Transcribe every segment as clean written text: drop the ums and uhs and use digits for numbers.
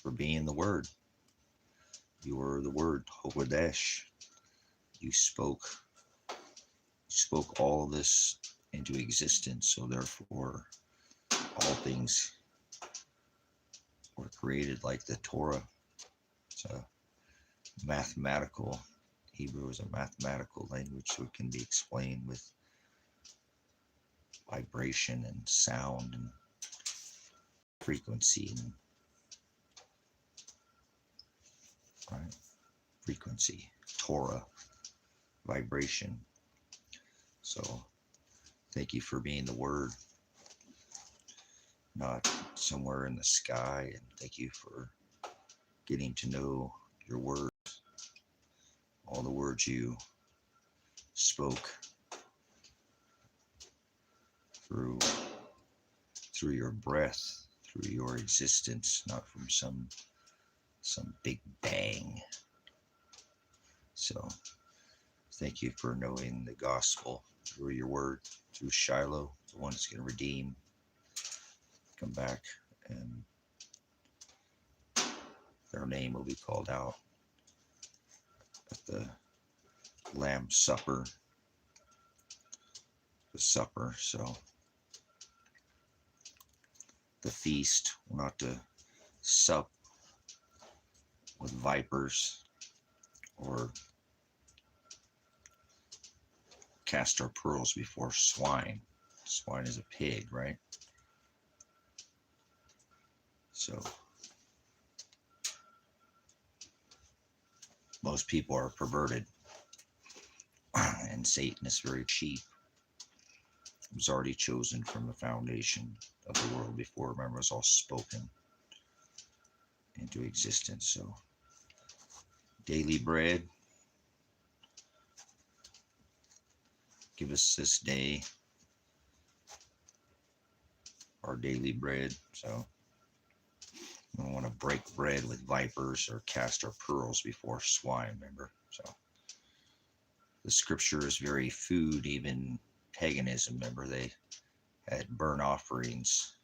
for being the Word. You were the Word, Hokodesh. You spoke all of this into existence, so therefore all things were created like the Torah. It's a mathematical, Hebrew is a mathematical language, so it can be explained with vibration and sound and frequency and right? Frequency, Torah, vibration. So thank you for being the Word, not somewhere in the sky, and thank you for getting to know your words, all the words you spoke through your breath, through your existence, not from some big bang. So thank you for knowing the gospel through your word, through Shiloh, the one that's going to redeem, come back, and their name will be called out at the Lamb's Supper, the supper. So the feast, we're not to sup with vipers or cast our pearls before swine. Swine is a pig, right? So most people are perverted, and Satan is very cheap. It was already chosen from the foundation of the world before. Remember, it was all spoken into existence. So daily bread, give us this day our daily bread. So we don't want to break bread with vipers or cast our pearls before swine, remember? So the scripture is very food, even paganism. Remember, they had burnt offerings,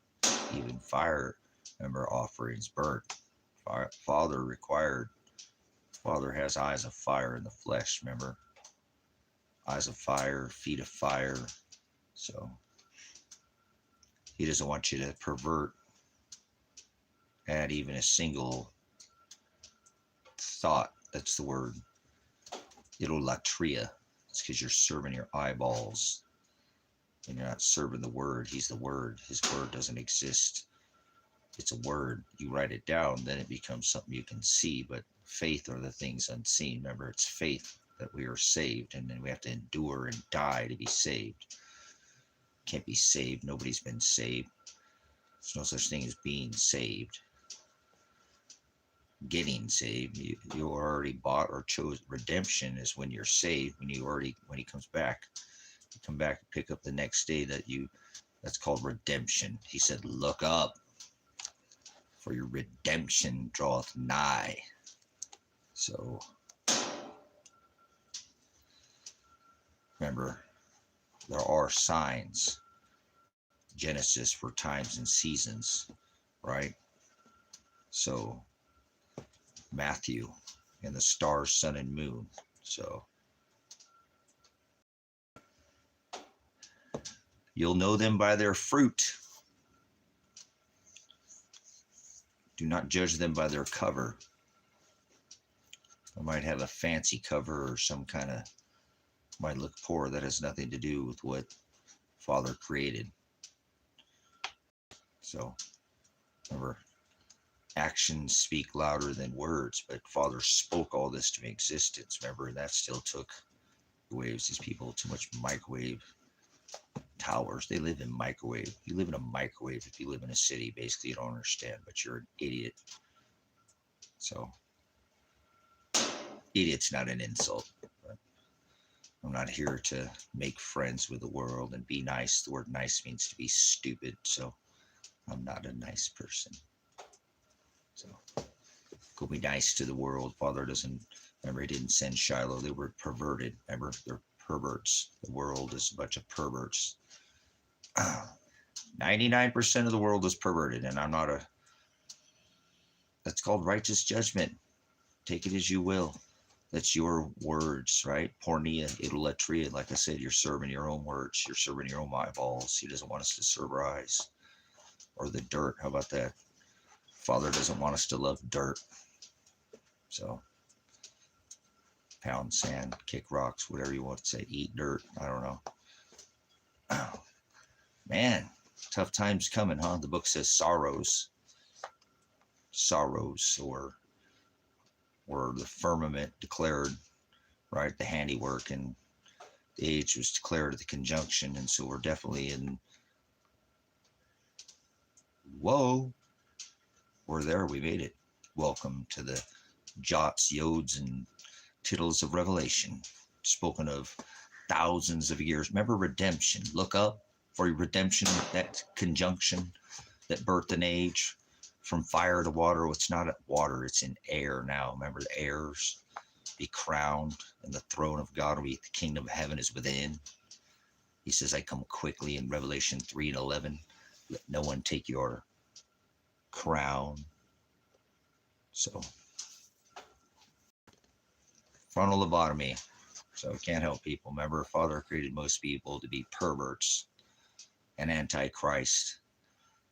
even fire, remember, offerings burnt. Father required, Father has eyes of fire in the flesh, remember? Eyes of fire, feet of fire. So he doesn't want you to pervert, add even a single thought. That's the word, idolatria. It's because you're serving your eyeballs and you're not serving the word. He's the word. His word doesn't exist. It's a word. You write it down, then it becomes something you can see. But faith are the things unseen. Remember, it's faith that we are saved, and then we have to endure and die to be saved. Can't be saved. Nobody's been saved. There's no such thing as being saved. Getting saved, you already bought or chose. Redemption is when you're saved, when he comes back. You come back and pick up the next day. That's called redemption. He said, look up, for your redemption draweth nigh. So remember, there are signs. Genesis for times and seasons, right? So Matthew and the stars, sun, and moon. So you'll know them by their fruit. Do not judge them by their cover. They might have a fancy cover or some kind of, might look poor. That has nothing to do with what Father created. So remember, actions speak louder than words, but Father spoke all this to existence. Remember, and that still took waves. These people, too much microwave towers. They live in microwave. You live in a microwave if you live in a city. Basically, you don't understand, but you're an idiot. So idiot's not an insult. But I'm not here to make friends with the world and be nice. The word nice means to be stupid. So I'm not a nice person. So go be nice to the world. Father doesn't, remember, he didn't send Shiloh. They were perverted. Remember, they're perverts. The world is a bunch of perverts. 99% of the world is perverted, and that's It's called righteous judgment. Take it as you will. That's your words, right? Pornea, idolatria. Like I said, you're serving your own words. You're serving your own eyeballs. He doesn't want us to serve our eyes. Or the dirt. How about that? Father doesn't want us to love dirt. So, pound sand, kick rocks, whatever you want to say. Eat dirt. I don't know. Oh, man, tough times coming, huh? The book says sorrows. Sorrows, or the firmament declared, right? The handiwork, and the age was declared at the conjunction, and so we're definitely in. Whoa, we're there. We made it. Welcome to the jots, yods, and tittles of Revelation, spoken of thousands of years. Remember redemption. Look up for your redemption, that conjunction that birthed an age. From fire to water. Well, it's not at water, it's in air now. Remember the heirs be crowned, and the throne of God will be, the kingdom of heaven is within. He says, I come quickly in Revelation 3:11. Let no one take your crown. So, frontal lobotomy. So can't help people. Remember, Father created most people to be perverts and antichrist,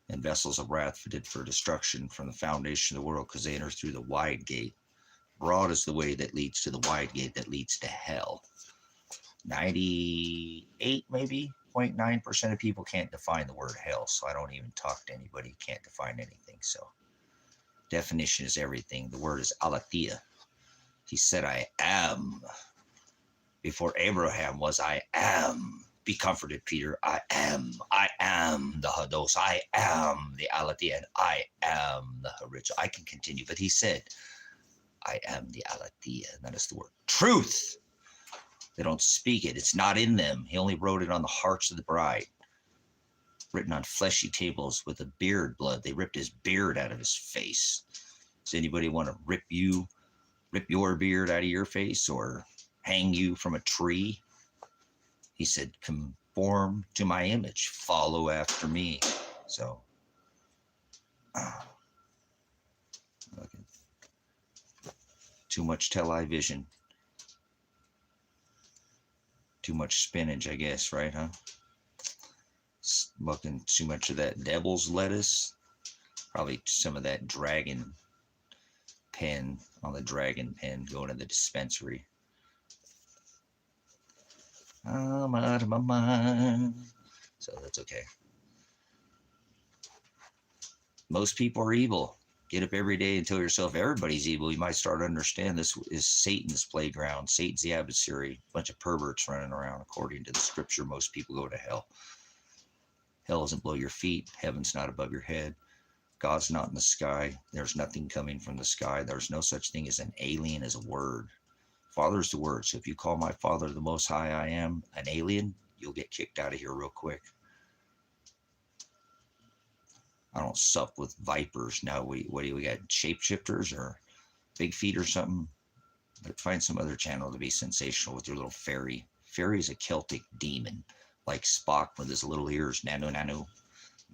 and vessels of wrath fitted for destruction from the foundation of the world, because they enter through the wide gate. Broad is the way that leads to the wide gate that leads to hell. 98, maybe, 0.9% of people can't define the word hell, so I don't even talk to anybody who can't define anything. So definition is everything. The word is aletheia. He said, I am. Before Abraham was, I am. Be comforted, Peter. I am the Hados. I am the aletheia, and I am the original. I can continue, but he said, I am the aletheia, and that is the word truth. They don't speak it. It's not in them. He only wrote it on the hearts of the bride, written on fleshy tables with a beard blood. They ripped his beard out of his face. Does anybody want to rip your beard out of your face, or hang you from a tree? He said, conform to my image, follow after me. So, too much television. Too much spinach, I guess, right, huh? Smoking too much of that devil's lettuce. Probably some of that dragon pen, on the dragon pen, going to the dispensary. I'm out of my mind. So that's okay. Most people are evil. Get up every day and tell yourself everybody's evil. You might start to understand this is Satan's playground. Satan's the adversary. A bunch of perverts running around. According to the scripture, most people go to hell. Hell isn't below your feet. Heaven's not above your head. God's not in the sky. There's nothing coming from the sky. There's no such thing as an alien as a word. Father's the word. So if you call my Father the Most High I Am an alien, you'll get kicked out of here real quick. I don't sup with vipers. Now what do we got? Shapeshifters or big feet or something? But find some other channel to be sensational with your little fairy. Fairy is a Celtic demon, like Spock with his little ears. Nanu.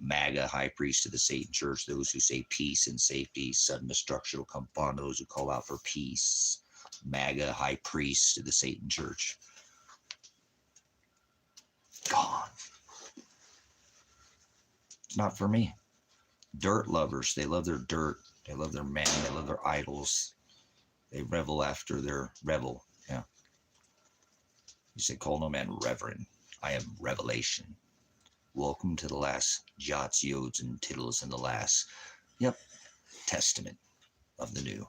MAGA, high priest of the Satan Church. Those who say peace and safety. Sudden destruction will come upon those who call out for peace. MAGA, high priest of the Satan Church. Gone. It's not for me. Dirt lovers, they love their dirt. They love their men. They love their idols. They revel after their revel. Yeah. You say, call no man reverend. I am revelation. Welcome to the last jots, yods, and tittles in the last, testament of the new.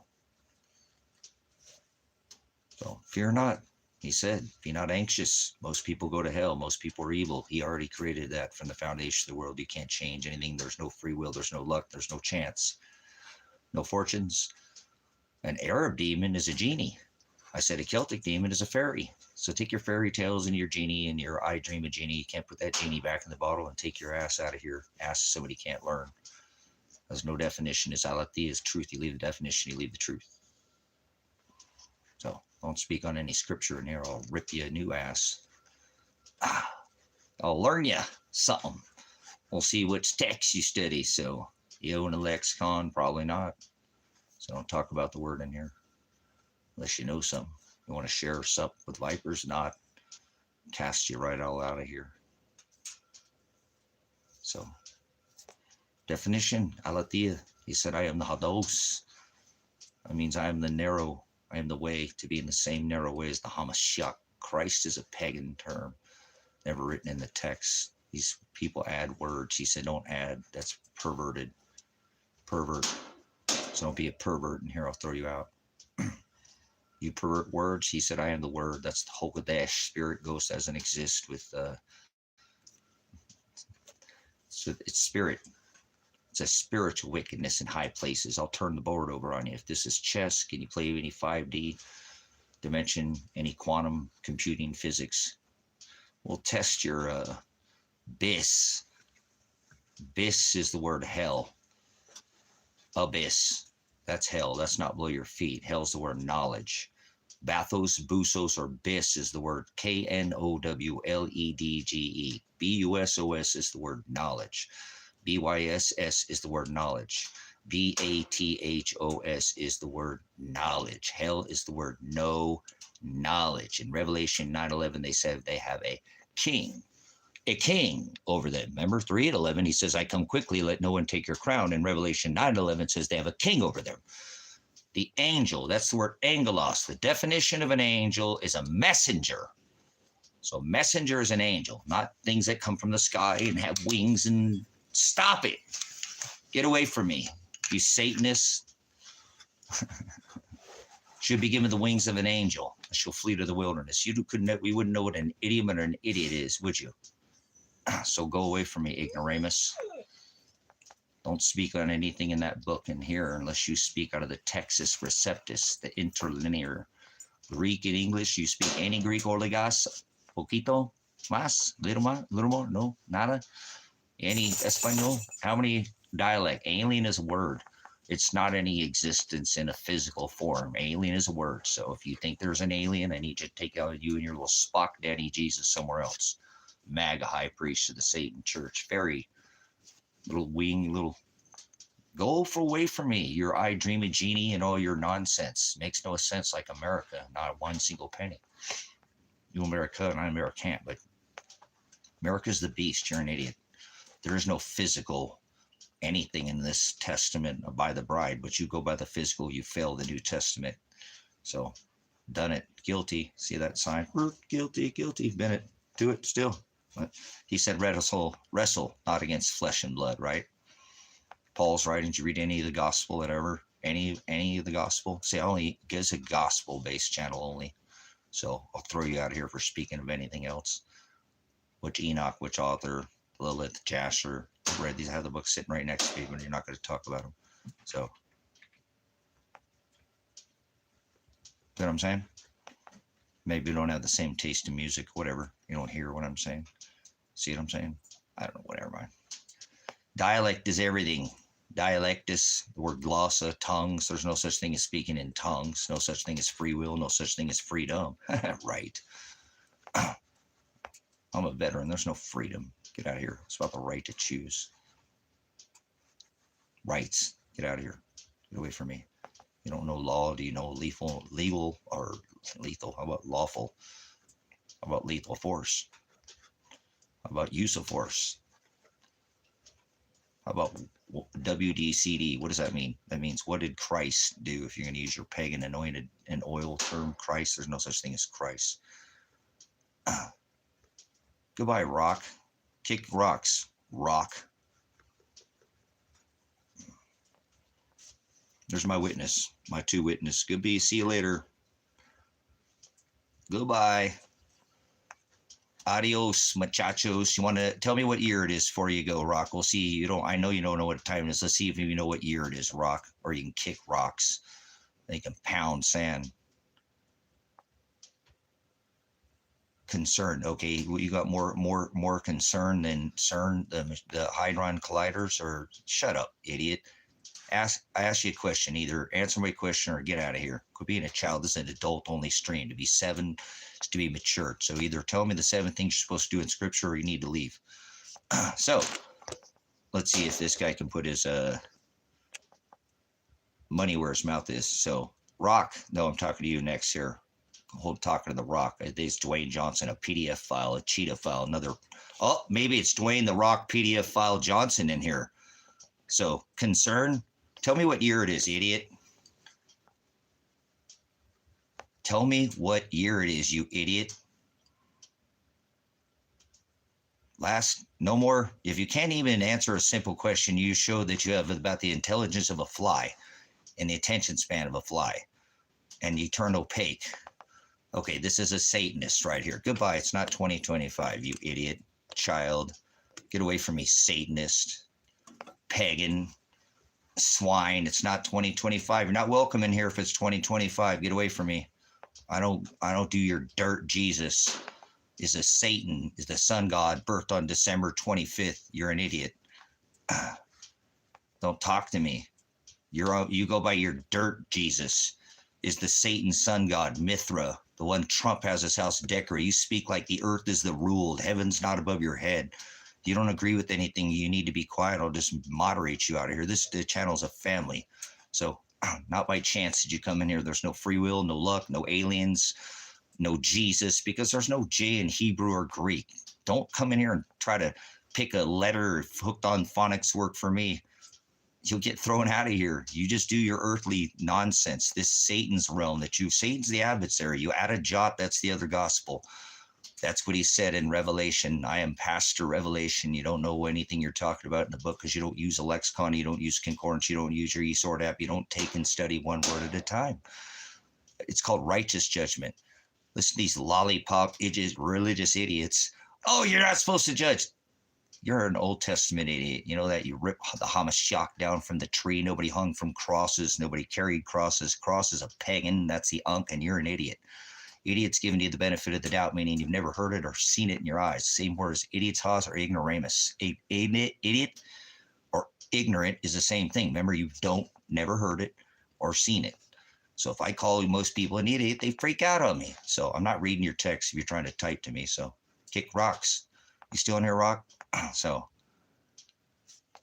So fear not, he said, be not anxious. Most people go to hell. Most people are evil. He already created that from the foundation of the world. You can't change anything. There's no free will. There's no luck. There's no chance. No fortunes. An Arab demon is a genie. I said a Celtic demon is a fairy. So take your fairy tales and your genie and your I dream a genie. You can't put that genie back in the bottle and take your ass out of here. Ask somebody can't learn. There's no definition. Is aletheia, is truth. You leave the definition, you leave the truth. So don't speak on any scripture in here. I'll rip you a new ass. I'll learn you something. We'll see which text you study. So you own a lexicon? Probably not. So don't talk about the word in here unless you know something. You want to share sup with vipers, not cast you right all out of here. So, definition, aletheia. He said, I am the hados. That means I am the narrow. I am the way, to be in the same narrow way as the Hamashiach. Christ is a pagan term, never written in the text. These people add words. He said, don't add. That's perverted. Pervert. So don't be a pervert in here. I'll throw you out. You pervert words. He said, I am the word. That's the Hokodesh. Spirit ghost doesn't exist with, so it's spirit. It's a spiritual wickedness in high places. I'll turn the board over on you. If this is chess, can you play any 5D dimension, any quantum computing physics? We'll test your bis. Bis is the word hell. Abyss. That's hell. That's not below your feet. Hell's the word knowledge. Bathos, busos, or bis is the word Knowledge. Busos is the word knowledge. BYSS is the word knowledge. BATHOS is the word knowledge. Hell is the word no knowledge. In Revelation 9:11, they said they have a king over them. Remember 3:11, he says, I come quickly, let no one take your crown. In Revelation 9:11 says they have a king over them. The angel, that's the word angelos. The definition of an angel is a messenger. So messenger is an angel, not things that come from the sky and have wings and stop it. Get away from me. You Satanists should be given the wings of an angel. She'll flee to the wilderness. We wouldn't know what an idiom or an idiot is, would you? So go away from me, ignoramus. Don't speak on anything in that book in here unless you speak out of the Texas Receptus, the interlinear. Greek and English, you speak any Greek orligas? Poquito? Más? Little more? No? Nada? Any Espanol? How many dialect? Alien is a word. It's not any existence in a physical form. Alien is a word. So if you think there's an alien, I need you to take out you and your little Spock Daddy Jesus somewhere else. MAGA high priest of the Satan Church. Very little wing, little. Go away from me. Your I dream a genie and all your nonsense. Makes no sense like America. Not one single penny. You America and I American, but America's the beast. You're an idiot. There is no physical anything in this testament by the bride, but you go by the physical, you fail the New Testament. So, done it. Guilty. See that sign? Guilty, guilty. Bennett, do it still. But he said wrestle, not against flesh and blood, right? Paul's writings, you read any of the gospel, whatever, any of the gospel. See, I only gives a gospel-based channel only. So I'll throw you out of here for speaking of anything else. Which Enoch, which author, Lilith, Jasher, I've read these. I have the book sitting right next to me, but you're not going to talk about them. So, you know what I'm saying? Maybe you don't have the same taste in music, whatever. You don't hear what I'm saying. See what I'm saying? I don't know, whatever, man. Dialect is everything. Dialectus, the word glossa, tongues. There's no such thing as speaking in tongues. No such thing as free will. No such thing as freedom. Right. I'm a veteran. There's no freedom. Get out of here. It's about the right to choose. Rights. Get out of here. Get away from me. You don't know law. Do you know legal or lethal? How about lawful? How about lethal force? How about use of force? How about WDCD? What does that mean? That means what did Christ do? If you're going to use your pagan anointed and oil term, Christ, there's no such thing as Christ. Goodbye, rock. Kick rocks, rock. There's my witness, my two witness. Goodbye. See you later. Goodbye. Adios, muchachos. You want to tell me what year it is before you go, Rock? We'll see. You don't. I know you don't know what time it is. Let's see if you know what year it is, Rock. Or you can kick rocks. They can pound sand. Concern. Okay, well, you got more concern than CERN, the Hadron Colliders, or shut up, idiot. I ask you a question. Either answer my question or get out of here. Quit being a child. This is an adult-only stream. To be 7 is to be matured. So either tell me the 7 things you're supposed to do in Scripture, or you need to leave. So let's see if this guy can put his money where his mouth is. So, Rock, no, I'm talking to you next here. Hold talking to the Rock. I think it's Dwayne Johnson, a PDF file, a cheetah file, another. Oh, maybe it's Dwayne the Rock PDF file Johnson in here. So, concern, tell me what year it is, idiot. Tell me what year it is, you idiot. No more. If you can't even answer a simple question, you show that you have about the intelligence of a fly and the attention span of a fly, and you turn opaque. Okay, this is a Satanist right here. Goodbye. It's not 2025, you idiot child. Get away from me, Satanist, pagan, swine. It's not 2025. You're not welcome in here if it's 2025. Get away from me. I don't do your dirt. Jesus is a Satan, is the sun god, birthed on December 25th. You're an idiot. Don't talk to me. You go by your dirt. Jesus is the Satan sun god, Mithra, the one Trump has his house decorated. You speak like the earth is the ruled, heaven's not above your head. If you don't agree with anything, you need to be quiet. I'll just moderate you out of here. The channel's a family. So not by chance did you come in here. There's no free will, no luck, no aliens, no Jesus, because there's no J in Hebrew or Greek. Don't come in here and try to pick a letter hooked on phonics work for me. You'll get thrown out of here. You just do your earthly nonsense. This Satan's realm Satan's the adversary. You add a jot, that's the other gospel. That's what he said in Revelation. I am Pastor Revelation. You don't know anything you're talking about in the book because you don't use a lexicon, you don't use concordance, you don't use your eSword app, you don't take and study one word at a time. It's called righteous judgment. Listen to these lollipop, religious idiots. Oh, you're not supposed to judge. You're an Old Testament idiot. You know that you rip the Hamashiach down from the tree. Nobody hung from crosses. Nobody carried crosses. Cross is a pagan. That's the Unk, and you're an idiot. Idiot's giving you the benefit of the doubt, meaning you've never heard it or seen it in your eyes. Same word as idiot's house or ignoramus. Idiot or ignorant is the same thing. Remember, you never heard it or seen it. So if I call most people an idiot, they freak out on me. So I'm not reading your text if you're trying to type to me. So kick rocks. You still in here, Rock? So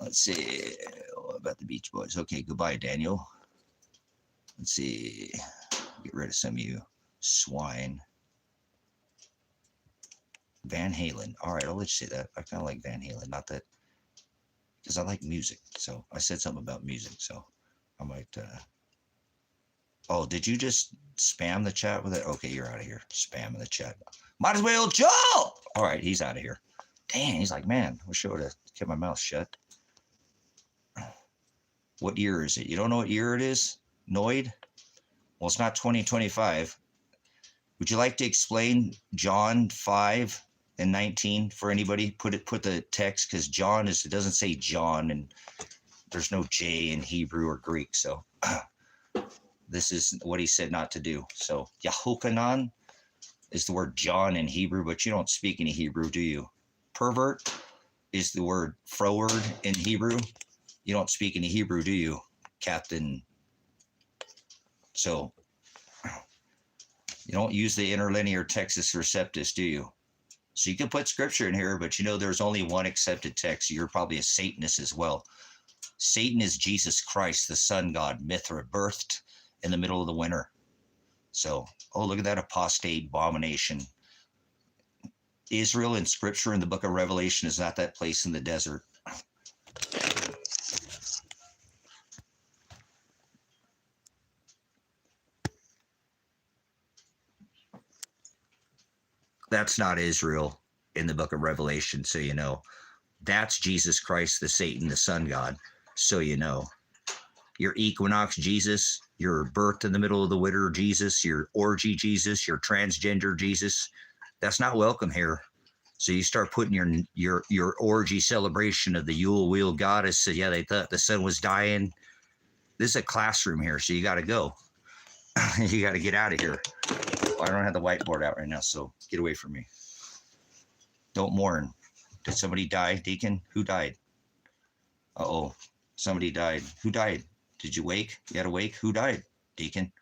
let's see. What about the Beach Boys? Okay, goodbye, Daniel. Let's see. Get rid of some of you swine. Van Halen. All right, I'll let you say that. I kind of like Van Halen. Not that, because I like music. So I said something about music. So I might. Oh, did you just spam the chat with it? Okay, you're out of here. Spamming the chat. Might as well jump. All right, he's out of here. Dang, he's like, man, I wish I would have kept my mouth shut. What year is it? You don't know what year it is? Noid? Well, it's not 2025. Would you like to explain John 5 and 19 for anybody? Put the text, because John it doesn't say John, and there's no J in Hebrew or Greek. So this is what he said not to do. So Yahukanan is the word John in Hebrew, but you don't speak any Hebrew, do you? Pervert is the word froward in Hebrew. You don't speak any Hebrew, do you, Captain? So you don't use the interlinear Textus Receptus, do you? So you can put scripture in here, but you know there's only one accepted text. You're probably a Satanist as well. Satan is Jesus Christ, the sun god, Mithra, birthed in the middle of the winter. So, oh, look at that apostate abomination. Israel in scripture in the book of Revelation is not that place in the desert. That's not Israel in the book of Revelation, so you know. That's Jesus Christ, the Satan, the sun god, so you know. Your equinox Jesus, your birth in the middle of the winter Jesus, your orgy Jesus, your transgender Jesus, that's not welcome here. So you start putting your orgy celebration of the Yule Wheel goddess. So yeah, they thought the sun was dying. This is a classroom here, so you got to go. You got to get out of here. I don't have the whiteboard out right now, so get away from me. Don't mourn. Did somebody die, Deacon? Who died? Uh-oh, somebody died. Who died? Did you wake? You had to wake? Who died, Deacon?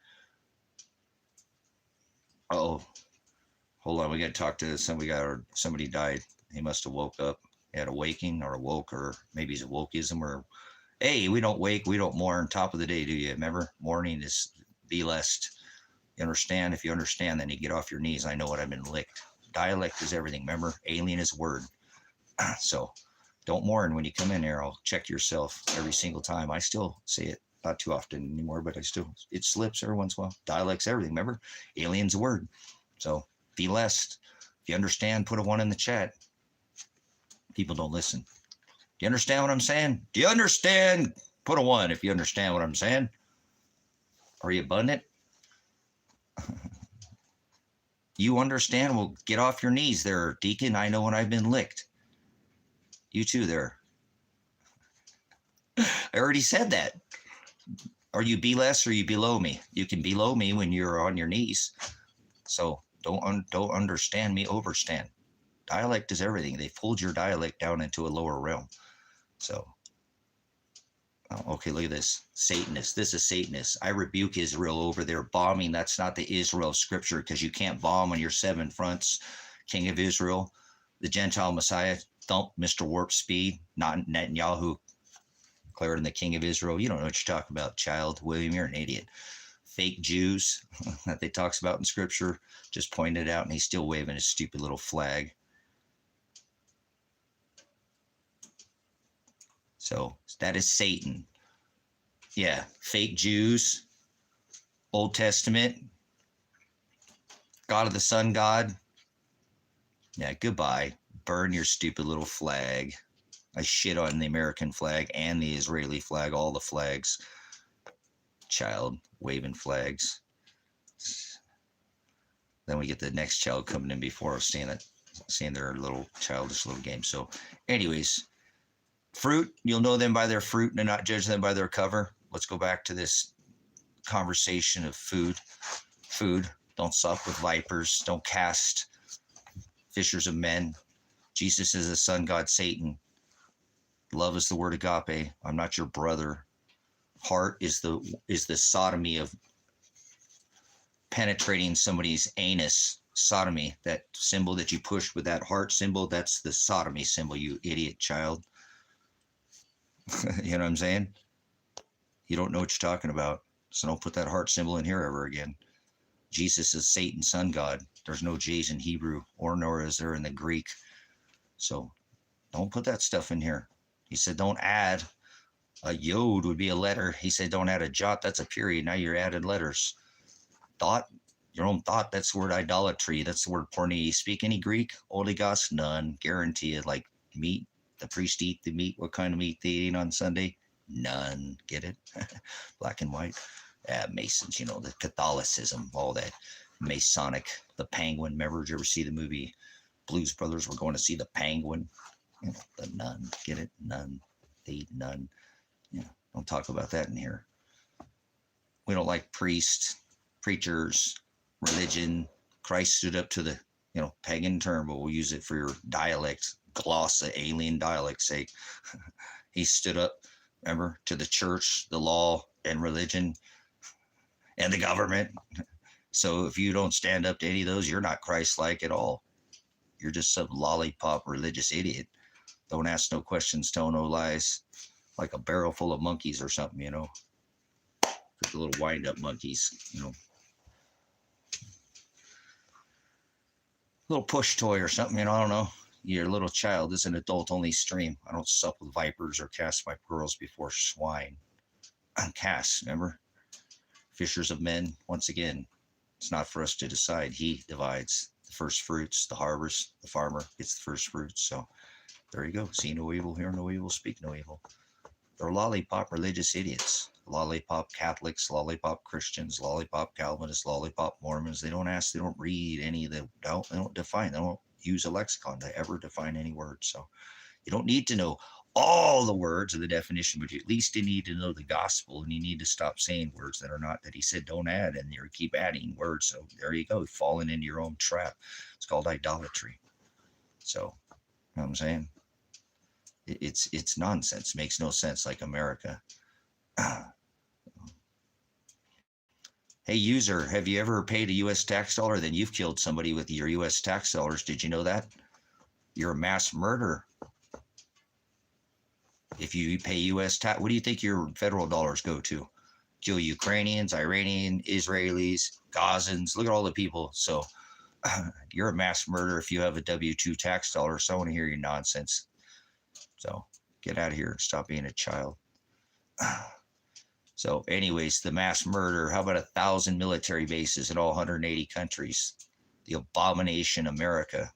Uh-oh. Hold on, we got to talk to somebody died. He must have woke up. He had a waking or awoke, or maybe he's a wokeism, or Hey, we don't wake, we don't mourn. Top of the day, do you? Remember, mourning is be blessed. You understand? If you understand, then you get off your knees. I know what I've been licked. Dialect is everything. Remember, alien is word. So don't mourn when you come in here. I'll check yourself every single time. I still say it, not too often anymore, but it slips every once in a while. Dialect's everything. Remember, alien's a word. So be blessed. If you understand, put a 1 in the chat. People don't listen. Do you understand what I'm saying? Do you understand? Put a 1 if you understand what I'm saying. Are you abundant? You understand? Well, get off your knees there, Deacon. I know when I've been licked. You too there. I already said that. Are you be less or you below me? You can below me when you're on your knees. So don't understand me, overstand. Dialect is everything. They pulled your dialect down into a lower realm. So, okay, look at this. Satanist. This is Satanist. I rebuke Israel over there bombing. That's not the Israel scripture, because you can't bomb on your 7 fronts. King of Israel, the Gentile Messiah, thump Mr. Warp Speed, not Netanyahu, declared the King of Israel. You don't know what you're talking about, child. William, you're an idiot. Fake Jews that they talks about in scripture, just pointed out, and he's still waving his stupid little flag. So that is Satan. Yeah, fake Jews, Old Testament, God of the Sun God. Yeah, goodbye. Burn your stupid little flag. I shit on the American flag and the Israeli flag, all the flags. Child waving flags. Then we get the next child coming in before us seeing their little childish little game. So anyways, fruit, you'll know them by their fruit and not judge them by their cover. Let's go back to this conversation of food. Food, don't sup with vipers. Don't cast fishers of men. Jesus is the sun god Satan. Love is the word agape. I'm not your brother. Heart is the sodomy of penetrating somebody's anus. Sodomy, that symbol that you pushed with that heart symbol, that's the sodomy symbol, you idiot child. You know what I'm saying? You don't know what you're talking about. So don't put that heart symbol in here ever again. Jesus is Satan's sun god. There's no J's in Hebrew, or nor is there in the Greek. So don't put that stuff in here. He said don't add. A yod would be a letter. He said don't add a jot. That's a period. Now you're adding letters. Thought, your own thought, that's the word idolatry. That's the word porny. Speak any Greek? Oligos? None. Guarantee it. Like meat. The priest eat the meat. What kind of meat they eat on Sunday? None. Get it? Black and white. Masons, you know, the Catholicism, all that Masonic. The Penguin. Remember, did you ever see the movie Blues Brothers? We're going to see the Penguin. You know, the nun. Get it? None. They eat none. Yeah, don't talk about that in here. We don't like priests, preachers, religion. Christ stood up to the, pagan term, but we'll use it for your dialect, gloss, alien dialect sake. He stood up, remember, to the church, the law, and religion, and the government. So if you don't stand up to any of those, you're not Christ-like at all. You're just some lollipop religious idiot. Don't ask no questions, tell no lies. Like a barrel full of monkeys or something, The little wind-up monkeys, Little push toy or something, I don't know. Your little child is an adult-only stream. I don't sup with vipers or cast my pearls before swine. Cast, remember? Fishers of men, once again, it's not for us to decide. He divides the first fruits, the harvest, the farmer gets the first fruits. So there you go. See no evil, hear no evil, speak no evil. They're lollipop religious idiots. Lollipop Catholics, lollipop Christians, lollipop Calvinists, lollipop Mormons. They don't ask, they don't read any of the, they don't define, they don't use a lexicon to ever define any words. So you don't need to know all the words of the definition, but you at least need to know the gospel, and you need to stop saying words that are not, that he said don't add, and you keep adding words. So there you go, falling into your own trap. It's called idolatry. So, you know what I'm saying? It's nonsense. It makes no sense, like America. Hey, user, have you ever paid a U.S. tax dollar? Then you've killed somebody with your U.S. tax dollars. Did you know that? You're a mass murderer. If you pay U.S. tax, what do you think your federal dollars go to? Kill Ukrainians, Iranians, Israelis, Gazans. Look at all the people. So you're a mass murderer if you have a W-2 tax dollar. So I want to hear your nonsense. So get out of here and stop being a child. So anyways, the mass murder, how about 1,000 military bases in all 180 countries? The abomination America.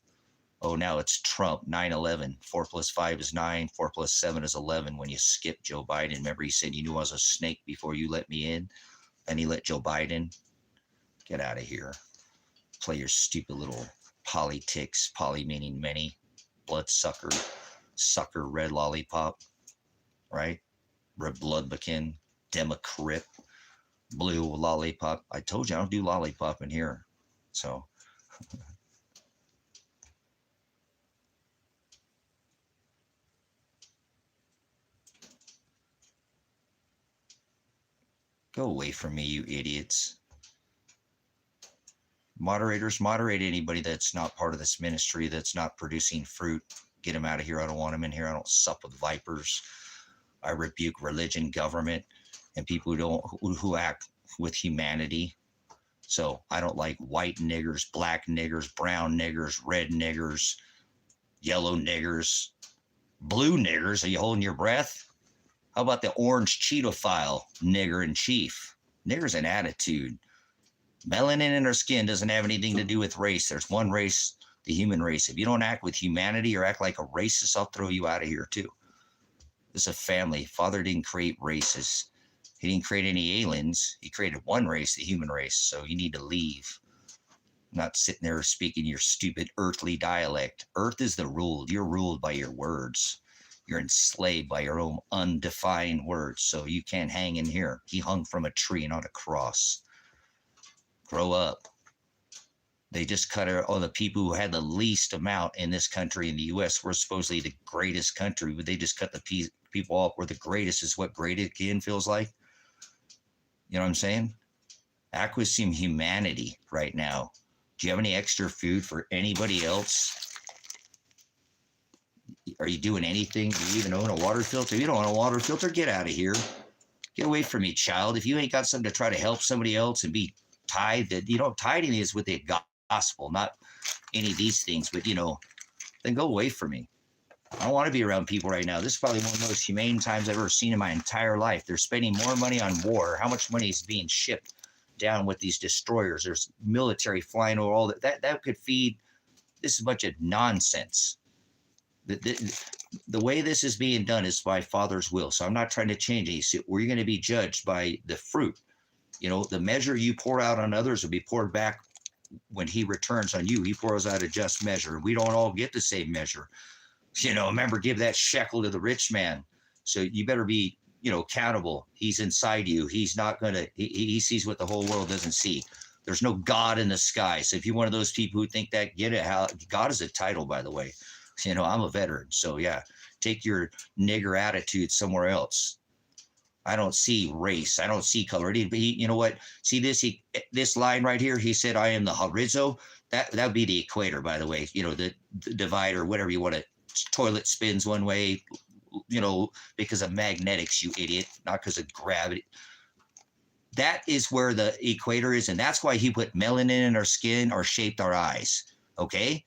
Oh, now it's Trump, 9/11. 4 + 5 is 9. 4 + 7 is 11. When you skip Joe Biden, remember he said you knew I was a snake before you let me in? Then he let Joe Biden. Get out of here. Play your stupid little politics, poly meaning many, bloodsucker, sucker, red lollipop, right? Red bloodbakin, Democrat, blue lollipop. I told you I don't do lollipop in here. So go away from me, you idiots. Moderators, moderate anybody that's not part of this ministry, that's not producing fruit. Get them out of here. I don't want them in here. I don't sup with vipers. I rebuke religion, government, and people who act with humanity. So I don't like white niggers, black niggers, brown niggers, red niggers, yellow niggers, blue niggers. Are you holding your breath? How about the orange Cheetophile nigger in chief? Nigger's an attitude. Melanin in our skin doesn't have anything to do with race. There's one race, the human race. If you don't act with humanity or act like a racist, I'll throw you out of here too. This is a family. Father didn't create races. He didn't create any aliens. He created one race, the human race. So you need to leave. Not sitting there speaking your stupid earthly dialect. Earth is the ruled. You're ruled by your words. You're enslaved by your own undefined words. So you can't hang in here. He hung from a tree, not a cross. Grow up. They just cut all the people who had the least amount in this country. In the U.S., we're supposedly the greatest country, but they just cut the people off where the greatest is what great again feels like. You know what I'm saying? Act with some humanity right now. Do you have any extra food for anybody else? Are you doing anything? Do you even own a water filter? If you don't own a water filter, get out of here. Get away from me, child. If you ain't got something to try to help somebody else and be tithed, tithing is with the gospel, not any of these things, but then go away from me. I don't want to be around people right now. This is probably one of the most humane times I've ever seen in my entire life. They're spending more money on war. How much money is being shipped down with these destroyers? There's military flying over all that. That could feed. This is a bunch of nonsense. The way this is being done is by Father's will. So I'm not trying to change anything. We're going to be judged by the fruit. The measure you pour out on others will be poured back when he returns on you. He pours out a just measure. We don't all get the same measure. Remember, give that shekel to the rich man. So you better be, accountable. He's inside you. He's not going to, he sees what the whole world doesn't see. There's no God in the sky. So if you're one of those people who think that, get it. God is a title, by the way. I'm a veteran. So yeah, take your nigger attitude somewhere else. I don't see race. I don't see color. You know what? See this line right here? He said, I am the horizo. That would be the equator, by the way. The divider, whatever you want to. Toilet spins one way, because of magnetics, you idiot, not because of gravity. That is where the equator is, and that's why he put melanin in our skin or shaped our eyes. Okay?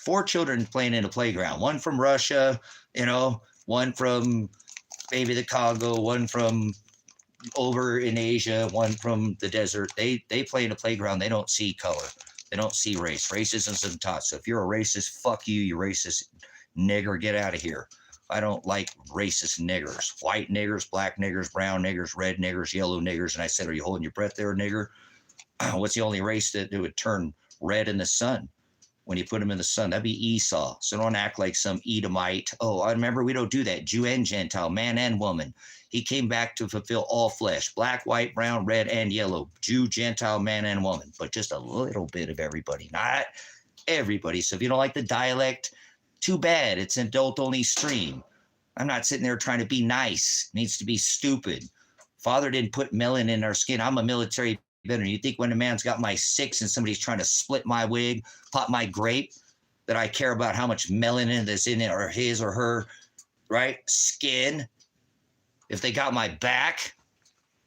4 children playing in a playground. One from Russia, one from maybe the Congo, one from over in Asia, one from the desert. They play in a playground. They don't see color. They don't see race. Racism isn't taught. So if you're a racist, fuck you, you racist nigger. Get out of here. I don't like racist niggers. White niggers, black niggers, brown niggers, red niggers, yellow niggers. And I said, are you holding your breath there, nigger? What's the only race that would turn red in the sun? When you put them in the sun, that'd be Esau. So don't act like some Edomite. Oh, I remember we don't do that. Jew and Gentile, man and woman. He came back to fulfill all flesh, black, white, brown, red, and yellow. Jew, Gentile, man, and woman. But just a little bit of everybody, not everybody. So if you don't like the dialect, too bad. It's an adult-only stream. I'm not sitting there trying to be nice. It needs to be stupid. Father didn't put melanin in our skin. I'm a military veteran. You think when a man's got my 6 and somebody's trying to split my wig, pop my grape, that I care about how much melanin that's in it or his or her right, skin, if they got my back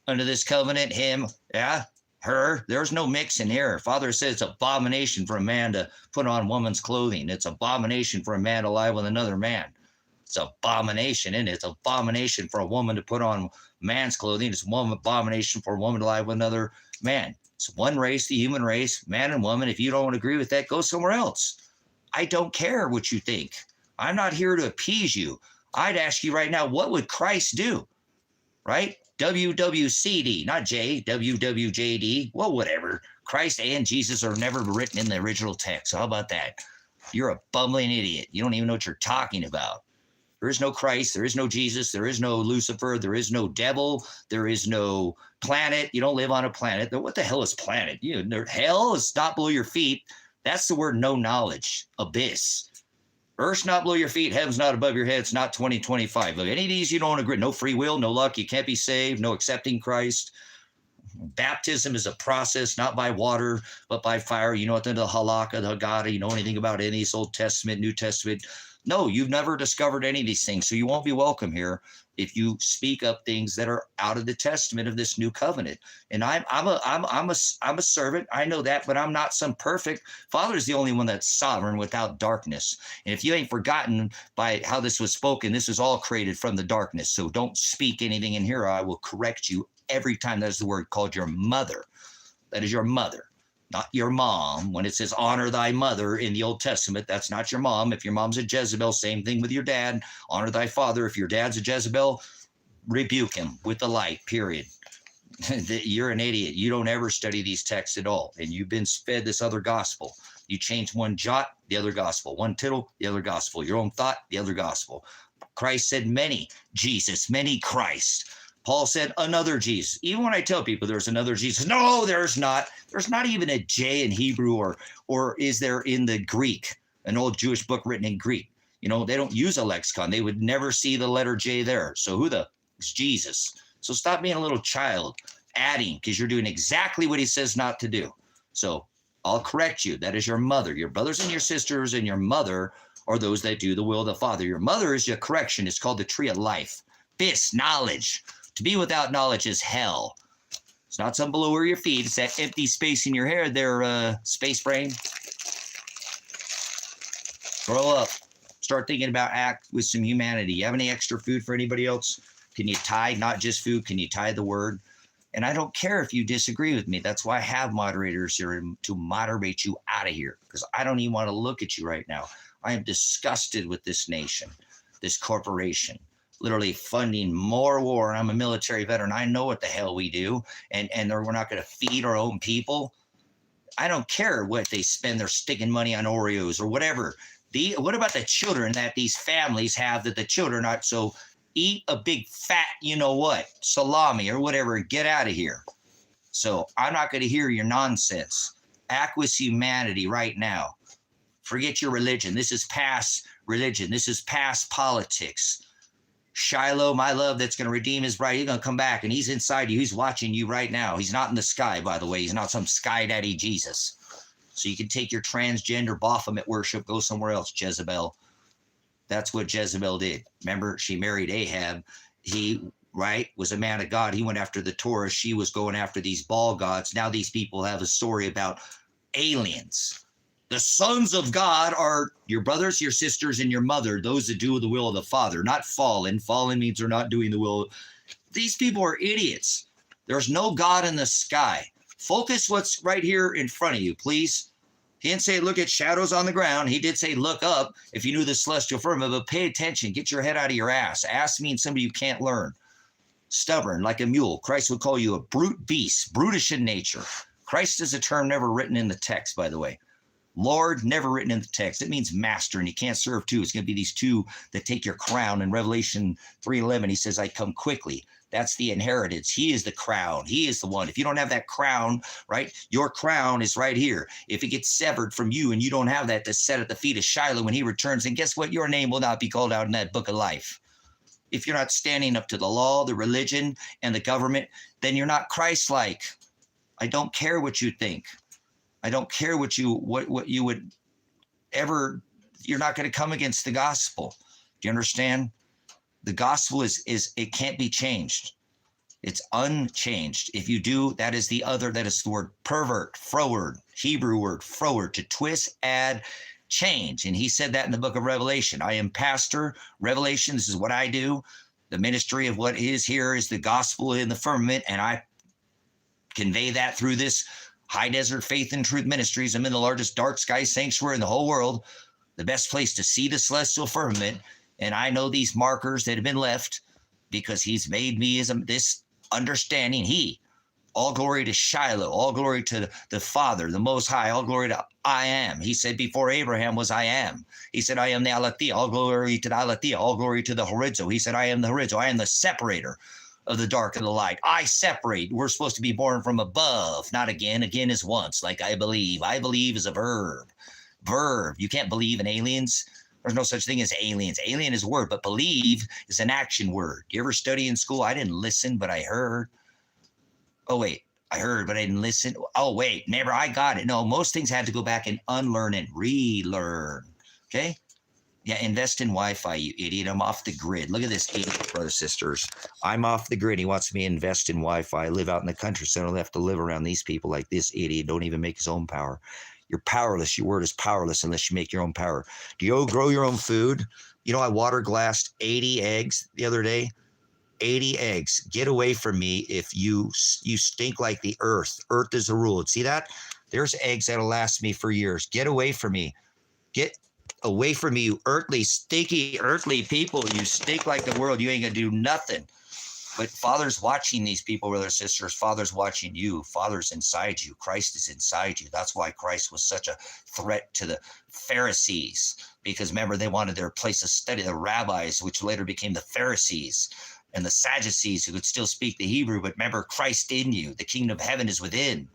under this covenant, him, yeah, her, there's no mixing here. Father says it's abomination for a man to put on woman's clothing. It's abomination for a man to lie with another man. It's abomination, isn't it? It's abomination for a woman to put on man's clothing. It's one abomination for a woman to lie with another man. It's one race, the human race, man and woman. If you don't agree with that, go somewhere else. I don't care what you think. I'm not here to appease you. I'd ask you right now, what would Christ do? Right? WWCD, not J, WWJD, well, whatever. Christ and Jesus are never written in the original text. So how about that? You're a bumbling idiot. You don't even know what you're talking about. There is no Christ. There is no Jesus. There is no Lucifer. There is no devil. There is no planet. You don't live on a planet. What the hell is planet? Hell is not below your feet. That's the word no knowledge, abyss. Earth's not below your feet. Heaven's not above your head. It's not 2025. Any of these you don't agree. No free will, no luck. You can't be saved. No accepting Christ. Baptism is a process, not by water, but by fire. You know what the halakha, the Haggadah, you know anything about any of these Old Testament, New Testament. No, you've never discovered any of these things. So you won't be welcome here if you speak up things that are out of the testament of this new covenant. And I'm a servant. I know that, but I'm not some perfect. Father's the only one that's sovereign without darkness. And if you ain't forgotten by how this was spoken, this was all created from the darkness. So don't speak anything in here. I will correct you every time there's the word called your mother. That is your mother, not your mom. When it says honor thy mother in the Old Testament, that's not your mom. If your mom's a Jezebel, same thing with your dad. Honor thy father. If your dad's a Jezebel, rebuke him with the light, period. You're an idiot. You don't ever study these texts at all. And you've been fed this other gospel. You change one jot, the other gospel. One tittle, the other gospel. Your own thought, the other gospel. Christ said many Jesus, many Christ. Paul said another Jesus. Even when I tell people there's another Jesus, no, there's not. There's not even a J in Hebrew or is there in the Greek, an old Jewish book written in Greek. You know, they don't use a lexicon. They would never see the letter J there. So who the is Jesus? So stop being a little child, adding, because you're doing exactly what he says not to do. So I'll correct you. That is your mother. Your brothers and your sisters and your mother are those that do the will of the Father. Your mother is your correction. It's called the tree of life. Bis, knowledge. To be without knowledge is hell. It's not something below where your feet. It's that empty space in your hair there, space brain. Grow up. Start thinking about act with some humanity. You have any extra food for anybody else? Can you tithe, not just food? Can you tithe the word? And I don't care if you disagree with me. That's why I have moderators here to moderate you out of here, because I don't even want to look at you right now. I am disgusted with this nation, this corporation, literally funding more war. I'm a military veteran. I know what the hell we do. And we're not going to feed our own people. I don't care what they spend. They're sticking money on Oreos or whatever. What about the children that these families have that the children aren't? So eat a big fat, you know what, salami or whatever, get out of here. So I'm not going to hear your nonsense. Act with humanity right now. Forget your religion. This is past religion. This is past politics. Shiloh, my love, that's going to redeem his bride. He's going to come back, and he's inside you. He's watching you right now. He's not in the sky, by the way. He's not some sky daddy Jesus. So you can take your transgender Baphomet worship, go somewhere else, Jezebel. That's what Jezebel did. Remember, she married Ahab. He, right, was a man of God. He went after the Torah. She was going after these Baal gods. Now these people have a story about aliens. The sons of God are your brothers, your sisters, and your mother, those that do the will of the Father, not fallen. Fallen means they're not doing the will. These people are idiots. There's no God in the sky. Focus what's right here in front of you, please. He didn't say look at shadows on the ground. He did say look up if you knew the celestial firmament, but pay attention. Get your head out of your ass. Ass means somebody you can't learn. Stubborn, like a mule. Christ would call you a brute beast, brutish in nature. Christ is a term never written in the text, by the way. Lord, never written in the text. It means master, and you can't serve two. It's going to be these two that take your crown. In Revelation 3:11, he says, I come quickly. That's the inheritance. He is the crown. He is the one. If you don't have that crown, right, your crown is right here. If it gets severed from you and you don't have that to set at the feet of Shiloh when he returns, then guess what? Your name will not be called out in that book of life. If you're not standing up to the law, the religion, and the government, then you're not Christ-like. I don't care what you think. I don't care what you would ever, you're not going to come against the gospel. Do you understand? The gospel is it can't be changed. It's unchanged. If you do, that is the word pervert, froward, Hebrew word froward, to twist, add, change. And he said that in the book of Revelation. I am pastor, Revelation, this is what I do. The ministry of what is here is the gospel in the firmament, and I convey that through this High Desert Faith and Truth Ministries. I'm in the largest dark sky sanctuary in the whole world, the best place to see the celestial firmament. And I know these markers that have been left because he's made me as this understanding. All glory to Shiloh, all glory to the Father, the Most High, all glory to I am. He said before Abraham was I am. He said, I am the Aletheia, all glory to the Aletheia, all glory to the Horizo. He said, I am the Horizo, I am the separator of the dark and the light. I separate. We're supposed to be born from above, not again. Again is once, like I believe. I believe is a verb. Verb. You can't believe in aliens. There's no such thing as aliens. Alien is a word, but believe is an action word. You ever study in school? I didn't listen, but I heard. Oh, wait. I heard, but I didn't listen. Oh, wait. Never. I got it. No, most things had to go back and unlearn and relearn. Okay? Yeah, invest in Wi-Fi, you idiot. I'm off the grid. Look at this idiot, brothers, sisters. I'm off the grid. He wants me to invest in Wi-Fi. I live out in the country, so I don't have to live around these people like this idiot. Don't even make his own power. You're powerless. Your word is powerless unless you make your own power. Do you grow your own food? You know, I water glassed 80 eggs the other day. 80 eggs. Get away from me if you stink like the earth. Earth is the rule. See that? There's eggs that'll last me for years. Get away from me. Get away from me, you earthly, stinky, earthly people. You stink like the world. You ain't gonna do nothing. But Father's watching these people, brothers and sisters. Father's watching you. Father's inside you. Christ is inside you. That's why Christ was such a threat to the Pharisees. Because remember, they wanted their place of study, the rabbis, which later became the Pharisees, and the Sadducees, who could still speak the Hebrew. But remember, Christ in you. The kingdom of heaven is within.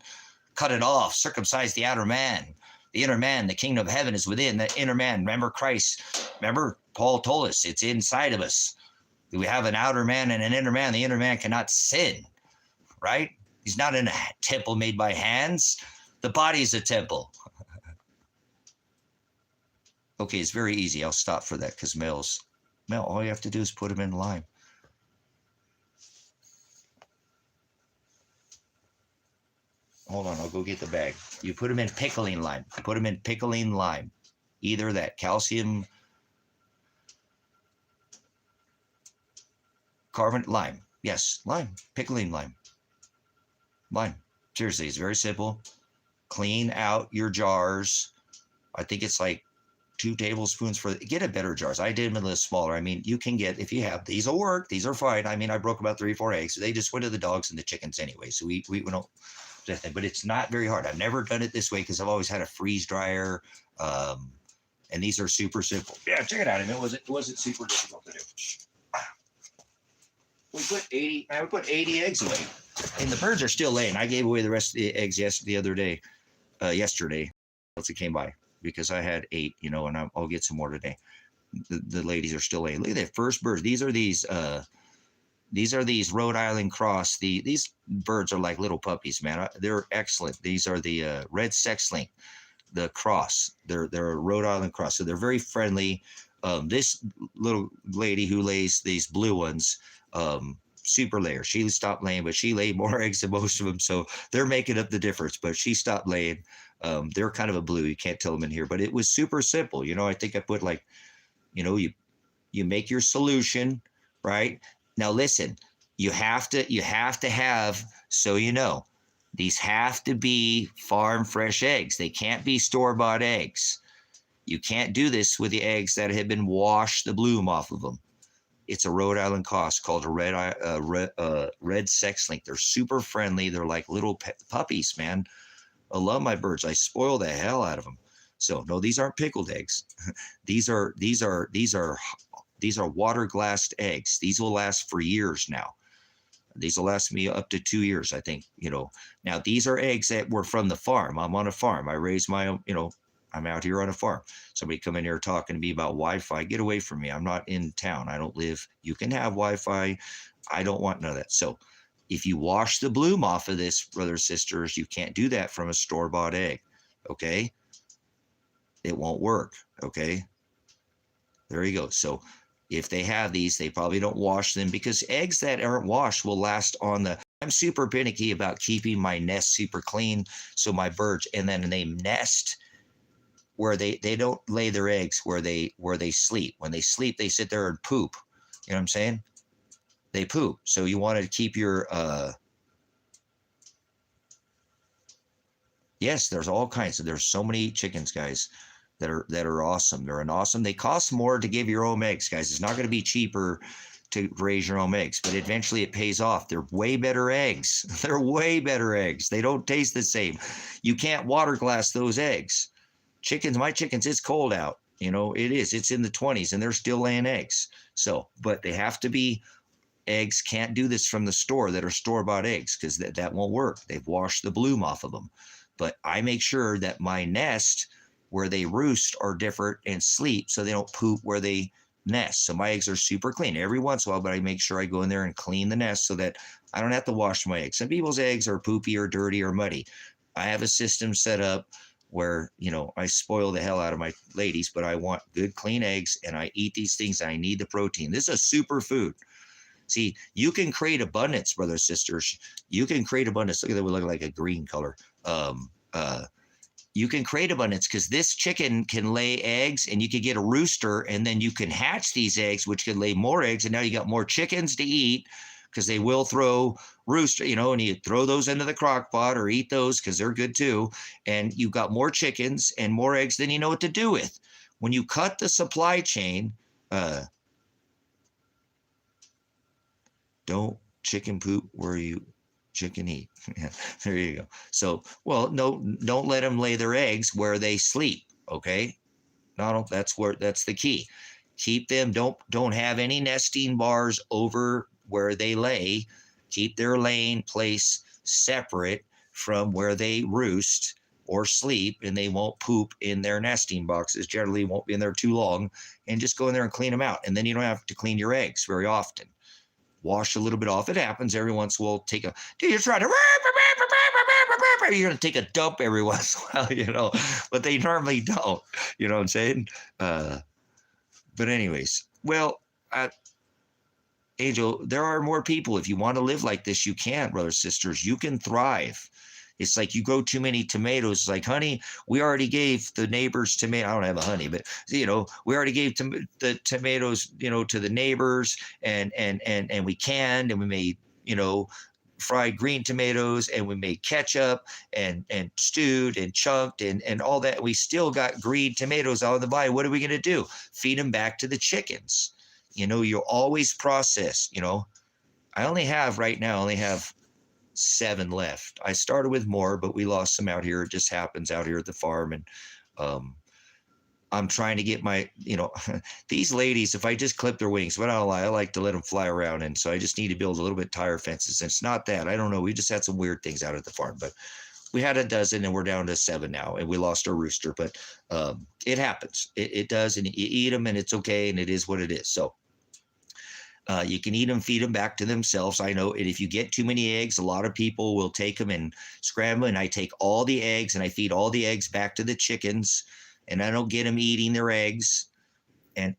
Cut it off. Circumcise the outer man. The inner man, the kingdom of heaven is within. The inner man, remember Christ. Remember, Paul told us it's inside of us. We have an outer man and an inner man. The inner man cannot sin, right? He's not in a temple made by hands. The body is a temple. Okay, it's very easy. I'll stop for that because Mel, all you have to do is put them in lime. Hold on, I'll go get the bag. You put them in pickling lime. Put them in pickling lime. Either that calcium carbonate lime. Yes, lime. Pickling lime. Lime. Seriously, it's very simple. Clean out your jars. I think it's like 2 tablespoons for, get a better jars. I did them a little smaller. I mean, you can get, if you have, these will work. These are fine. I mean, I broke about 3 or 4 eggs. They just went to the dogs and the chickens anyway. So we don't, but it's not very hard. I've never done it this way because I've always had a freeze dryer. And these are super simple. Yeah, check it out. I mean, it wasn't super difficult to do. We put 80 eggs away, and the birds are still laying. I gave away the rest of the eggs yesterday. Once it came by, because I had 8, and I'll get some more today. The ladies are still laying. Look at that first birds. These are these Rhode Island cross. These birds are like little puppies, man. They're excellent. These are the red sex link, the cross. They're a Rhode Island cross, so they're very friendly. This little lady who lays these blue ones, super layer. She stopped laying, but she laid more eggs than most of them, so they're making up the difference. But she stopped laying. They're kind of a blue. You can't tell them in here, but it was super simple. I think I put like, you make your solution, right? Now listen, you have to have, so these have to be farm fresh eggs. They can't be store-bought eggs. You can't do this with the eggs that have been washed, the bloom off of them. It's a Rhode Island cross called a red sex link. They're super friendly. They're like little puppies, man. I love my birds. I spoil the hell out of them. So no, these aren't pickled eggs. These are water glassed eggs. These will last for years now. These will last me up to 2 years, I think. Now these are eggs that were from the farm. I'm on a farm. I raise my own, I'm out here on a farm. Somebody come in here talking to me about Wi-Fi. Get away from me. I'm not in town. I don't live. You can have Wi-Fi. I don't want none of that. So if you wash the bloom off of this, brothers, sisters, you can't do that from a store-bought egg. Okay? It won't work. Okay? There you go. So if they have these, they probably don't wash them, because eggs that aren't washed will last on the. I'm super finicky about keeping my nest super clean, so my birds, and then they nest where they don't lay their eggs where they sleep. When they sleep, they sit there and poop. You know what I'm saying? They poop. So you want to keep your yes, there's all kinds of, there's so many chickens, guys, that are awesome. They're awesome. They cost more to give your own eggs, guys. It's not going to be cheaper to raise your own eggs, but eventually it pays off. They're way better eggs. They're way better eggs. They don't taste the same. You can't water glass those eggs. Chickens, my chickens, it's cold out. You know, it is. It's in the 20s and they're still laying eggs. So, but they have to be eggs. Can't do this from the store that are store-bought eggs, because that won't work. They've washed the bloom off of them. But I make sure that my nest where they roost are different and sleep, so they don't poop where they nest. So my eggs are super clean every once in a while, but I make sure I go in there and clean the nest so that I don't have to wash my eggs. Some people's eggs are poopy or dirty or muddy. I have a system set up where, you know, I spoil the hell out of my ladies, but I want good, clean eggs, and I eat these things. I need the protein. This is a super food. See, you can create abundance, brothers, sisters. You can create abundance. Look at that, we look like a green color. You can create abundance because this chicken can lay eggs, and you can get a rooster, and then you can hatch these eggs, which can lay more eggs. And now you got more chickens to eat, because they will throw rooster, you know, and you throw those into the crock pot or eat those because they're good too. And you've got more chickens and more eggs than you know what to do with. When you cut the supply chain, don't chicken poop where you chicken eat. There you go. So, well, no, don't let them lay their eggs where they sleep. Okay. No, that's the key. Keep them, don't have any nesting bars over where they lay. Keep their laying place separate from where they roost or sleep, and they won't poop in their nesting boxes. Generally won't be in there too long, and just go in there and clean them out. And then you don't have to clean your eggs very often. Wash a little bit off. It happens every once in a while. You're trying to, you're going to take a dump every once in a while, you know, but they normally don't, you know what I'm saying? But anyways, well, Angel, there are more people. If you want to live like this, you can, brothers, sisters. You can thrive. It's like you grow too many tomatoes. It's like, honey, we already gave the neighbors tomato. I don't have a honey, but you know, we already gave the tomatoes, you know, to the neighbors, and we canned, and we made, you know, fried green tomatoes, and we made ketchup and stewed and chunked and all that. We still got green tomatoes out of the vine. What are we going to do? Feed them back to the chickens. You know, you always process, you know. I only have 7 left. I started with more, but we lost some out here. It just happens out here at the farm. And I'm trying to get my, you know, these ladies, if I just clip their wings, but I don't lie, I like to let them fly around. And so I just need to build a little bit tire fences. And it's not that. I don't know. We just had some weird things out at the farm, but we had a dozen and we're down to 7 now, and we lost our rooster, but it happens. It does. And you eat them and it's okay. And it is what it is. So you can eat them, feed them back to themselves. I know. And if you get too many eggs, a lot of people will take them and scramble. And I take all the eggs and I feed all the eggs back to the chickens, and I don't get them eating their eggs.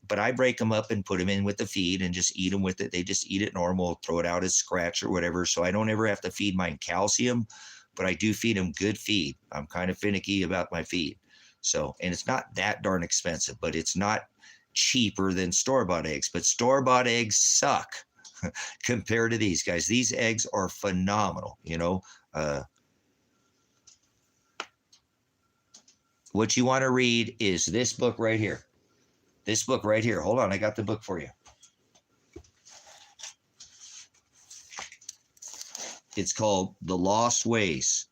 But I break them up and put them in with the feed and just eat them with it. They just eat it normal, throw it out as scratch or whatever. So I don't ever have to feed mine calcium, but I do feed them good feed. I'm kind of finicky about my feed. So, and it's not that darn expensive, but it's not cheaper than store-bought eggs, but store-bought eggs suck compared to these guys. These eggs are phenomenal. You know, what you want to read is this book right here. This book right here. Hold on, I got the book for you. It's called The Lost Ways.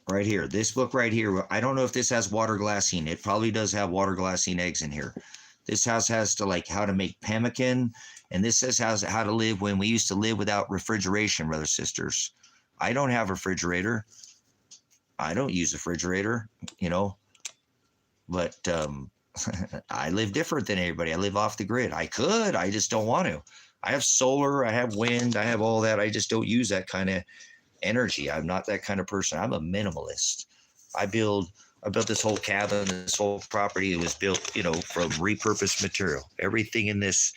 Right here, this book right here. I don't know if this has water glassine. It probably does have water glassine eggs in here. This house has to like how to make pemmican, and this says how to live when we used to live without refrigeration, brothers, sisters. I don't have a refrigerator. I don't use a refrigerator, you know, but I live different than everybody. I live off the grid. I could, I just don't want to. I have solar, I have wind, I have all that. I just don't use that kind of energy. I'm not that kind of person. I'm a minimalist. I build I built this whole cabin, this whole property. It was built, you know, from repurposed material. Everything in this,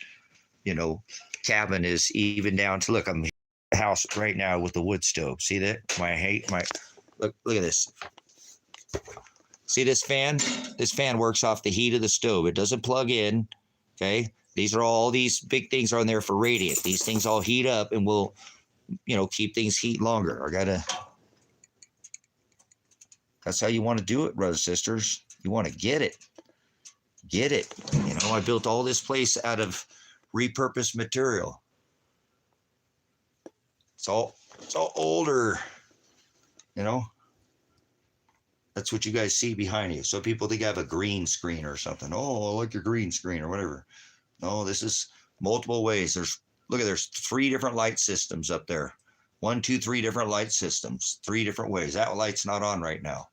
you know, cabin is even down to, look, I'm in the house right now with the wood stove. See that? Look at this. See this fan? This fan works off the heat of the stove. It doesn't plug in. Okay. These are all these big things are on there for radiant. These things all heat up and will, you know, keep things heat longer. That's how you want to do it, brothers and sisters. You want to get it. Get it. You know, I built all this place out of repurposed material. It's all older, you know. That's what you guys see behind you. So people think I have a green screen or something. Oh, I like your green screen or whatever. No, this is multiple ways. There's 3 different light systems up there. 1, 2, 3 different light systems. 3 different ways. That light's not on right now.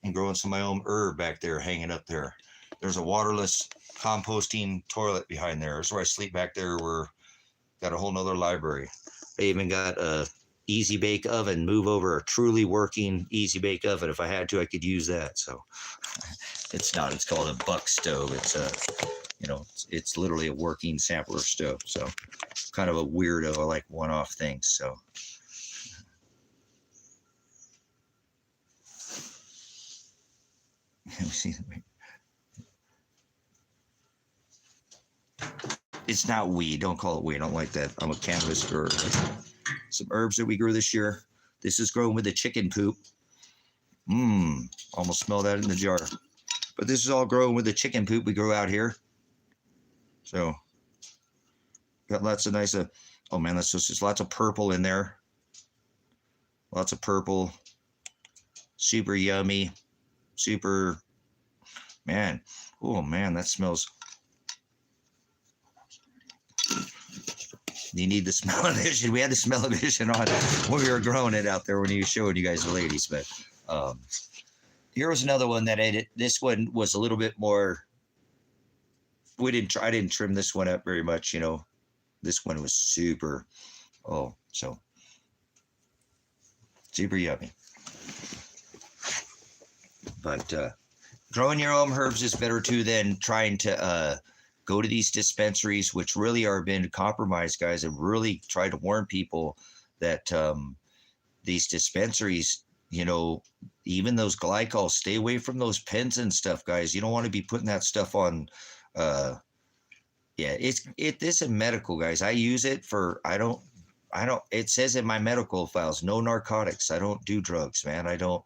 I'm growing some of my own herb back there, hanging up there. There's a waterless composting toilet behind there. That's where I sleep back there. We're got a whole nother library. They even got a easy bake oven. Move over a truly working easy bake oven. If I had to, I could use that. So it's not. It's called a buck stove. It's you know, it's literally a working sampler stove. So kind of a weirdo. I like one-off things. So. Let me see. It's not weed. Don't call it weed. I don't like that. I'm a cannabis grower. Some herbs that we grew this year. This is grown with the chicken poop. Almost smell that in the jar. But this is all grown with the chicken poop we grew out here. So got lots of nice. Oh man, that's just lots of purple in there. Lots of purple. Super yummy. Super, man. Oh man, that smells. You need the smell-o-vision. We had the smell-o-vision on when we were growing it out there when he was showing you guys the ladies. But here was another one that I did. This one was a little bit more. I didn't trim this one up very much. You know, this one was super. Oh, so super yummy. But growing your own herbs is better too than trying to go to these dispensaries, which really are been compromised, guys. I really try to warn people that these dispensaries, you know, even those glycols, stay away from those pens and stuff, guys. You don't want to be putting that stuff on. Yeah, this is medical, guys. I use it for. I don't. It says in my medical files, no narcotics. I don't do drugs, man. I don't.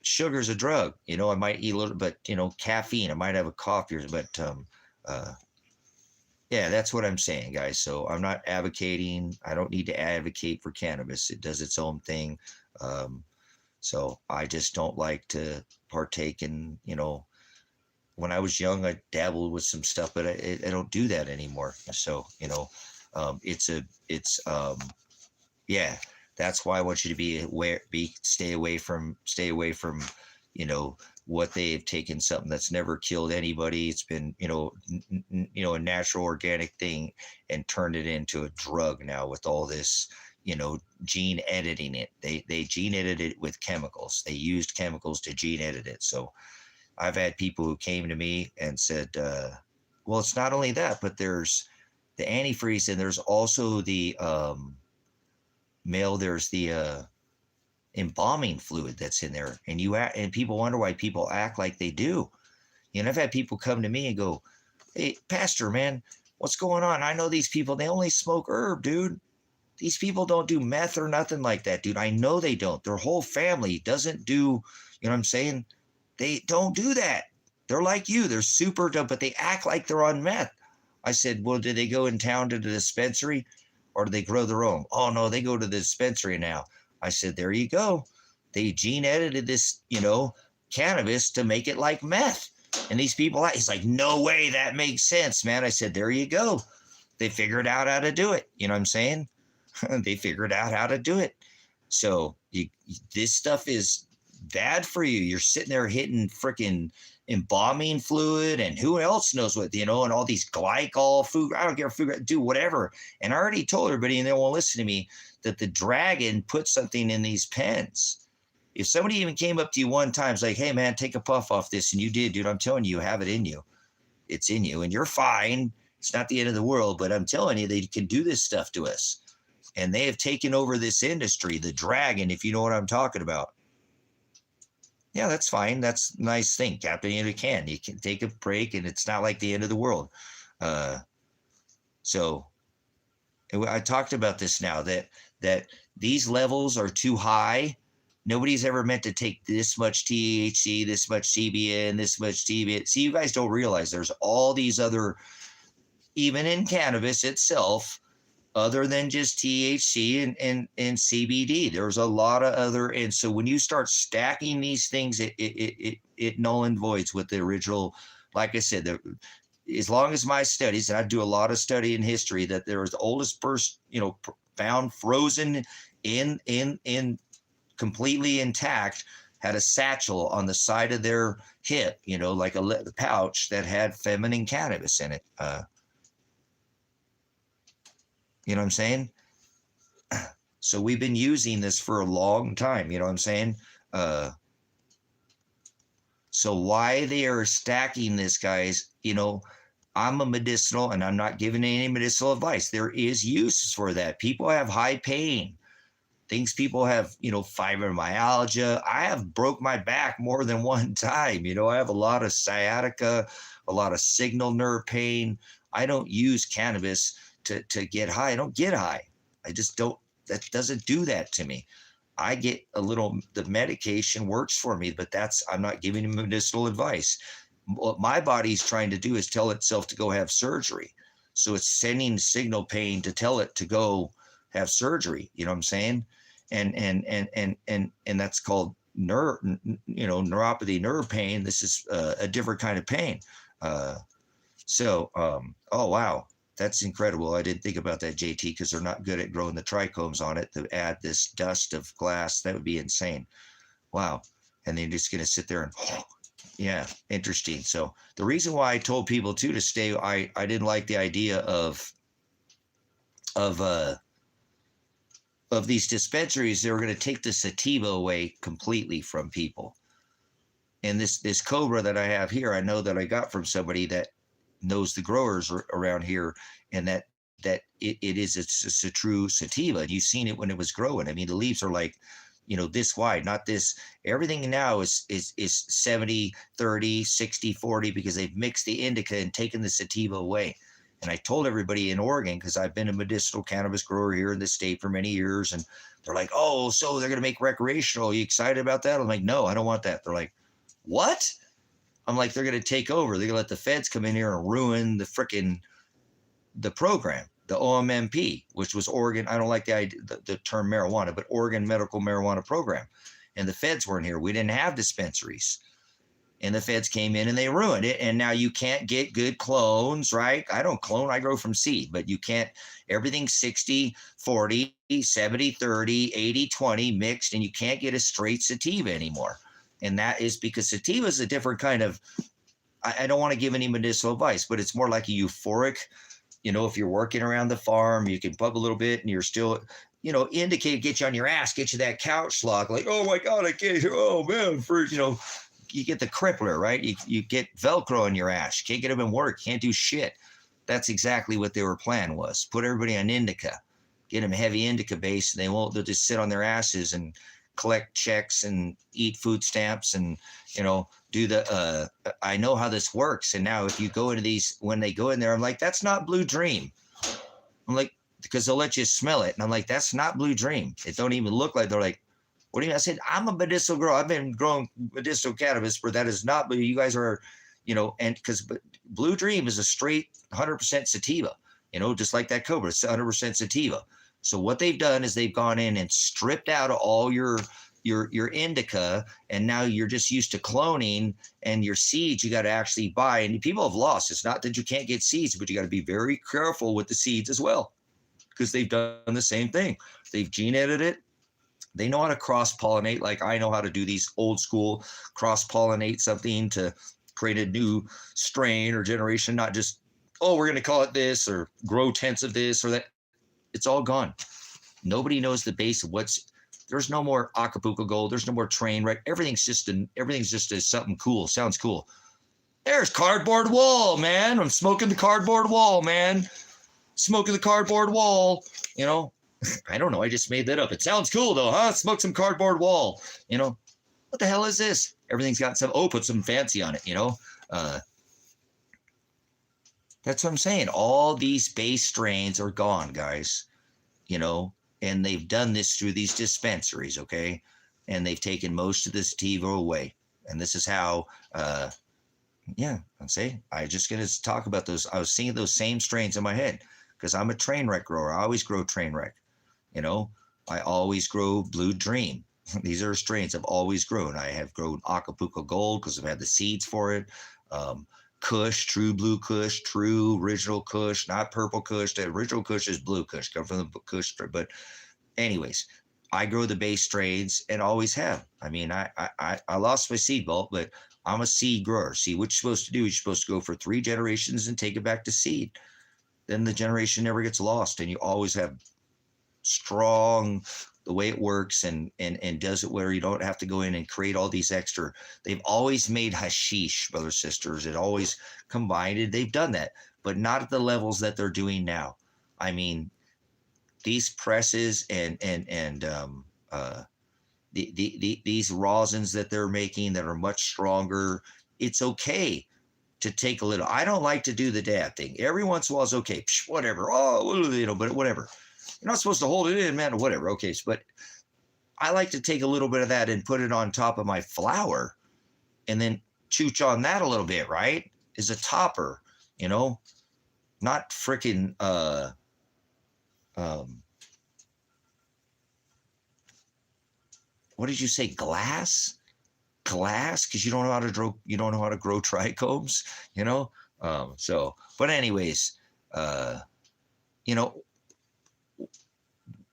Sugar's a drug, you know. I might eat a little, but you know, caffeine. I might have a coffee, but yeah, that's what I'm saying, guys. So I'm not advocating. I don't need to advocate for cannabis. It does its own thing. So I just don't like to partake in, you know. When I was young, I dabbled with some stuff, but I don't do that anymore. So you know, yeah. That's why I want you to be aware, stay away from, you know, what they've taken something that's never killed anybody. It's been, you know, a natural organic thing and turned it into a drug now with all this, you know, gene editing it. They gene edited it with chemicals. They used chemicals to gene edit it. So I've had people who came to me and said, well, it's not only that, but there's the antifreeze and there's also the, there's the embalming fluid that's in there, and people wonder why people act like they do. You know, I've had people come to me and go, "Hey, Pastor, man, what's going on? I know these people, they only smoke herb, dude. These people don't do meth or nothing like that, dude. I know they don't. Their whole family doesn't do, you know what I'm saying? They don't do that. They're like you. They're super dumb, but they act like they're on meth." I said, well, did they go in town to the dispensary? Or do they grow their own? Oh, no, they go to the dispensary now. I said, there you go. They gene edited this, you know, cannabis to make it like meth. And these people, he's like, no way, that makes sense, man. I said, there you go. They figured out how to do it. You know what I'm saying? They figured out how to do it. So this stuff is bad for you. You're sitting there hitting freaking embalming fluid and who else knows what, you know, and all these glycol food. I don't care, food, do whatever. And I already told everybody, and they won't listen to me, that the dragon put something in these pens. If somebody even came up to you one time, it's like, hey man, take a puff off this, and you did, dude, I'm telling you, you have it in you. It's in you, and you're fine. It's not the end of the world, but I'm telling you, they can do this stuff to us. And they have taken over this industry, the dragon, if you know what I'm talking about. Yeah, that's fine. That's a nice thing, Captain. You can take a break, and it's not like the end of the world. So I talked about this now, that these levels are too high. Nobody's ever meant to take this much THC, this much CBN, this much TBN. See, you guys don't realize there's all these other, even in cannabis itself, other than just THC and CBD. There's a lot of other, and so when you start stacking these things, it null and voids with the original. Like I said, as long as my studies, and I do a lot of study in history, that there was the oldest person, found frozen in completely intact, had a satchel on the side of their hip, like a pouch that had feminine cannabis in it. You know what I'm saying? So we've been using this for a long time. You know what I'm saying? So why they are stacking this, guys, I'm a medicinal, and I'm not giving any medicinal advice. There is uses for that. People have high pain. People have, fibromyalgia. I have broke my back more than one time. I have a lot of sciatica, a lot of signal nerve pain. I don't use cannabis to get high. I don't get high. I just don't. That doesn't do that to me. I get the medication works for me, but I'm not giving you medicinal advice. What my body's trying to do is tell itself to go have surgery. So it's sending signal pain to tell it to go have surgery. You know what I'm saying? And that's called neuropathy, nerve pain. This is a different kind of pain. Oh, wow. That's incredible. I didn't think about that, JT, because they're not good at growing the trichomes on it to add this dust of glass. That would be insane. Wow. And they're just going to sit there and, yeah, interesting. So the reason why I told people too to stay, I didn't like the idea of these dispensaries. They were going to take the sativa away completely from people. And this cobra that I have here, I know that I got from somebody that knows the growers around here, and that it's a true sativa. And you've seen it when it was growing. I mean, the leaves are like, this wide, not this. Everything now is 70, 30, 60, 40, because they've mixed the indica and taken the sativa away. And I told everybody in Oregon, because I've been a medicinal cannabis grower here in the state for many years, and they're like, oh, so they're going to make recreational. Are you excited about that? I'm like, no, I don't want that. They're like, what? I'm like, they're going to take over. They're going to let the feds come in here and ruin the program, the OMMP, which was Oregon. I don't like the term marijuana, but Oregon Medical Marijuana Program. And the feds weren't here. We didn't have dispensaries. And the feds came in and they ruined it. And now you can't get good clones, right? I don't clone, I grow from seed, but you can't, everything's 60, 40, 70, 30, 80, 20 mixed, and you can't get a straight sativa anymore. And that is because sativa is a different kind of, I don't want to give any medicinal advice, but it's more like a euphoric, if you're working around the farm, you can pub a little bit and you're still, indicate, get you on your ass, get you that couch slog, like, oh my God, I can't hear, oh man, you get the crippler, right? You get Velcro on your ass, you can't get them in work, can't do shit. That's exactly what their plan was. Put everybody on indica, get them heavy indica base, and they'll just sit on their asses and collect checks and eat food stamps and, do I know how this works. And now if you go into these, when they go in there, I'm like, that's not Blue Dream. I'm like, because they'll let you smell it. And I'm like, that's not Blue Dream. It don't even look like. They're like, what do you mean? I said, I'm a medicinal grower. I've been growing medicinal cannabis, but that is not, but you guys are, and because Blue Dream is a straight 100% sativa, just like that Cobra, it's 100% sativa. So what they've done is they've gone in and stripped out all your indica, and now you're just used to cloning, and your seeds you got to actually buy. And people have lost. It's not that you can't get seeds, but you got to be very careful with the seeds as well, because they've done the same thing. They've gene edited it. They know how to cross-pollinate, like I know how to do these old school cross-pollinate something to create a new strain or generation, not just, oh, we're going to call it this or grow tenths of this or that. It's all gone. Nobody knows the base of what's There's no more Acapulco Gold. There's no more train wreck. Everything's just something cool. Sounds cool. There's cardboard wall, man. I'm smoking the cardboard wall, man. Smoking the cardboard wall. You know, I don't know. I just made that up. It sounds cool though, huh? Smoke some cardboard wall. You know, what the hell is this? Everything's got some, put some fancy on it, you know? That's what I'm saying. All these base strains are gone, guys, you know, and they've done this through these dispensaries, okay? And they've taken most of the sativa away. And this is how, yeah, I just going to talk about those. I was seeing those same strains in my head because I'm a train wreck grower. I always grow train wreck, you know? I always grow Blue Dream. These are strains I've always grown. I have grown Acapulco Gold because I've had the seeds for it. Kush, true blue Kush, true original Kush, not purple Kush. The original Kush is blue Kush, come from the Kush. But anyways, I grow the base strains and always have. I mean, I lost my seed vault, but I'm a seed grower. See, what you're supposed to do is you're supposed to go for 3 generations and take it back to seed. Then the generation never gets lost, and you always have strong, the way it works and does it where you don't have to go in and create all these extra. They've always made hashish, brothers, sisters. It always combined it. They've done that, but not at the levels that they're doing now. I mean, these presses and these rosins that they're making that are much stronger. It's okay to take a little. I don't like to do the dad thing. Every once in a while it's okay. Psh, whatever. Oh, you know, but whatever. You're not supposed to hold it in, man, or whatever. Okay, but I like to take a little bit of that and put it on top of my flour and then chooch on that a little bit, right? As a topper, you know? Not freaking what did you say? Glass, because you don't know how to grow trichomes, you know? But anyways, you know,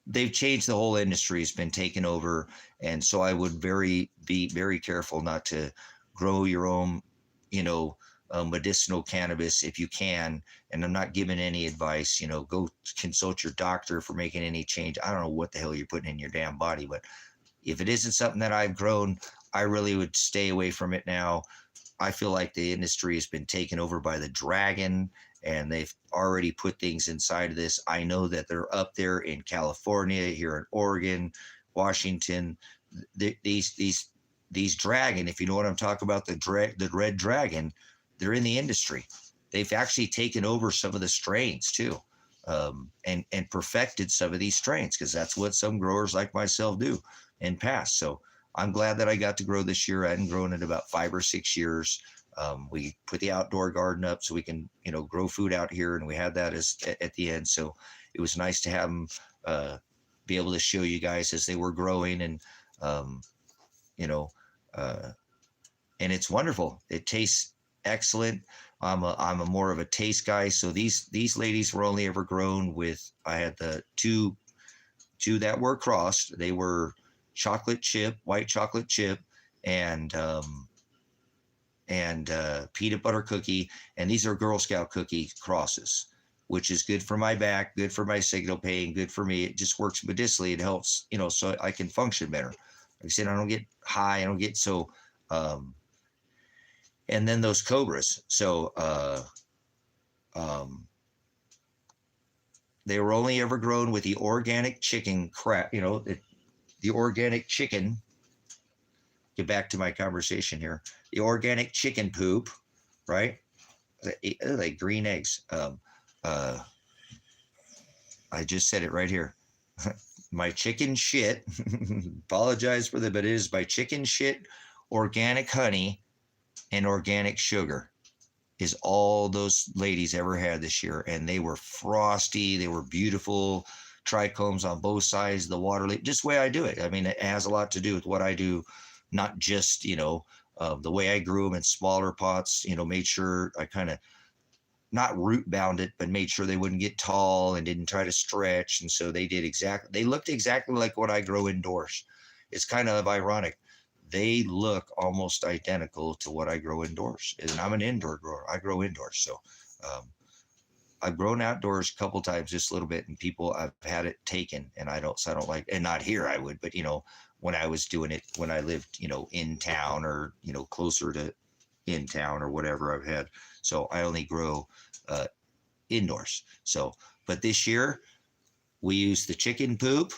they've changed the whole industry. It's been taken over. And so I would be very careful not to grow your own, you know, medicinal cannabis if you can. And I'm not giving any advice, you know, go consult your doctor for making any change. I don't know what the hell you're putting in your damn body, but if it isn't something that I've grown, I really would stay away from it now. I feel like the industry has been taken over by the dragon, and they've already put things inside of this. I know that they're up there in California, here in Oregon, Washington. These dragon, if you know what I'm talking about, the red dragon, they're in the industry. They've actually taken over some of the strains too, and perfected some of these strains, because that's what some growers like myself do in past. So I'm glad that I got to grow this year. I hadn't grown in about 5 or 6 years. We put the outdoor garden up so we can, you know, grow food out here, and we had that at the end. So it was nice to have them be able to show you guys as they were growing, and you know, and it's wonderful. It tastes excellent. I'm a more of a taste guy. So these ladies were only ever grown with. I had the two that were crossed. They were white chocolate chip, and peanut butter cookie. And these are Girl Scout cookie crosses, which is good for my back, good for my signal pain, good for me. It just works medicinally. It helps, you know, so I can function better. Like I said, I don't get high. I don't get so, and then those Cobras. So, they were only ever grown with the organic chicken crap, you know, the organic chicken. Get back to my conversation here. The organic chicken poop, right? Like green eggs. I just said it right here. My chicken shit. Apologize for but it is my chicken shit, organic honey, and organic sugar is all those ladies ever had this year. And they were frosty. They were beautiful. Trichomes on both sides of the water leaf. Just the way I do it. I mean, it has a lot to do with what I do. Not just, you know, the way I grew them in smaller pots, you know, made sure I kind of not root bound it, but made sure they wouldn't get tall and didn't try to stretch. And so they looked exactly like what I grow indoors. It's kind of ironic. They look almost identical to what I grow indoors. And I'm an indoor grower. I grow indoors. So I've grown outdoors a couple times, just a little bit, and people I've had it taken, and I don't like, and not here I would, but when I was doing it, when I lived, in town, or closer to in town or whatever, I've had. So I only grow indoors. So, but this year we use the chicken poop.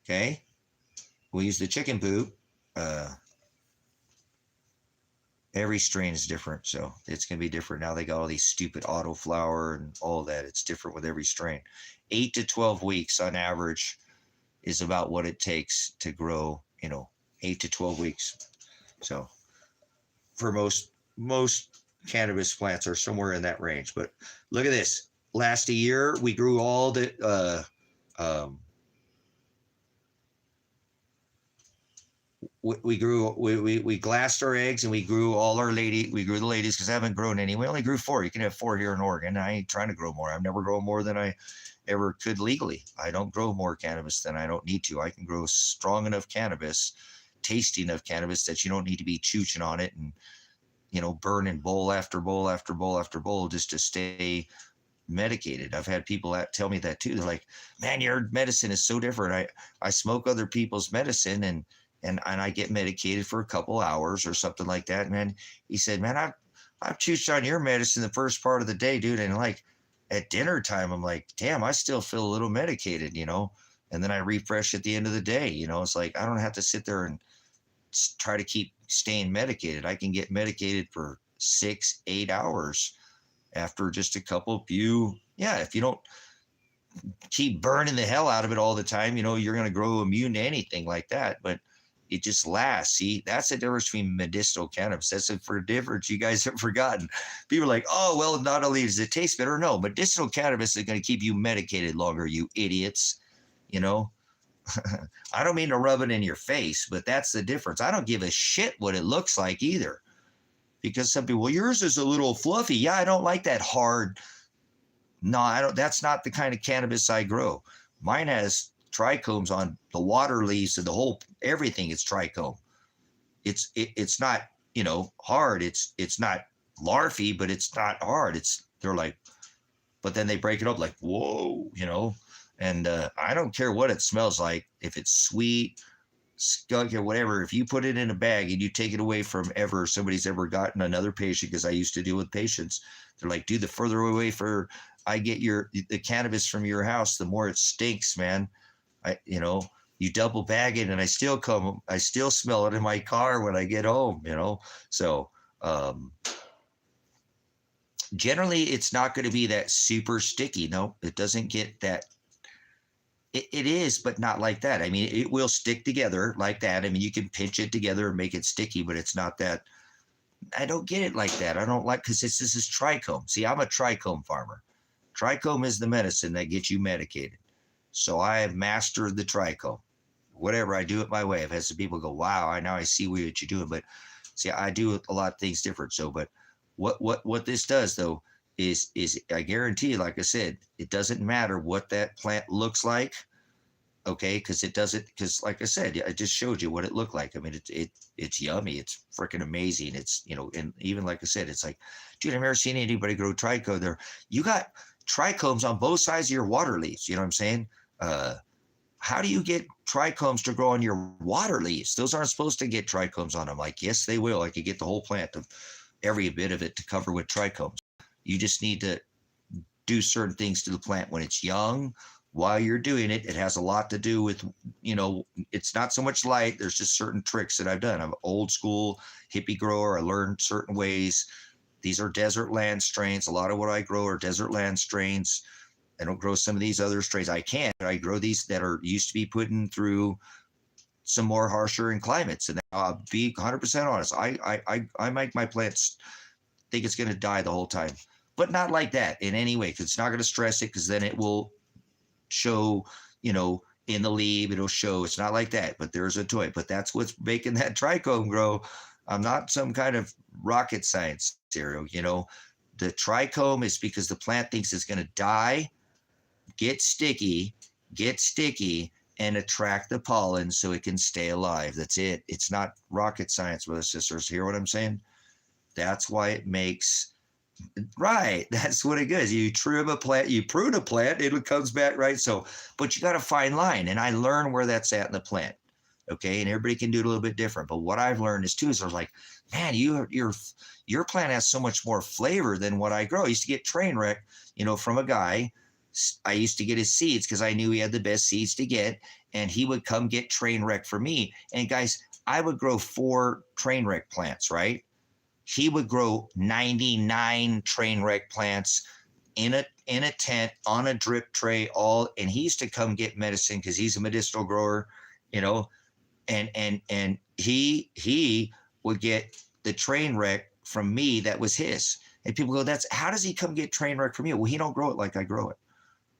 Okay, we use the chicken poop. Every strain is different, so it's going to be different. Now they got all these stupid auto flower and all that. It's different with every strain. 8 to 12 weeks on average is about what it takes to grow, 8 to 12 weeks. So for most cannabis plants are somewhere in that range. But look at this. Last year, we grew all the we glassed our eggs, and we grew the ladies, because I haven't grown any. We only grew 4. You can have 4 here in Oregon. I ain't trying to grow more. I've never grown more than I ever could legally. I don't grow more cannabis than I don't need to. I can grow strong enough cannabis, tasty enough cannabis, that you don't need to be chooching on it and burning bowl after bowl after bowl after bowl just to stay medicated. I've had people tell me that too. They're like, man, your medicine is so different. I smoke other people's medicine, and I get medicated for a couple hours or something like that. Man, he said, man, I've chooched on your medicine the first part of the day, dude. And like at dinner time, I'm like, damn, I still feel a little medicated, and then I refresh at the end of the day. It's like, I don't have to sit there and try to keep staying medicated. I can get medicated for 6-8 hours after just a few. Yeah. If you don't keep burning the hell out of it all the time, you're going to grow immune to anything like that. But it just lasts. See, that's the difference between medicinal cannabis. That's a difference you guys have forgotten. People are like, oh, well, not only does it taste better. No, medicinal cannabis is going to keep you medicated longer, you idiots. I don't mean to rub it in your face, but that's the difference. I don't give a shit what it looks like either. Because some people, well, yours is a little fluffy. Yeah, I don't like that hard. No, I don't. That's not the kind of cannabis I grow. Mine has trichomes on the water leaves and the whole everything. It's trichome. It's not hard. It's not larvae, but it's not hard. They're like, but then they break it up like, whoa, and I don't care what it smells like. If it's sweet, skunk, or whatever, if you put it in a bag and you take it away from somebody's ever gotten another patient, because I used to deal with patients, they're like, dude, the further away I get the cannabis from your house, the more it stinks, man. You double bag it, and I still smell it in my car when I get home, So generally it's not going to be that super sticky. No, it doesn't get that. It is, but not like that. I mean, it will stick together like that. I mean, you can pinch it together and make it sticky, but it's not that. I don't get it like that. I don't like, because this is trichome. See, I'm a trichome farmer. Trichome is the medicine that gets you medicated. So I have mastered the trichome. Whatever, I do it my way. I've had some people go, wow, now I see what you're doing. But see, I do a lot of things different. So, but what this does though is I guarantee, like I said, it doesn't matter what that plant looks like. Okay, because like I said, I just showed you what it looked like. I mean, it's yummy. It's freaking amazing. It's and even like I said, it's like, dude, I've never seen anybody grow trichome there. You got trichomes on both sides of your water leaves. You know what I'm saying? How do you get trichomes to grow on your water leaves? Those aren't supposed to get trichomes on them. Like, yes, they will. I could get the whole plant, every bit of it, to cover with trichomes. You just need to do certain things to the plant when it's young. While you're doing it, it has a lot to do with, it's not so much light. There's just certain tricks that I've done. I'm an old school hippie grower. I learned certain ways. These are desert land strains. A lot of what I grow are desert land strains. I don't grow some of these other strains. I can. I grow these that are used to be put in through some more harsher in climates. And I'll be 100% honest. I make my plants think it's going to die the whole time, but not like that in any way, because it's not going to stress it, because then it will show, in the leaf, it'll show. It's not like that, but there's a toy. But that's what's making that trichome grow. I'm not some kind of rocket science hero. The trichome is because the plant thinks it's going to die, get sticky, and attract the pollen so it can stay alive. That's it. It's not rocket science, brothers and sisters. Hear what I'm saying? That's why it makes Right. That's what it is. You trim a plant, you prune a plant, it comes back, right? So, but you got to fine line. And I learn where that's at in the plant. Okay. And everybody can do it a little bit different. But what I've learned is too, is I was like, man, your plant has so much more flavor than what I grow. I used to get train wreck, from a guy. I used to get his seeds because I knew he had the best seeds to get. And he would come get train wreck for me. And guys, I would grow 4 train wreck plants, right? He would grow 99 train wreck plants in a tent on a drip tray, and he used to come get medicine because he's a medicinal grower, you know, and he would get the train wreck from me that was his. And people go, that's how does he come get train wreck from you? Well, he don't grow it like I grow it.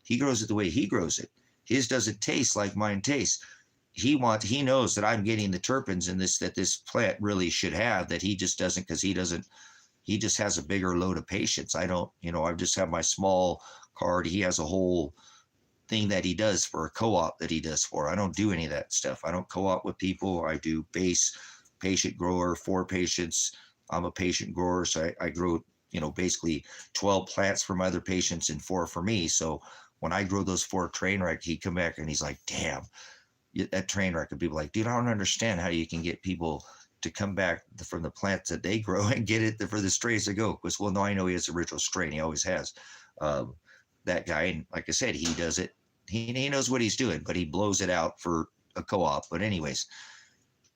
He grows it the way he grows it. His doesn't taste like mine tastes. He knows that I'm getting the terpenes in this, that this plant really should have, that he just doesn't, because he just has a bigger load of patience. I don't, I just have my small card. He has a whole thing that he does for a co-op that he does for. I don't do any of that stuff. I don't co-op with people. I do base patient grower, 4 patients. I'm a patient grower. So I grow, basically 12 plants for my other patients and 4 for me. So when I grow those 4 train wreck, he'd come back and he's like, damn, that train wreck. And people like, dude, I don't understand how you can get people to come back from the plants that they grow and get it for the strains to go. Because, well, no, I know he has original strain. He always has. That guy, and like I said, he does it. He knows what he's doing, but he blows it out for a co-op. But anyways,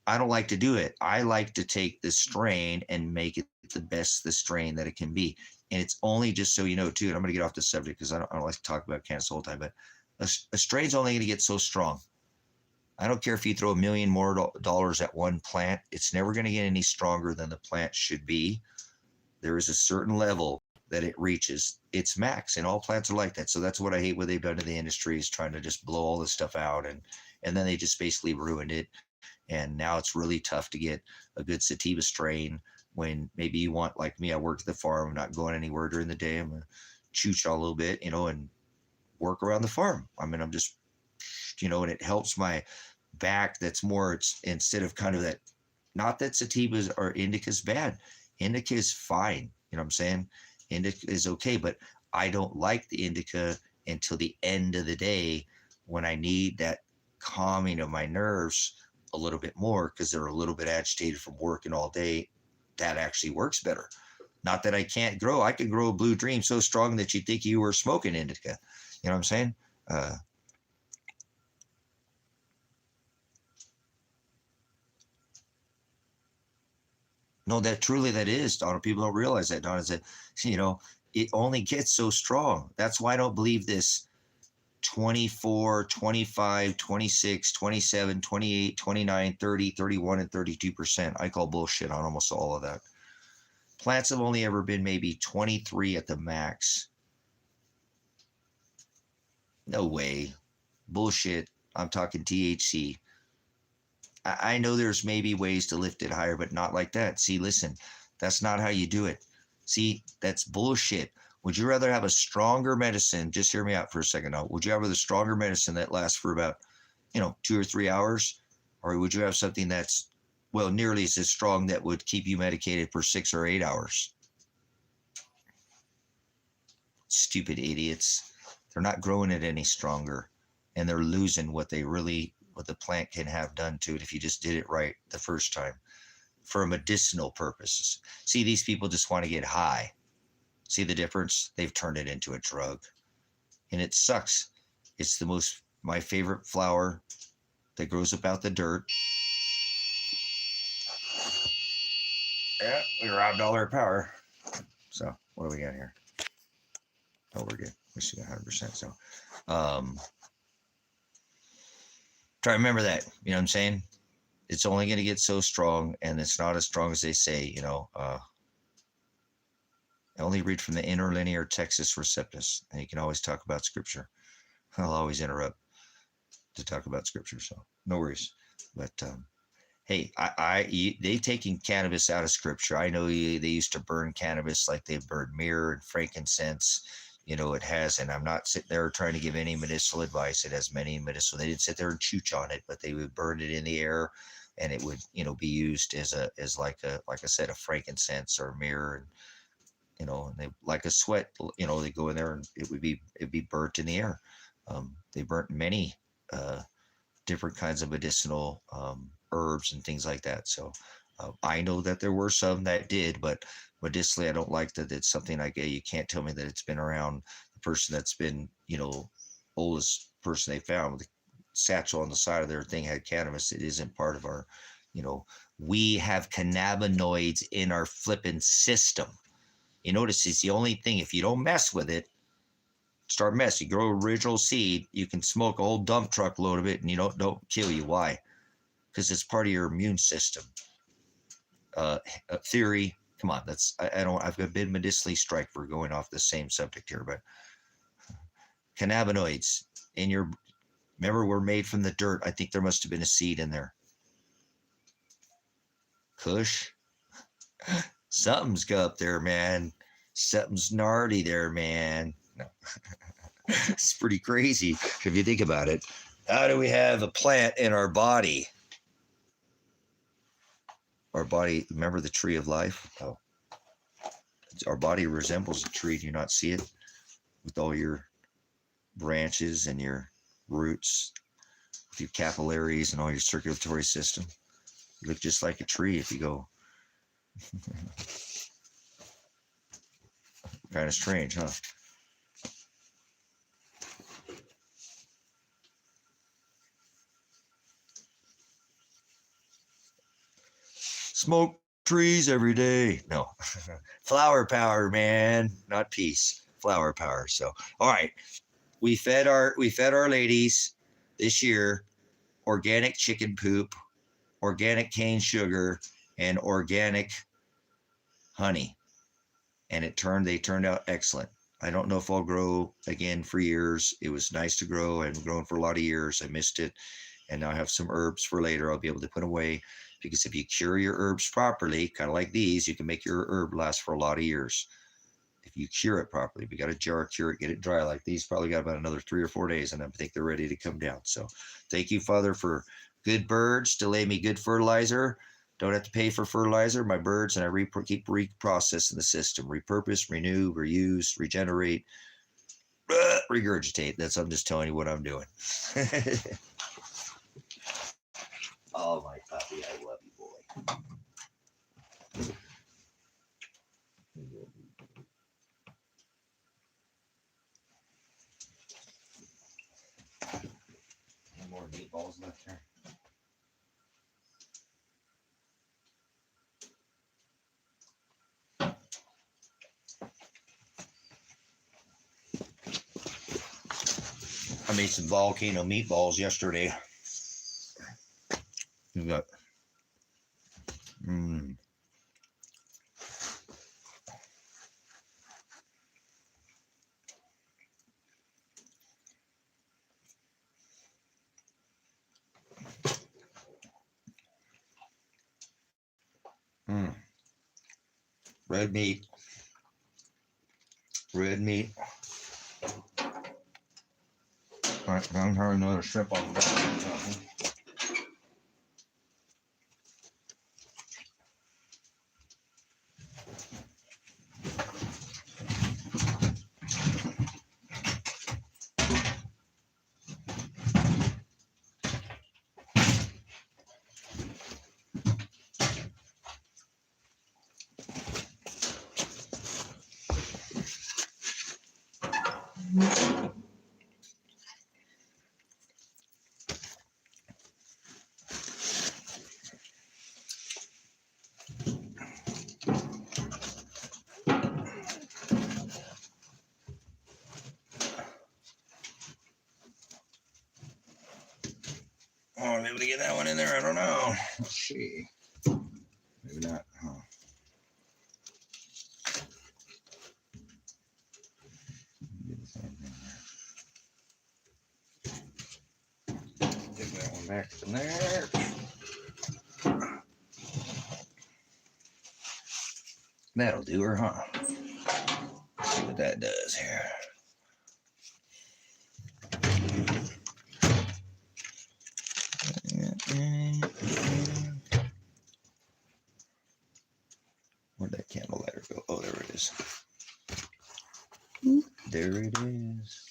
I don't like to do it. I like to take the strain and make it the strain that it can be. And it's only, just so you know, too, and I'm going to get off the subject because I don't like to talk about cannabis the whole time, but a strain's only going to get so strong. I don't care if you throw $1 million more dollars at one plant. It's never going to get any stronger than the plant should be. There is a certain level that it reaches its max, and all plants are like that. So that's what I hate what they've done to the industry, is trying to just blow all this stuff out, and then they just basically ruined it. And now it's really tough to get a good sativa strain when maybe you want, like me, I work at the farm. I'm not going anywhere during the day. I'm going to chooch a little bit, and work around the farm. I mean, I'm just, and it helps my back. That's more, it's instead of kind of that, not that sativas or indica's bad. Indica is fine. You know what I'm saying? Indica is okay, but I don't like the indica until the end of the day when I need that calming of my nerves a little bit more, because they're a little bit agitated from working all day. That actually works better. Not that I can't grow. I can grow a blue dream so strong that you'd think you were smoking indica. You know what I'm saying? No, that is, Donna. People don't realize that, Donna. Is that, it only gets so strong. That's why I don't believe this 24, 25, 26, 27, 28, 29, 30, 31, and 32%. I call bullshit on almost all of that. Plants have only ever been maybe 23 at the max. No way. Bullshit. I'm talking THC. I know there's maybe ways to lift it higher, but not like that. See, listen, that's not how you do it. See, that's bullshit. Would you rather have a stronger medicine? Just hear me out for a second now. Would you have a stronger medicine that lasts for about, 2 or 3 hours? Or would you have something that's, well, nearly as strong that would keep you medicated for 6 or 8 hours? Stupid idiots. They're not growing it any stronger, and they're losing what the plant can have done to it if you just did it right the first time for medicinal purposes. See, these people just want to get high. See the difference? They've turned it into a drug, and it sucks. It's my favorite flower that grows up out the dirt. Yeah, we robbed all our power. So what do we got here? Oh, we're good. We see 100%. So, try to remember that. You know what I'm saying? It's only going to get so strong, and it's not as strong as they say. I only read from the interlinear Textus Receptus, and you can always talk about scripture. I'll always interrupt to talk about scripture, so no worries. But hey, they've taken cannabis out of scripture. I know they used to burn cannabis like they burned myrrh and frankincense. It has, and I'm not sitting there trying to give any medicinal advice. It has many medicinal. They didn't sit there and chooch on it, but they would burn it in the air, and it would, be used as like I said, a frankincense or myrrh. And you know, and they like a sweat, you know, they go in there and it'd be burnt in the air. They burnt many different kinds of medicinal herbs and things like that. So I know that there were some that did, but medicinally, I don't like that it's something like, you can't tell me that it's been around. The person that's been, you know, oldest person they found with the satchel on the side of their thing had cannabis. It isn't part of our, you know, we have cannabinoids in our flipping system. You notice it's the only thing, if you don't mess with it, start messing. You grow original seed, you can smoke a whole dump truck load of it and you don't kill you. Why? Because it's part of your immune system. Theory, come on, I don't, I've been medicinally strike for going off the same subject here, but cannabinoids in your, remember, we're made from the dirt. I think there must have been a seed in there. Kush, something's up there, man. Something's gnarly there, man. No. It's pretty crazy if you think about it. How do we have a plant in our body? Our body, remember the tree of life? Oh, our body resembles a tree. Do you not see it? With all your branches and your roots, with your capillaries and all your circulatory system. You look just like a tree if you go. Kind of strange, huh? Smoke trees every day. No. Flower power, man, not peace. Flower power. So, all right. We fed our ladies this year organic chicken poop, organic cane sugar, and organic honey. And they turned out excellent. I don't know if I'll grow again for years. It was nice to grow. I haven't grown for a lot of years. I missed it. And now I have some herbs for later I'll be able to put away, because if you cure your herbs properly, kind of like these, you can make your herb last for a lot of years. If you cure it properly, we got a jar, cure it, get it dry. Like these probably got about another 3 or 4 days, and I think they're ready to come down. So thank you, Father, for good birds to lay me good fertilizer. Don't have to pay for fertilizer. My birds, and I keep reprocessing the system. Repurpose, renew, reuse, regenerate, regurgitate. I'm just telling you what I'm doing. Oh, my puppy, I love you, boy. No more meatballs left here. I made some volcano meatballs yesterday. You got red meat. Red meat. All right, I'm having another shrimp on the back. Oh, I'm able to get that one in there. I don't know. Let's see. Maybe not. Huh. Get that one back from there. That'll do her, huh? Let's see what that does here. Where'd that candle lighter go? Oh, there it is. There it is.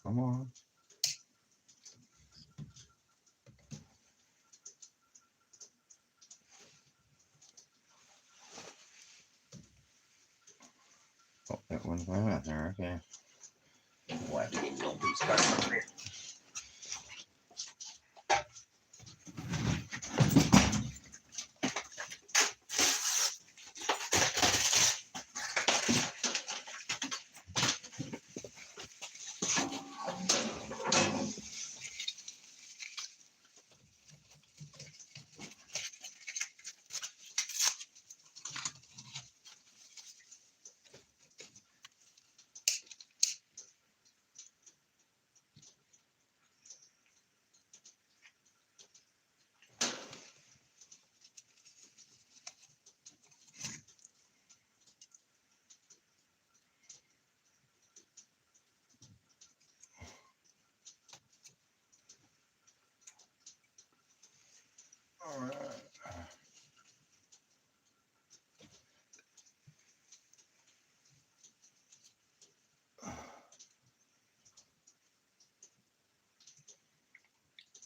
Come on. Oh, that one went out there. Okay. We'll have to get little piece cut over here. All right.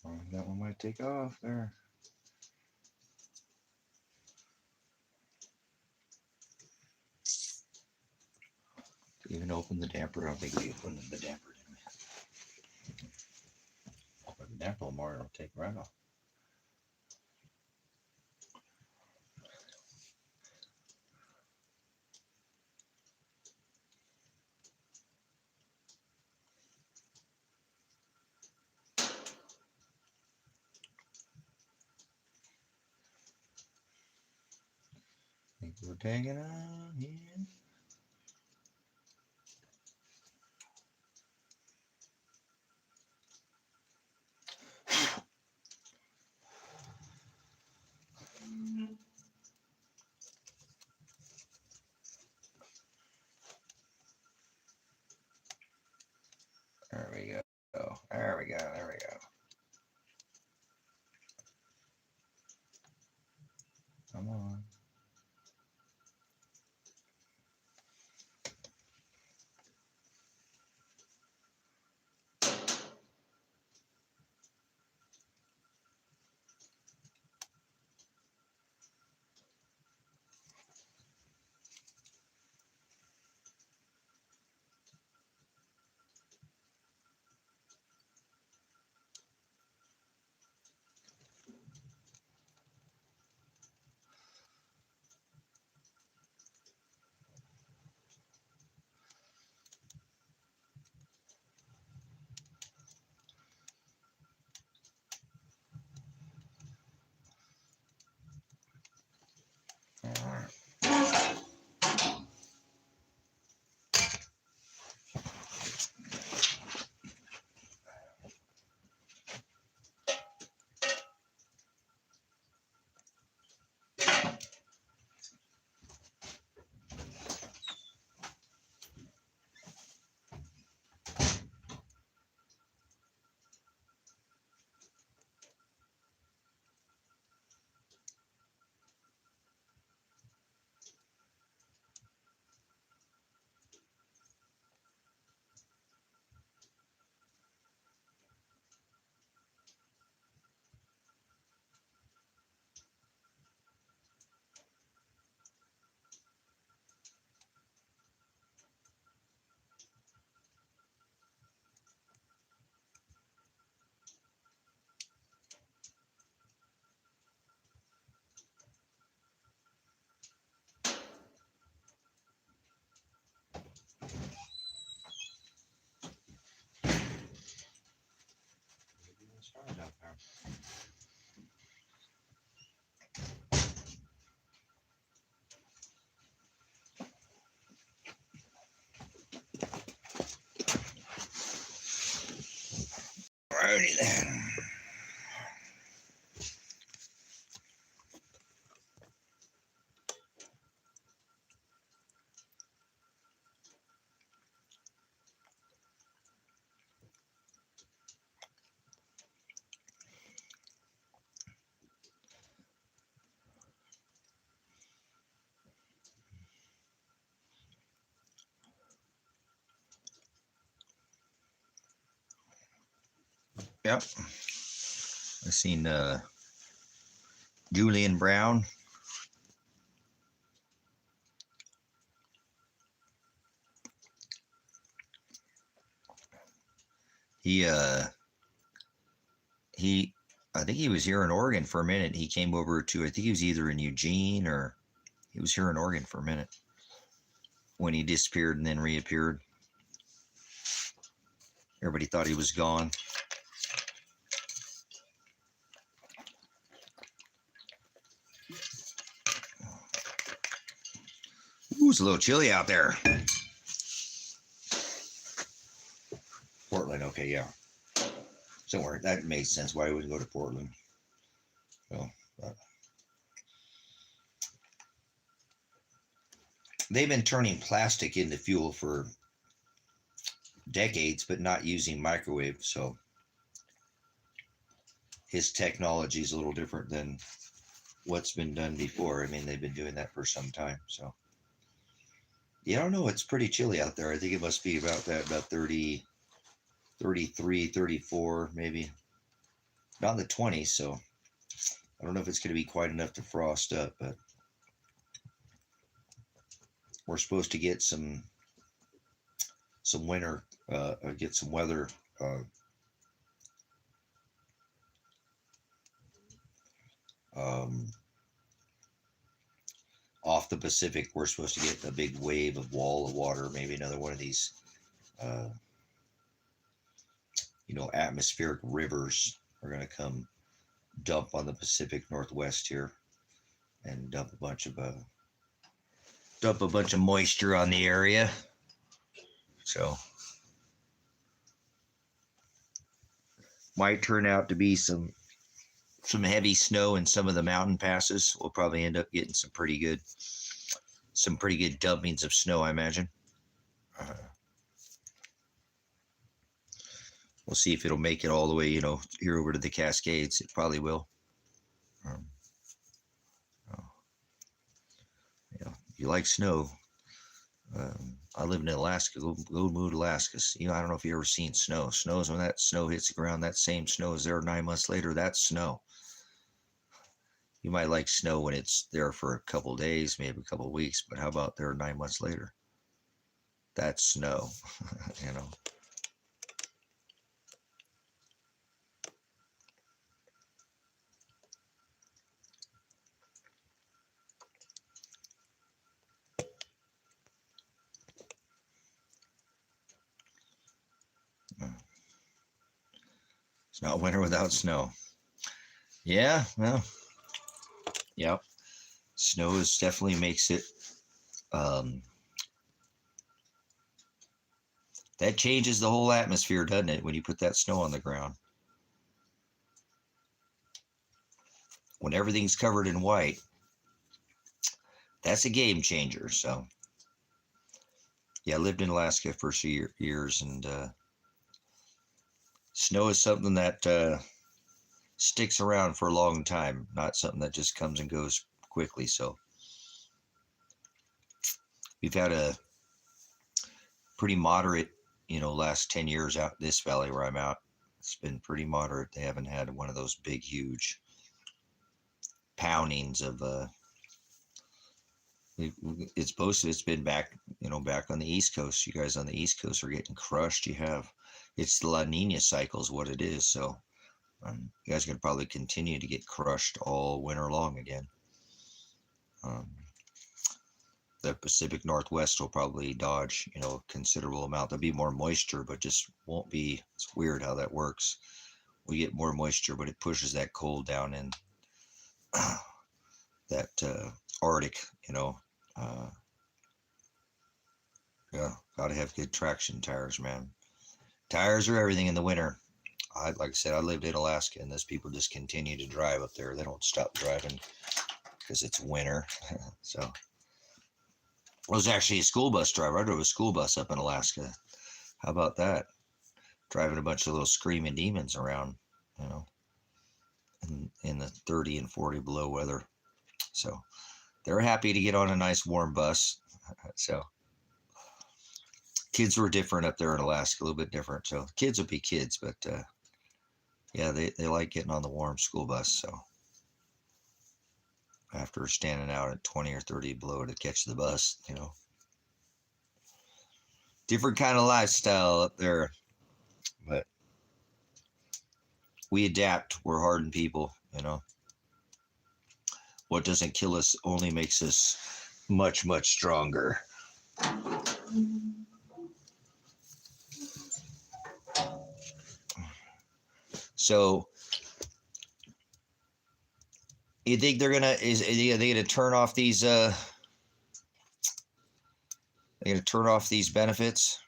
Oh, that one might take off there. Even open the damper. I don't think we opened the damper, did we? Open the damper more, it'll take right off. I think we're tagging on here. There we go. There we go. There we go. Come on. All right. Start up there. Alrighty then. Yep. I've seen Julian Brown. He I think he was here in Oregon for a minute. He came over to, I think he was either in Eugene or he was here in Oregon for a minute when he disappeared and then reappeared. Everybody thought he was gone. Ooh, it's a little chilly out there. Portland, okay, yeah. Somewhere that made sense why he would go to Portland. So, they've been turning plastic into fuel for decades, but not using microwave. So his technology is a little different than what's been done before. I mean, they've been doing that for some time. So yeah, I don't know. It's pretty chilly out there. I think it must be about 30, 33, 34, maybe. Not in the 20s. So I don't know if it's going to be quite enough to frost up, but we're supposed to get some winter, get some weather. Off the Pacific, we're supposed to get a big wave of wall of water, maybe another one of these, atmospheric rivers are going to come dump on the Pacific Northwest here and dump a bunch of moisture on the area. So might turn out to be some heavy snow in some of the mountain passes. We'll probably end up getting some pretty good dumpings of snow, I imagine. We'll see if it'll make it all the way, here over to the Cascades. It probably will. You like snow. I live in Alaska. Go move to Alaska. I don't know if you've ever seen snow. Snows when that snow hits the ground, that same snow is there 9 months later. That's snow. You might like snow when it's there for a couple days, maybe a couple weeks, but how about there 9 months later? That's snow, It's not winter without snow. Yeah, well, yep. Snow is definitely makes it, that changes the whole atmosphere, doesn't it, when you put that snow on the ground? When everything's covered in white, that's a game changer. So, yeah, I lived in Alaska for a few years, and snow is something that sticks around for a long time, not something that just comes and goes quickly. So we've had a pretty moderate, last 10 years out this valley where I'm out. It's been pretty moderate. They haven't had one of those big, huge poundings of it's been back on the East Coast. You guys on the East Coast are getting crushed. It's the La Nina cycle is what it is. So you guys are going to probably continue to get crushed all winter long again. The Pacific Northwest will probably dodge, a considerable amount. There'll be more moisture, but just won't be. It's weird how that works. We get more moisture, but it pushes that cold down in that Arctic, yeah, gotta have good traction tires, man. Tires are everything in the winter. Like I said, I lived in Alaska, and those people just continue to drive up there. They don't stop driving because it's winter. So I was actually a school bus driver. I drove a school bus up in Alaska. How about that? Driving a bunch of little screaming demons around, in the 30 and 40 below weather. So they're happy to get on a nice warm bus. So kids were different up there in Alaska, a little bit different. So kids will be kids, but Yeah, they like getting on the warm school bus, so after standing out at 20 or 30 below to catch the bus, different kind of lifestyle up there. But we adapt. We're hardened people. What doesn't kill us only makes us much, much stronger. So you think they're gonna turn off these benefits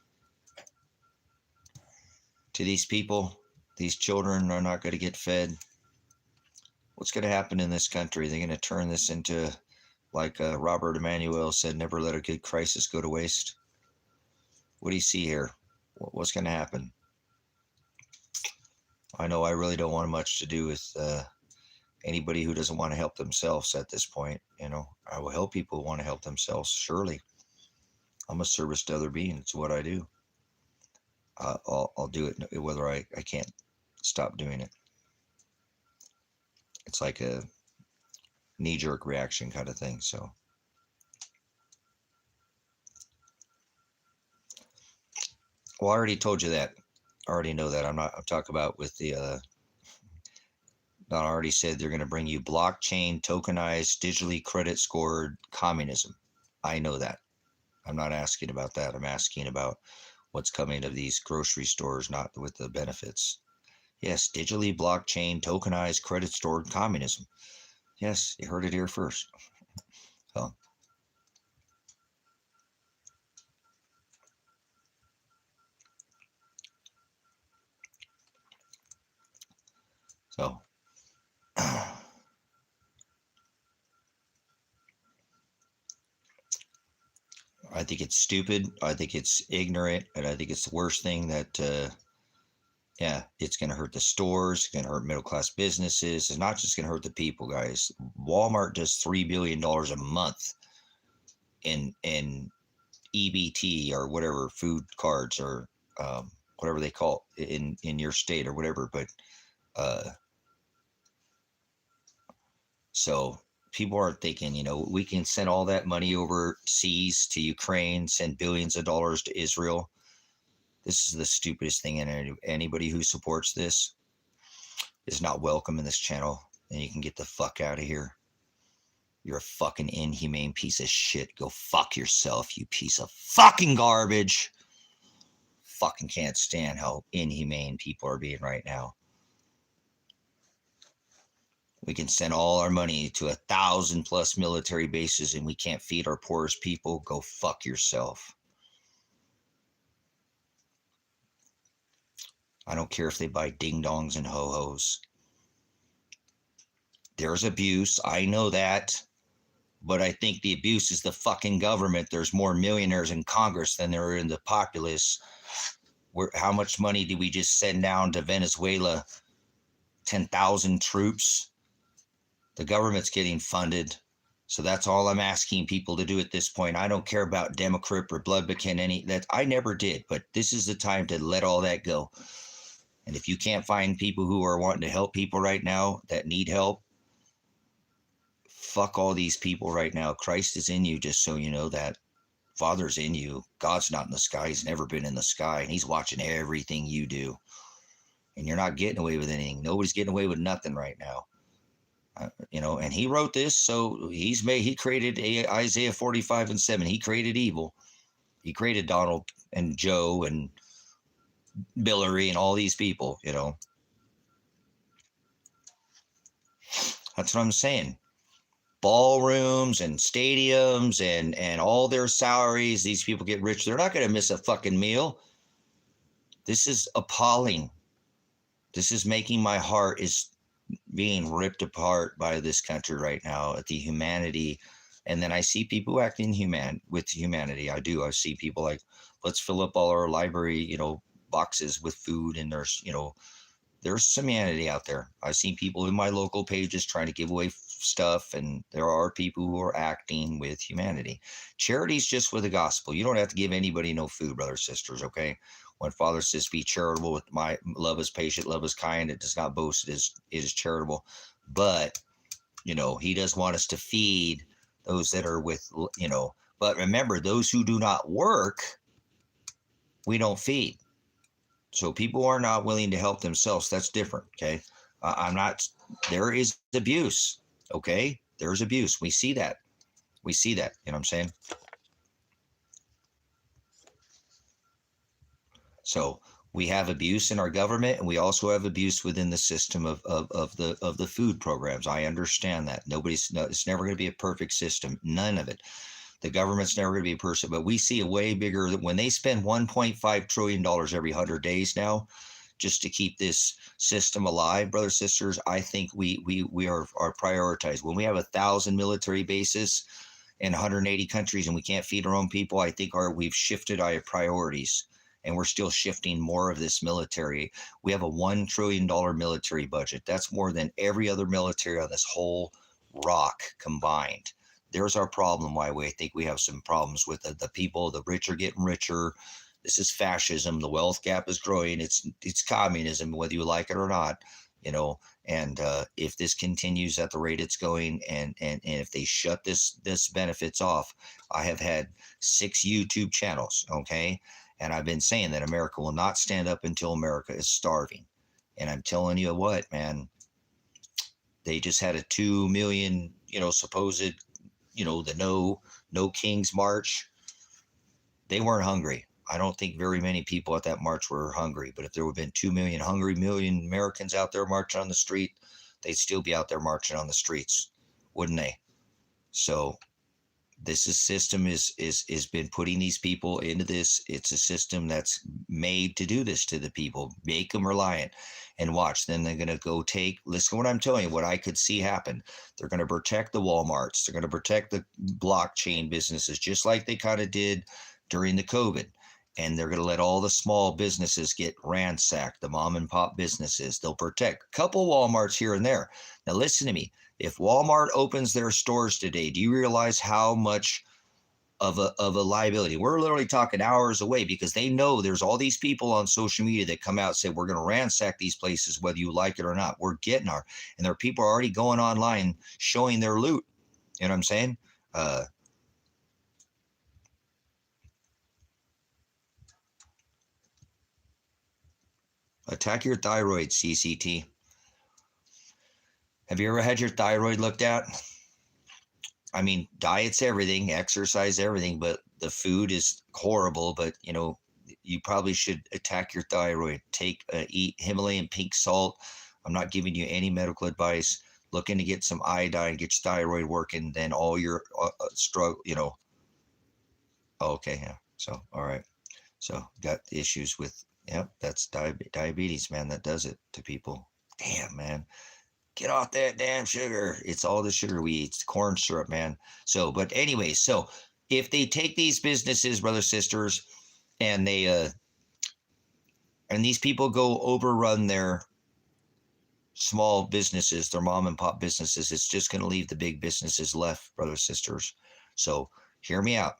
to these people? These children are not going to get fed. What's going to happen in this country? They're going to turn this into, like Robert Emanuel said, never let a good crisis go to waste. What do you see here? What's going to happen? I know I really don't want much to do with anybody who doesn't want to help themselves at this point. I will help people who want to help themselves, surely. I'm a service to other beings. It's what I do. I'll do it whether I can't stop doing it. It's like a knee-jerk reaction kind of thing. So well, I already told you that. I already know that. I'm talking about with the Don already said they're going to bring you blockchain, tokenized, digitally credit scored communism. I know that. I'm not asking about that. I'm asking about what's coming to these grocery stores, not with the benefits. Yes, digitally blockchain, tokenized, credit stored communism. Yes, you heard it here first. So I think it's stupid. I think it's ignorant, and I think it's the worst thing that. Yeah, it's going to hurt the stores. It's going to hurt middle class businesses. It's not just going to hurt the people, guys. Walmart does $3 billion a month in EBT or whatever, food cards or whatever they call it in your state or whatever. But so people aren't thinking, we can send all that money overseas to Ukraine, send billions of dollars to Israel. This is the stupidest thing, and anybody who supports this is not welcome in this channel, and you can get the fuck out of here. You're a fucking inhumane piece of shit. Go fuck yourself, you piece of fucking garbage. Fucking can't stand how inhumane people are being right now. We can send all our money to 1,000+ military bases and we can't feed our poorest people. Go fuck yourself. I don't care if they buy ding-dongs and ho-hos. There's abuse. I know that. But I think the abuse is the fucking government. There's more millionaires in Congress than there are in the populace. How much money did we just send down to Venezuela? 10,000 troops. The government's getting funded. So that's all I'm asking people to do at this point. I don't care about Democrat or Blood McKinnon. That I never did. But this is the time to let all that go. And if you can't find people who are wanting to help people right now that need help, fuck all these people right now. Christ is in you, just so you know that. Father's in you. God's not in the sky. He's never been in the sky. And he's watching everything you do. And you're not getting away with anything. Nobody's getting away with nothing right now. And he wrote this, so he created Isaiah 45:7. He created evil. He created Donald and Joe and Billary and all these people, That's what I'm saying. Ballrooms and stadiums and all their salaries. These people get rich. They're not going to miss a fucking meal. This is appalling. This is making my heart is being ripped apart by this country right now at the humanity. And then I see people acting with humanity. I do. I see people like, let's fill up all our library, boxes with food. And there's some humanity out there. I've seen people in my local pages trying to give away stuff, and there are people who are acting with humanity. Charity's just with the gospel. You don't have to give anybody no food, brothers, sisters, okay? When Father says, be charitable, with my love is patient, love is kind, it does not boast, it is charitable. But, he does want us to feed those that are with, but remember, those who do not work, we don't feed. So people are not willing to help themselves. That's different. Okay. There is abuse. Okay. There's abuse. We see that. You know what I'm saying? So we have abuse in our government, and we also have abuse within the system of the food programs. I understand that. It's never going to be a perfect system. None of it. The government's never going to be a person, but we see a way bigger, when they spend $1.5 trillion every 100 days now, just to keep this system alive, brothers, sisters. I think we are prioritized. When we have 1,000 military bases in 180 countries and we can't feed our own people, I think we've shifted our priorities, and we're still shifting more of this military. We have a $1 trillion military budget. That's more than every other military on this whole rock combined. There's our problem, why I think we have some problems with the people. The rich are getting richer. This is fascism. The wealth gap is growing. It's communism, whether you like it or not, and if this continues at the rate it's going, and if they shut this benefits off, I have had 6 YouTube channels, okay? And I've been saying that America will not stand up until America is starving. And I'm telling you what, man, they just had a 2 million, supposed, the No Kings March. They weren't hungry. I don't think very many people at that march were hungry, but if there would have been 2 million million Americans out there marching on the street, they'd still be out there marching on the streets, wouldn't they? So this system is been putting these people into this. It's a system that's made to do this to the people, make them reliant, and watch. Then they're going to go listen to what I'm telling you, what I could see happen. They're going to protect the Walmarts. They're going to protect the blockchain businesses, just like they kind of did during the COVID. And they're going to let all the small businesses get ransacked, the mom and pop businesses. They'll protect a couple Walmarts here and there. Now, listen to me. If Walmart opens their stores today, do you realize how much of a liability? We're literally talking hours away, because they know there's all these people on social media that come out and say, we're going to ransack these places, whether you like it or not. We're getting and there are people already going online showing their loot. You know what I'm saying? Attack your thyroid, CCT. Have you ever had your thyroid looked at? I mean, diet's everything, exercise, everything, but the food is horrible. But, you probably should attack your thyroid. Eat Himalayan pink salt. I'm not giving you any medical advice. Looking to get some iodine, get your thyroid working, then all your struggle, Okay, yeah. So, all right. So, got issues with, that's diabetes, man. That does it to people. Damn, man. Get off that damn sugar. It's all the sugar we eat. It's corn syrup, man. So, but anyway, so if they take these businesses, brothers, sisters, and they and these people go overrun their small businesses, their mom and pop businesses, it's just going to leave the big businesses left, brothers, sisters. So hear me out.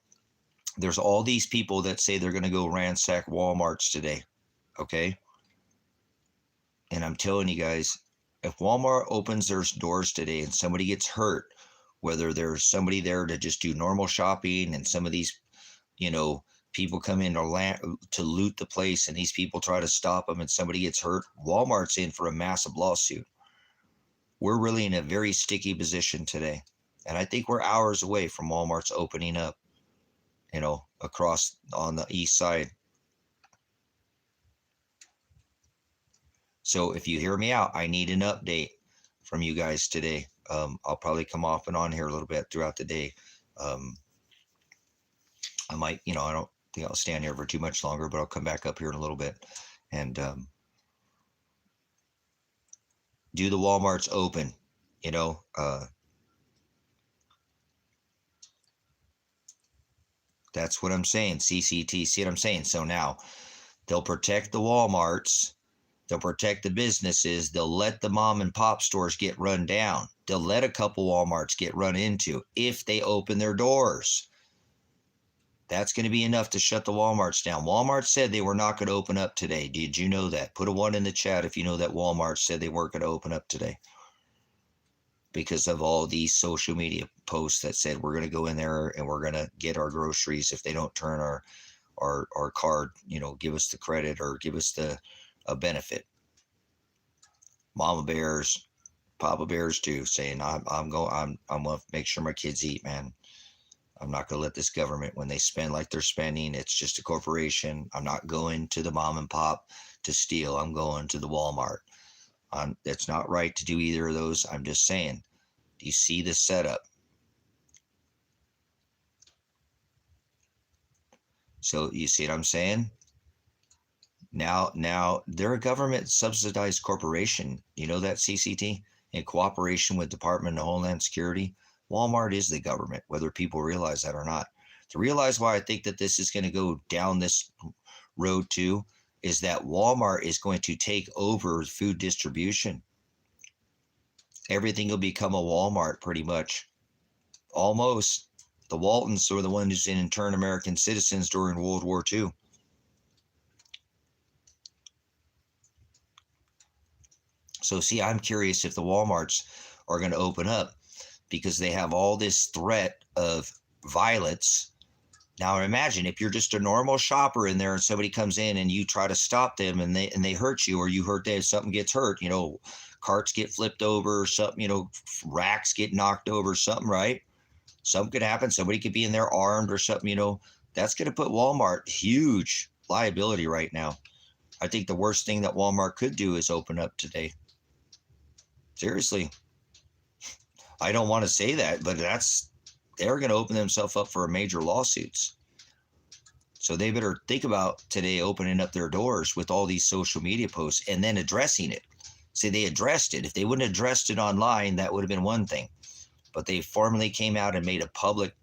There's all these people that say they're going to go ransack Walmarts today. Okay. And I'm telling you guys, if Walmart opens their doors today and somebody gets hurt, whether there's somebody there to just do normal shopping and some of these, people come in to loot the place, and these people try to stop them and somebody gets hurt, Walmart's in for a massive lawsuit. We're really in a very sticky position today. And I think we're hours away from Walmart's opening up, across on the east side. So if you hear me out, I need an update from you guys today. I'll probably come off and on here a little bit throughout the day. I might, I don't think I'll stand here for too much longer, but I'll come back up here in a little bit and do the Walmarts open, that's what I'm saying. CCT, see what I'm saying? So now they'll protect the Walmarts. They'll protect the businesses. They'll let the mom and pop stores get run down. They'll let a couple Walmarts get run into if they open their doors. That's going to be enough to shut the Walmarts down. Walmart said they were not going to open up today. Did you know that? Put a 1 in the chat if you know that Walmart said they weren't going to open up today, because of all these social media posts that said we're going to go in there and we're going to get our groceries if they don't turn our card, give us the credit or give us a benefit. Mama bears, Papa bears too, saying I'm going to make sure my kids eat, man. I'm not going to let this government, when they spend like they're spending, it's just a corporation. I'm not going to the mom and pop to steal. I'm going to the Walmart. It's not right to do either of those. I'm just saying, do you see the setup? So you see what I'm saying? Now they're a government subsidized corporation. You know that, CCT? In cooperation with Department of Homeland Security. Walmart is the government, whether people realize that or not. To realize why I think that this is going to go down this road too, is that Walmart is going to take over food distribution. Everything will become a Walmart pretty much. Almost. The Waltons were the ones who interned American citizens during World War II. So see, I'm curious if the Walmarts are going to open up, because they have all this threat of violence. Now imagine if you're just a normal shopper in there and somebody comes in and you try to stop them and they hurt you, or you hurt them, something gets hurt, carts get flipped over, something, racks get knocked over, something, right? Something could happen. Somebody could be in there armed or something, that's going to put Walmart huge liability right now. I think the worst thing that Walmart could do is open up today. Seriously. I don't want to say that, but they're going to open themselves up for major lawsuits. So they better think about today opening up their doors with all these social media posts and then addressing it. See, they addressed it. If they wouldn't have addressed it online, that would have been one thing. But they formally came out and made a public,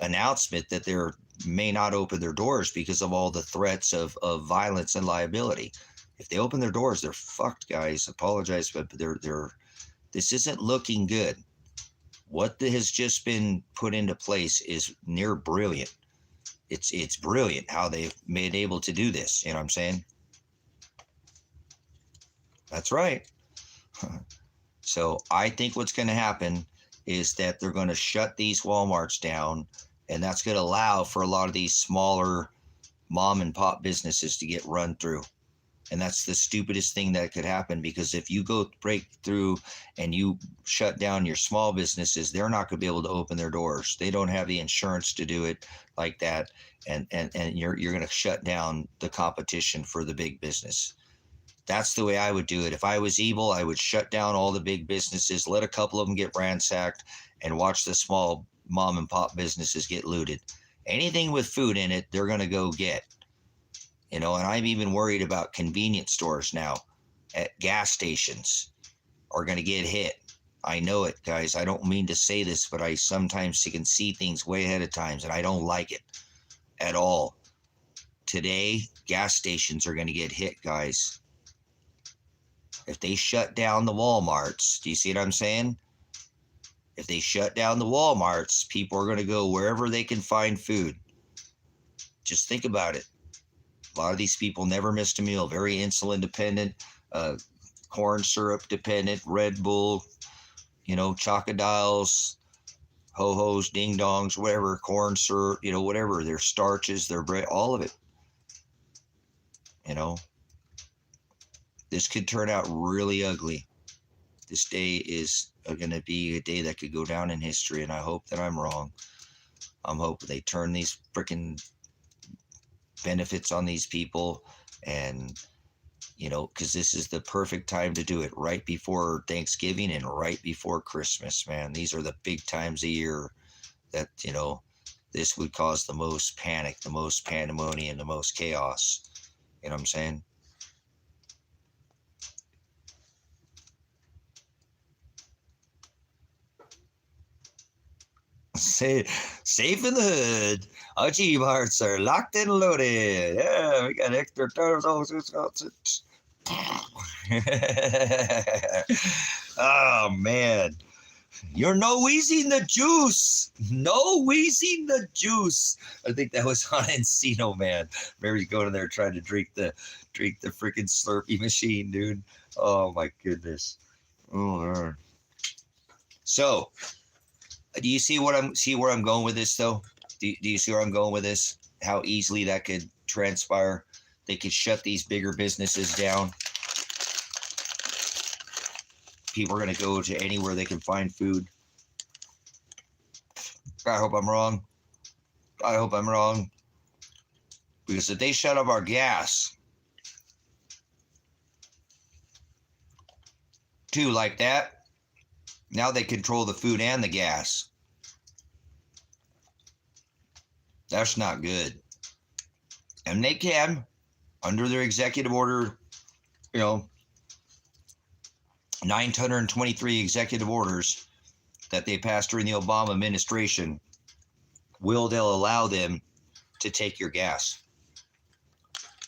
announcement that they may not open their doors because of all the threats of violence and liability. If they open their doors, they're fucked, guys. Apologize, but this isn't looking good. What has just been put into place is near brilliant. It's brilliant how they've been able to do this. You know what I'm saying? That's right. So I think what's going to happen is that they're going to shut these Walmarts down, and that's going to allow for a lot of these smaller mom and pop businesses to get run through. And that's the stupidest thing that could happen, because if you go break through and you shut down your small businesses, they're not going to be able to open their doors. They don't have the insurance to do it like that. And you're going to shut down the competition for the big business. That's the way I would do it. If I was evil, I would shut down all the big businesses, let a couple of them get ransacked, and watch the small mom and pop businesses get looted. Anything with food in it, they're going to go get. And I'm even worried about convenience stores now at gas stations are going to get hit. I know it, guys. I don't mean to say this, but I sometimes can see things way ahead of times, and I don't like it at all. Today, gas stations are going to get hit, guys. If they shut down the Walmarts, do you see what I'm saying? If they shut down the Walmarts, people are going to go wherever they can find food. Just think about it. A lot of these people never missed a meal, very insulin dependent, corn syrup dependent, Red Bull, chocodiles, ho-hos, ding-dongs, whatever, corn syrup, whatever, their starches, their bread, all of it. This could turn out really ugly. This day is going to be a day that could go down in history, and I hope that I'm wrong. I'm hoping they turn these freaking benefits on these people, and because this is the perfect time to do it, right before Thanksgiving and right before Christmas, man. These are the big times of year that this would cause the most panic, the most pandemonium, the most chaos. You know what I'm saying? Safe in the hood. Our G-Marts are locked and loaded. Yeah, we got extra turtles. Oh, man. You're no wheezing the juice. No wheezing the juice. I think that was on Encino Man. Remember you go in there trying to drink the freaking Slurpee machine, dude. Oh my goodness. Oh Lord. So, do you see where I'm going with this though? Do you see where I'm going with this? How easily that could transpire? They could shut these bigger businesses down. People are going to go to anywhere they can find food. I hope I'm wrong. I hope I'm wrong. Because if they shut off our gas, too, like that, now they control the food and the gas. That's not good. And they can, under their executive order, 923 executive orders that they passed during the Obama administration, they'll allow them to take your gas.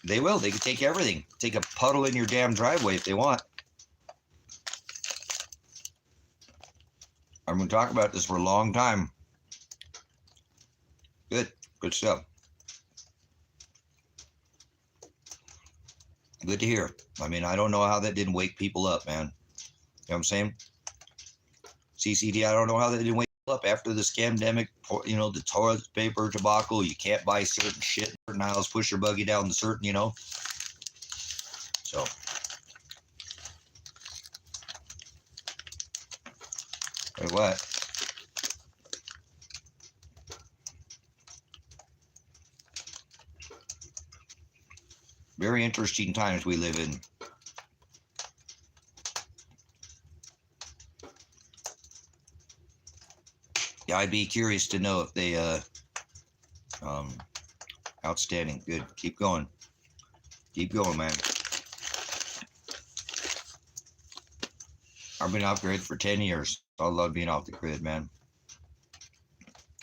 They will. They can take everything. Take a puddle in your damn driveway if they want. I'm going to talk about this for a long time. Good stuff. Good to hear. I mean, I don't know how that didn't wake people up, man. You know what I'm saying? CCD, I don't know how that didn't wake people up after the scamdemic, the toilet paper debacle. You can't buy certain shit in certain aisles, push your buggy down the certain, So. Hey, what? Very interesting times we live in. Yeah, I'd be curious to know if they, outstanding. Good. Keep going. Keep going, man. I've been off grid for 10 years. I love being off the grid, man.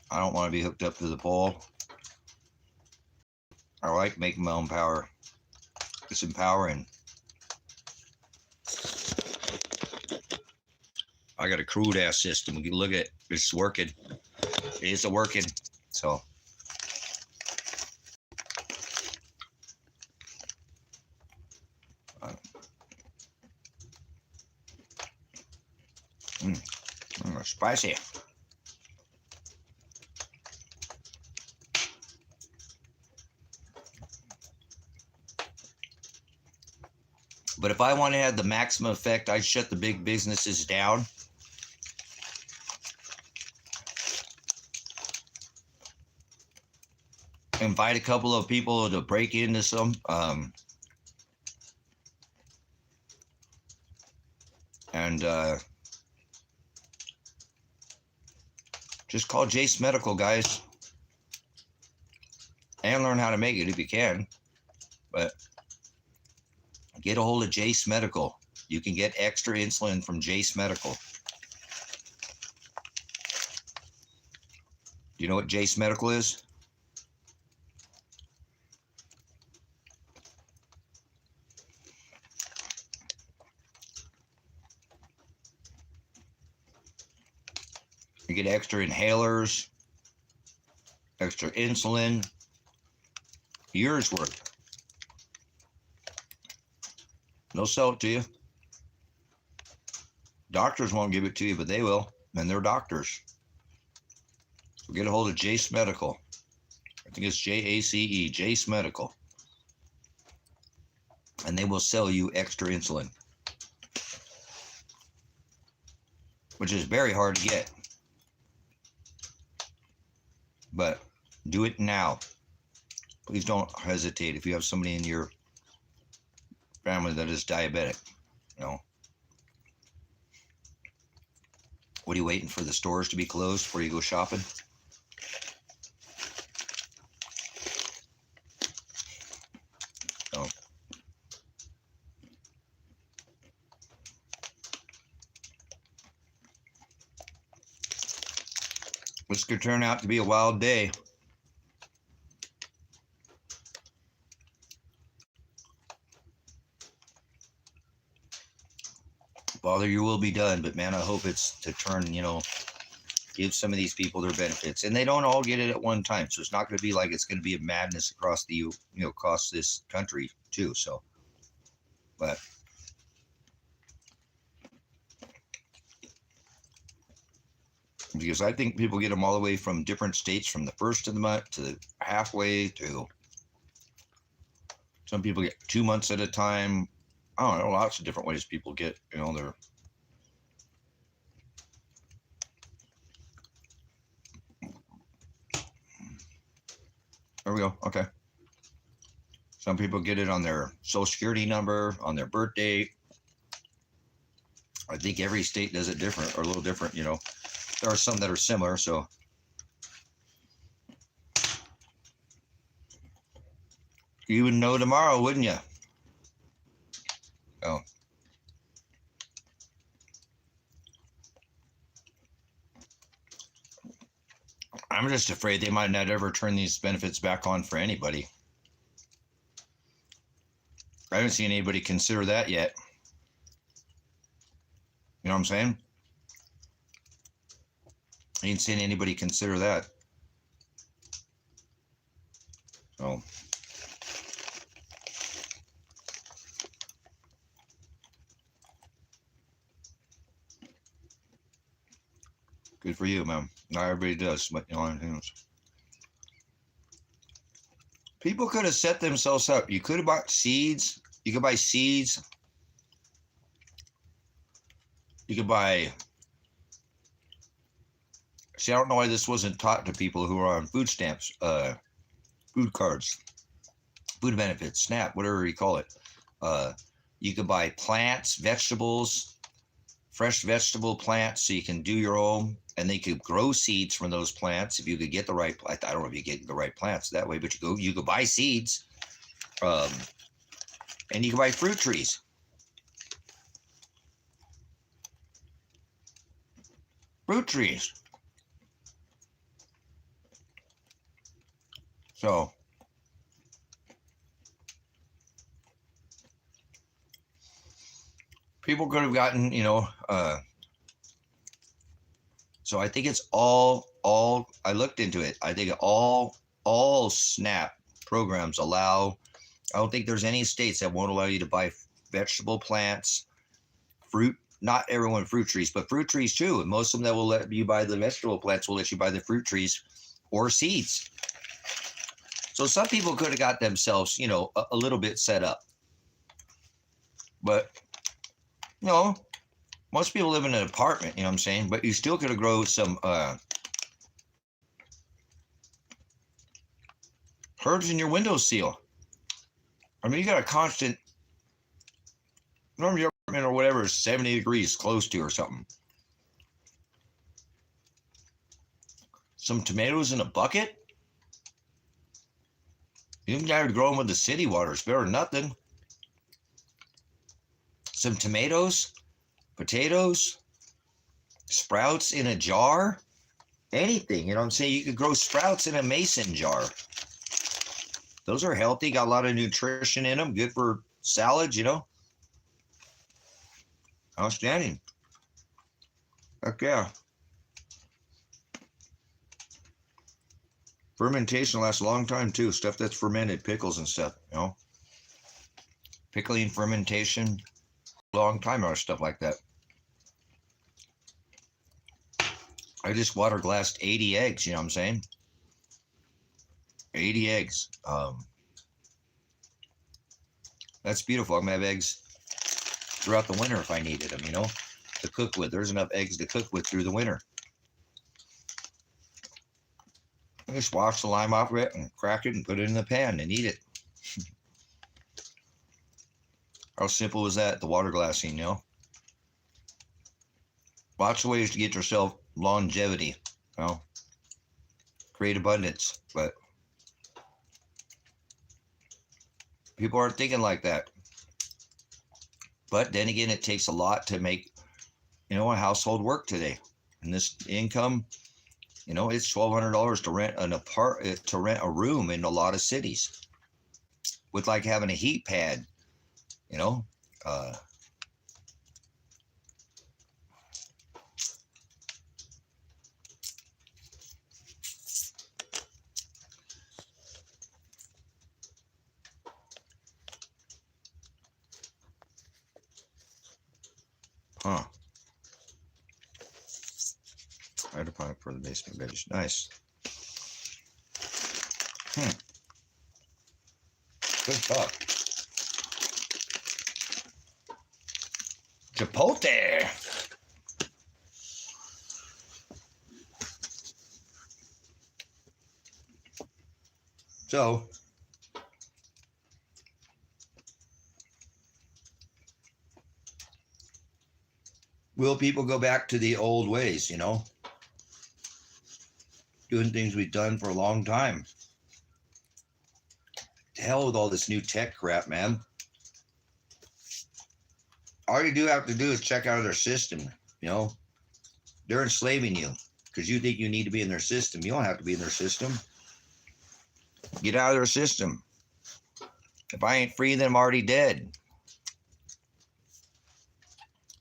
I don't want to be hooked up to the pole. I like making my own power. It's empowering. I got a crude ass system. You can look at it. It's working. It is working. So. Spicy. But if I want to have the maximum effect, I'd shut the big businesses down. Invite a couple of people to break into some, just call Jace Medical, guys, and learn how to make it if you can. But get a hold of Jace Medical. You can get extra insulin from Jace Medical. Do you know what Jace Medical is? You get extra inhalers, extra insulin, years worth. They'll sell it to you. Doctors won't give it to you, but they will, and they're doctors. So get a hold of Jace Medical. I think it's Jace, Jace Medical. And they will sell you extra insulin, which is very hard to get. But do it now. Please don't hesitate if you have somebody in your family that is diabetic. What are you waiting for, the stores to be closed before you go shopping? Oh. This could turn out to be a wild day. Father, your will be done. But man, I hope it's to turn, give some of these people their benefits, and they don't all get it at one time. So it's not going to be like it's going to be a madness across across this country too. So, but because I think people get them all the way from different states, from the first of the month to the halfway to some people get 2 months at a time. I don't know, lots of different ways people get, their. There we go. Okay. Some people get it on their social security number, on their birth date. I think every state does it different or a little different, There are some that are similar, so. You would know tomorrow, wouldn't you? Oh. I'm just afraid they might not ever turn these benefits back on for anybody. I haven't seen anybody consider that yet. You know what I'm saying? I ain't seen anybody consider that. So. Good for you, man. Not everybody does, but people could have set themselves up. You could have bought seeds. You could buy seeds. You could buy. See, I don't know why this wasn't taught to people who are on food stamps, food cards, food benefits, SNAP, whatever you call it. You could buy plants, vegetables, fresh vegetable plants, so you can do your own, and they could grow seeds from those plants if you could get the right. I don't know if you get the right plants that way, but you could buy seeds, and you can buy fruit trees. Fruit trees. So. People could have gotten, so I think it's all, I looked into it. I think all SNAP programs allow, I don't think there's any states that won't allow you to buy vegetable plants, fruit, not everyone fruit trees, but fruit trees too. And most of them that will let you buy the vegetable plants will let you buy the fruit trees or seeds. So some people could have got themselves, a little bit set up. But most people live in an apartment, you know what I'm saying? But you still could have grown some herbs in your windowsill. I mean, you got a constant, normally your apartment or whatever is 70 degrees close to or something. Some tomatoes in a bucket? You can gotta grow them with the city water. It's better than nothing. Some tomatoes, potatoes, sprouts in a jar, anything, you know what I'm saying? You could grow sprouts in a mason jar. Those are healthy, got a lot of nutrition in them, good for salads, Outstanding. Heck yeah. Fermentation lasts a long time too. Stuff that's fermented, pickles and stuff, Pickling, fermentation, long time or stuff like that. I just water glassed 80 eggs, you know what I'm saying? 80 eggs. That's beautiful. I'm gonna have eggs throughout the winter if I needed them, to cook with. There's enough eggs to cook with through the winter. I just wash the lime off of it and crack it and put it in the pan and eat it. How simple is that? The water glassing, Lots of ways to get yourself longevity, create abundance, but people aren't thinking like that. But then again, it takes a lot to make, a household work today. And this income, it's $1,200 to rent a room in a lot of cities, with like having a heat pad, Huh. Hydroponic for the basement veg. Nice. Good stuff. Chipotle. So, will people go back to the old ways, you know? Doing things we've done for a long time. To hell with all this new tech crap, man. All you do have to do is check out their system, you know? They're enslaving you because you think you need to be in their system. You don't have to be in their system. Get out of their system. If I ain't free, then I'm already dead.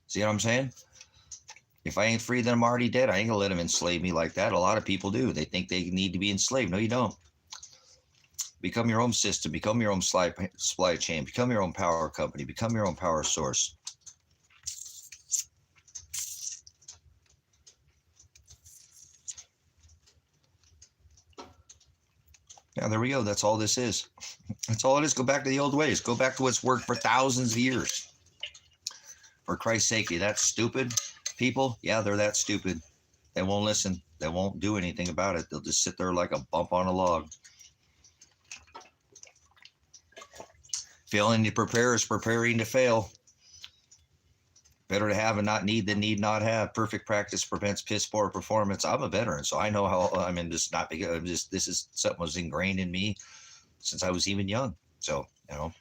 See what I'm saying? If I ain't free, then I'm already dead. I ain't gonna let them enslave me like that. A lot of people do. They think they need to be enslaved. No, you don't. Become your own system. Become your own supply chain. Become your own power company. Become your own power source. Yeah, there we go. That's all this is. That's all it is. Go back to the old ways. Go back to what's worked for thousands of years. For Christ's sake, that's stupid. People, yeah, they're that stupid. They won't listen. They won't do anything about it. They'll just sit there like a bump on a log. Failing to prepare is preparing to fail. Better to have and not need than need not have. Perfect practice prevents piss poor performance. I'm a veteran, so I know how. I mean, just not because this is something was ingrained in me since I was even young. So, you know.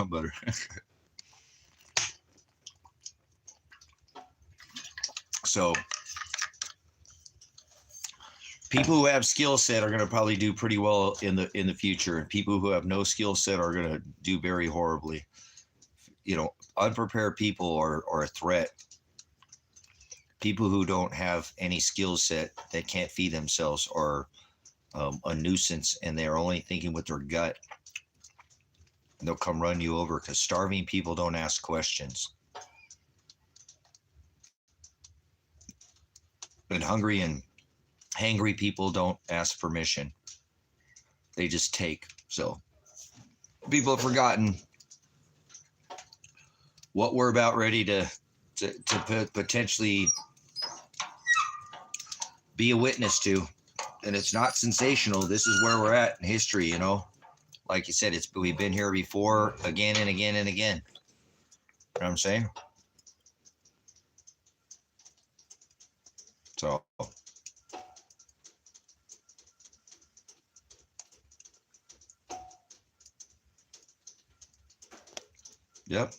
Butter. So people who have skill set are going to probably do pretty well in the future, and people who have no skill set are going to do very horribly. You know, unprepared people are a threat. People who don't have any skill set that can't feed themselves are a nuisance, and they're only thinking with their gut. They'll come run you over because starving people don't ask questions. But hungry and hangry people don't ask permission. They just take. So people have forgotten what we're about ready to potentially be a witness to. And it's not sensational. This is where we're at in history, you know. Like you said, we've been here before, again and again and again. You know what I'm saying? So, yep.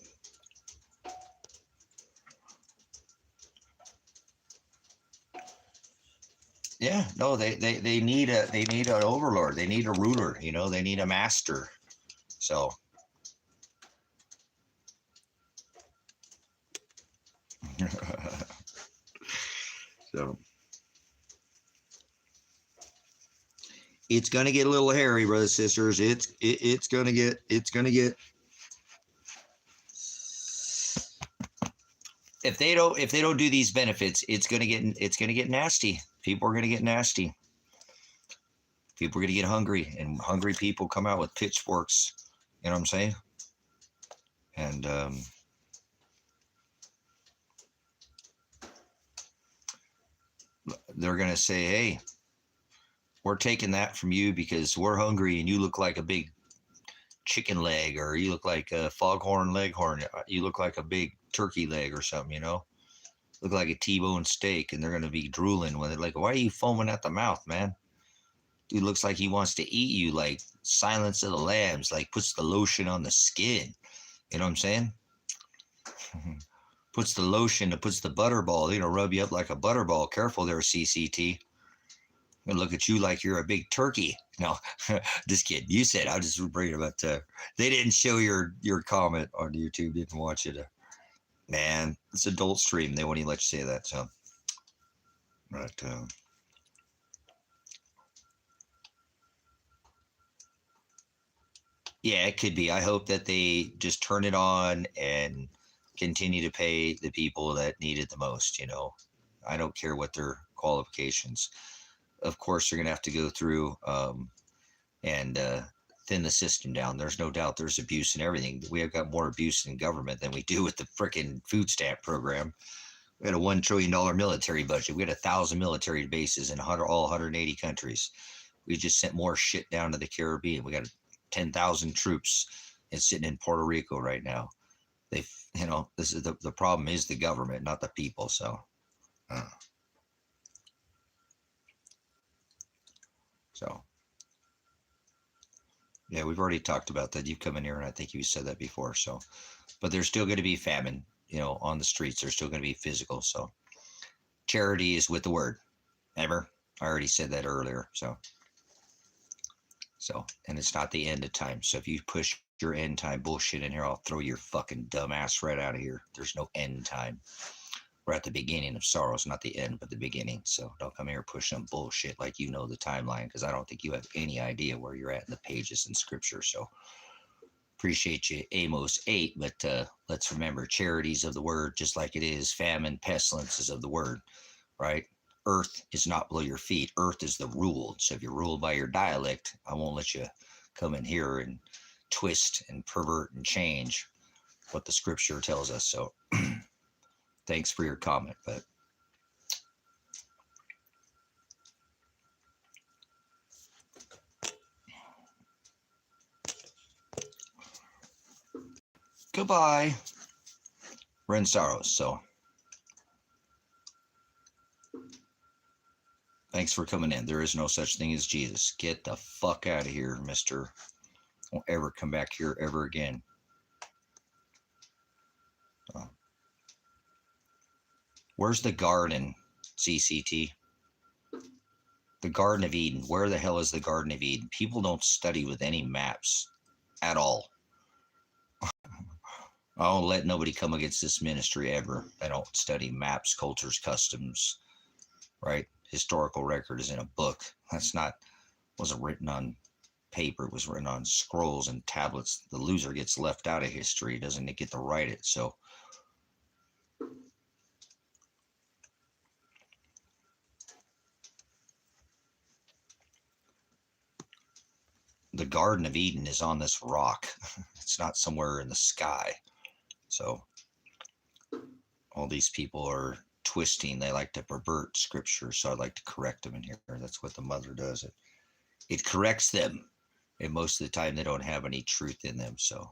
Yeah, no, they need an overlord. They need a ruler, you know, they need a master. So so it's gonna get a little hairy, brothers and sisters. It's gonna get if they don't do these benefits, it's gonna get nasty. People are gonna get nasty. People are gonna get hungry, and hungry people come out with pitchforks. You know what I'm saying? And they're gonna say, "Hey, we're taking that from you because we're hungry, and you look like a big chicken leg, or you look like a foghorn leghorn. You look like a big turkey leg or something, you know, look like a T-bone steak." And they're going to be drooling with it. Like, why are you foaming at the mouth, man? Dude looks like he wants to eat you, like Silence of the Lambs, like puts the lotion on the skin. You know what I'm saying? Puts the lotion, it puts the butterball, you know, rub you up like a butterball. Careful there, CCT. And look at you like you're a big turkey. No, just kidding. You said, I was just bringing about they didn't show your comment on YouTube. Didn't watch it. Man, it's adult stream. They won't even let you say that. So But yeah, it could be. I hope that they just turn it on and continue to pay the people that need it the most. I don't care what their qualifications. Of course, they're going to have to go through and thin the system down. There's no doubt there's abuse and everything. We have got more abuse in government than we do with the frickin' food stamp program. We had a $1 trillion military budget. We had 1,000 military bases in all 180 countries. We just sent more shit down to the Caribbean. We got 10,000 troops and sitting in Puerto Rico right now. This is the problem is the government, not the people. So yeah, we've already talked about that. You've come in here and I think you said that before. So, but there's still going to be famine, on the streets. There's still going to be physical. So charity is with the word. Remember? I already said that earlier. So, and it's not the end of time. So if you push your end time bullshit in here, I'll throw your fucking dumb ass right out of here. There's no end time. We're at the beginning of sorrows, not the end, but the beginning. So don't come here push some bullshit like the timeline, because I don't think you have any idea where you're at in the pages in Scripture. So appreciate you, Amos 8, but let's remember charities of the word, just like it is famine, pestilences of the word, right? Earth is not below your feet. Earth is the ruled. So if you're ruled by your dialect, I won't let you come in here and twist and pervert and change what the Scripture tells us. So thanks for your comment, but goodbye. We're in sorrows, so thanks for coming in. There is no such thing as Jesus. Get the fuck out of here, mister. Won't ever come back here ever again. Where's the garden, CCT? The Garden of Eden. Where the hell is the Garden of Eden? People don't study with any maps at all. I don't let nobody come against this ministry ever. They don't study maps, cultures, customs, right? Historical record is in a book. Wasn't written on paper. It was written on scrolls and tablets. The loser gets left out of history, doesn't get to write it. So the Garden of Eden is on this rock. It's not somewhere in the sky. So all these people are twisting. They like to pervert Scripture. So I'd like to correct them in here. That's what the mother does. It corrects them. And most of the time they don't have any truth in them. So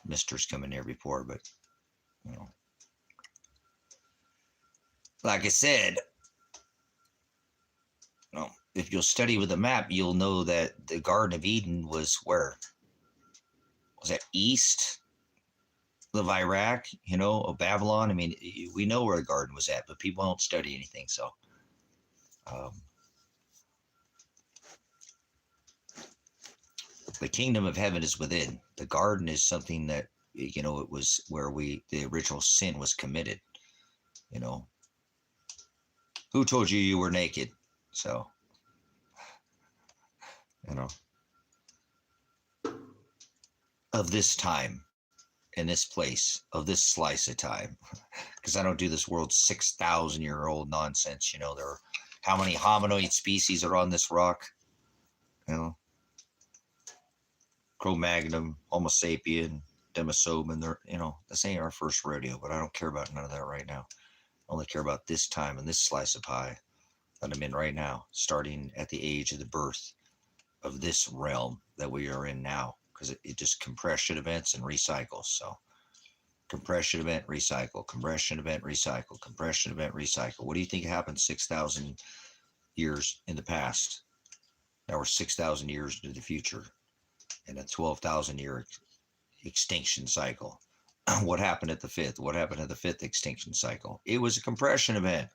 Mister's come in here before, but like I said, if you'll study with a map, you'll know that the Garden of Eden was where? Was that east of Iraq, of Babylon? I mean, we know where the garden was at, but people don't study anything. So the kingdom of heaven is within. The garden is something that, it was where the original sin was committed. Who told you were naked? So, of this time, in this place, of this slice of time, because I don't do this world's 6,000-year-old nonsense. There are how many hominoid species are on this rock? Cro-Magnon, Homo sapien, Denisovans. This ain't our first rodeo, but I don't care about none of that right now. I only care about this time and this slice of pie that I'm in right now, starting at the age of the birth of this realm that we are in now, because it just compression events and recycles. So compression event, recycle, compression event, recycle, compression event, recycle. What do you think happened 6,000 years in the past? Now we're 6,000 years into the future in a 12,000-year extinction cycle. What happened at the fifth? What happened at the fifth extinction cycle? It was a compression event.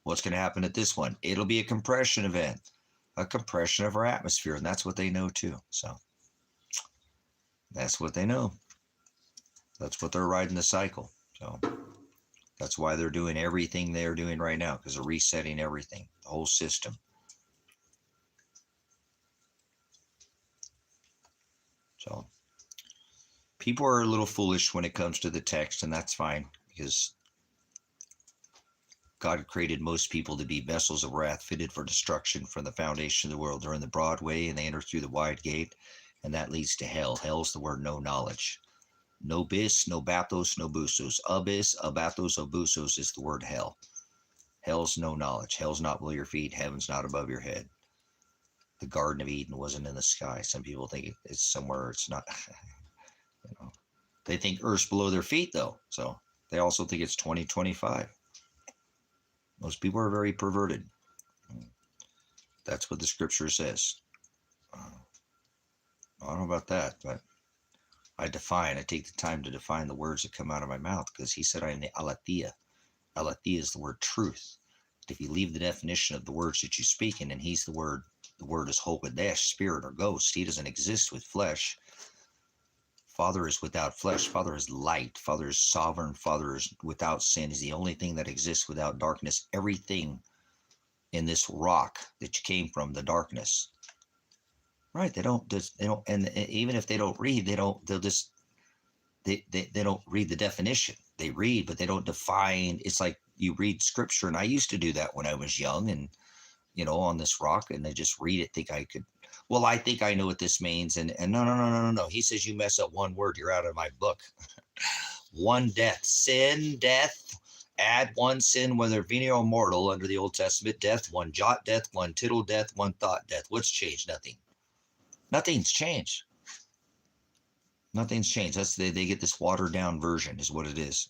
What's going to happen at this one? It'll be a compression event, a compression of our atmosphere, and that's what they know too. So that's what they know. That's what they're riding the cycle. So That's why they're doing everything they're doing right now, because they're resetting everything, the whole system. So people are a little foolish when it comes to the text, and that's fine, because God created most people to be vessels of wrath, fitted for destruction from the foundation of the world. They're in the broad way, and they enter through the wide gate, and that leads to hell. Hell's the word no knowledge. No bis, no bathos, no busos. Abyss, abathos, obusos is the word hell. Hell's no knowledge. Hell's not below your feet. Heaven's not above your head. The Garden of Eden wasn't in the sky. Some people think it's somewhere it's not. You know, they think Earth's below their feet, though. So they also think it's 2025. Most people are very perverted. That's what the scripture says. I don't know about that, but I take the time to define the words that come out of my mouth, because he said I am the aletheia. Aletheia is the word truth. If you leave the definition of the words that you speak in, and he's the word is Hokadesh, spirit or ghost. He doesn't exist with flesh. Father is without flesh. Father is light. Father is sovereign. Father is without sin. He's the only thing that exists without darkness. Everything in this rock that you came from, the darkness. Right? They don't, and even if they don't read, they don't read the definition. They read, but they don't define. It's like you read scripture, and I used to do that when I was young, and on this rock, and they just read it, think I could. Well, I think I know what this means, and no. He says you mess up one word, you're out of my book. One death, sin, death. Add one sin, whether venial or mortal, under the Old Testament, death. One jot death, one tittle death, one thought death. What's changed? Nothing. Nothing's changed. Nothing's changed. That's they get this watered down version, is what it is.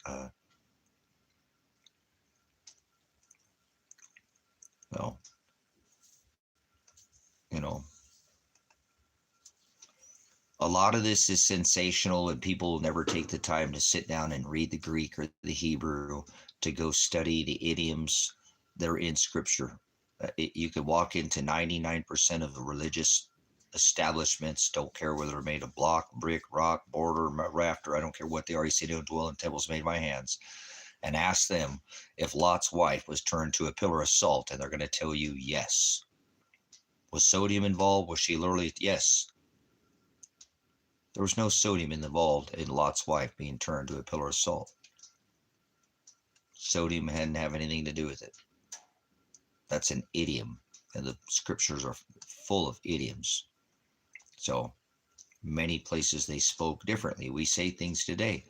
Well, a lot of this is sensational, and people will never take the time to sit down and read the Greek or the Hebrew, to go study the idioms that are in Scripture. You could walk into 99% of the religious establishments, don't care whether they're made of block, brick, rock, border, rafter, I don't care what they are. You say, don't dwell in temples made by hands. And ask them if Lot's wife was turned to a pillar of salt, and they're going to tell you yes. Was sodium involved? Was she literally? Yes. There was no sodium involved in Lot's wife being turned to a pillar of salt. Sodium hadn't have anything to do with it. That's an idiom, and the scriptures are full of idioms. So many places they spoke differently. We say things today.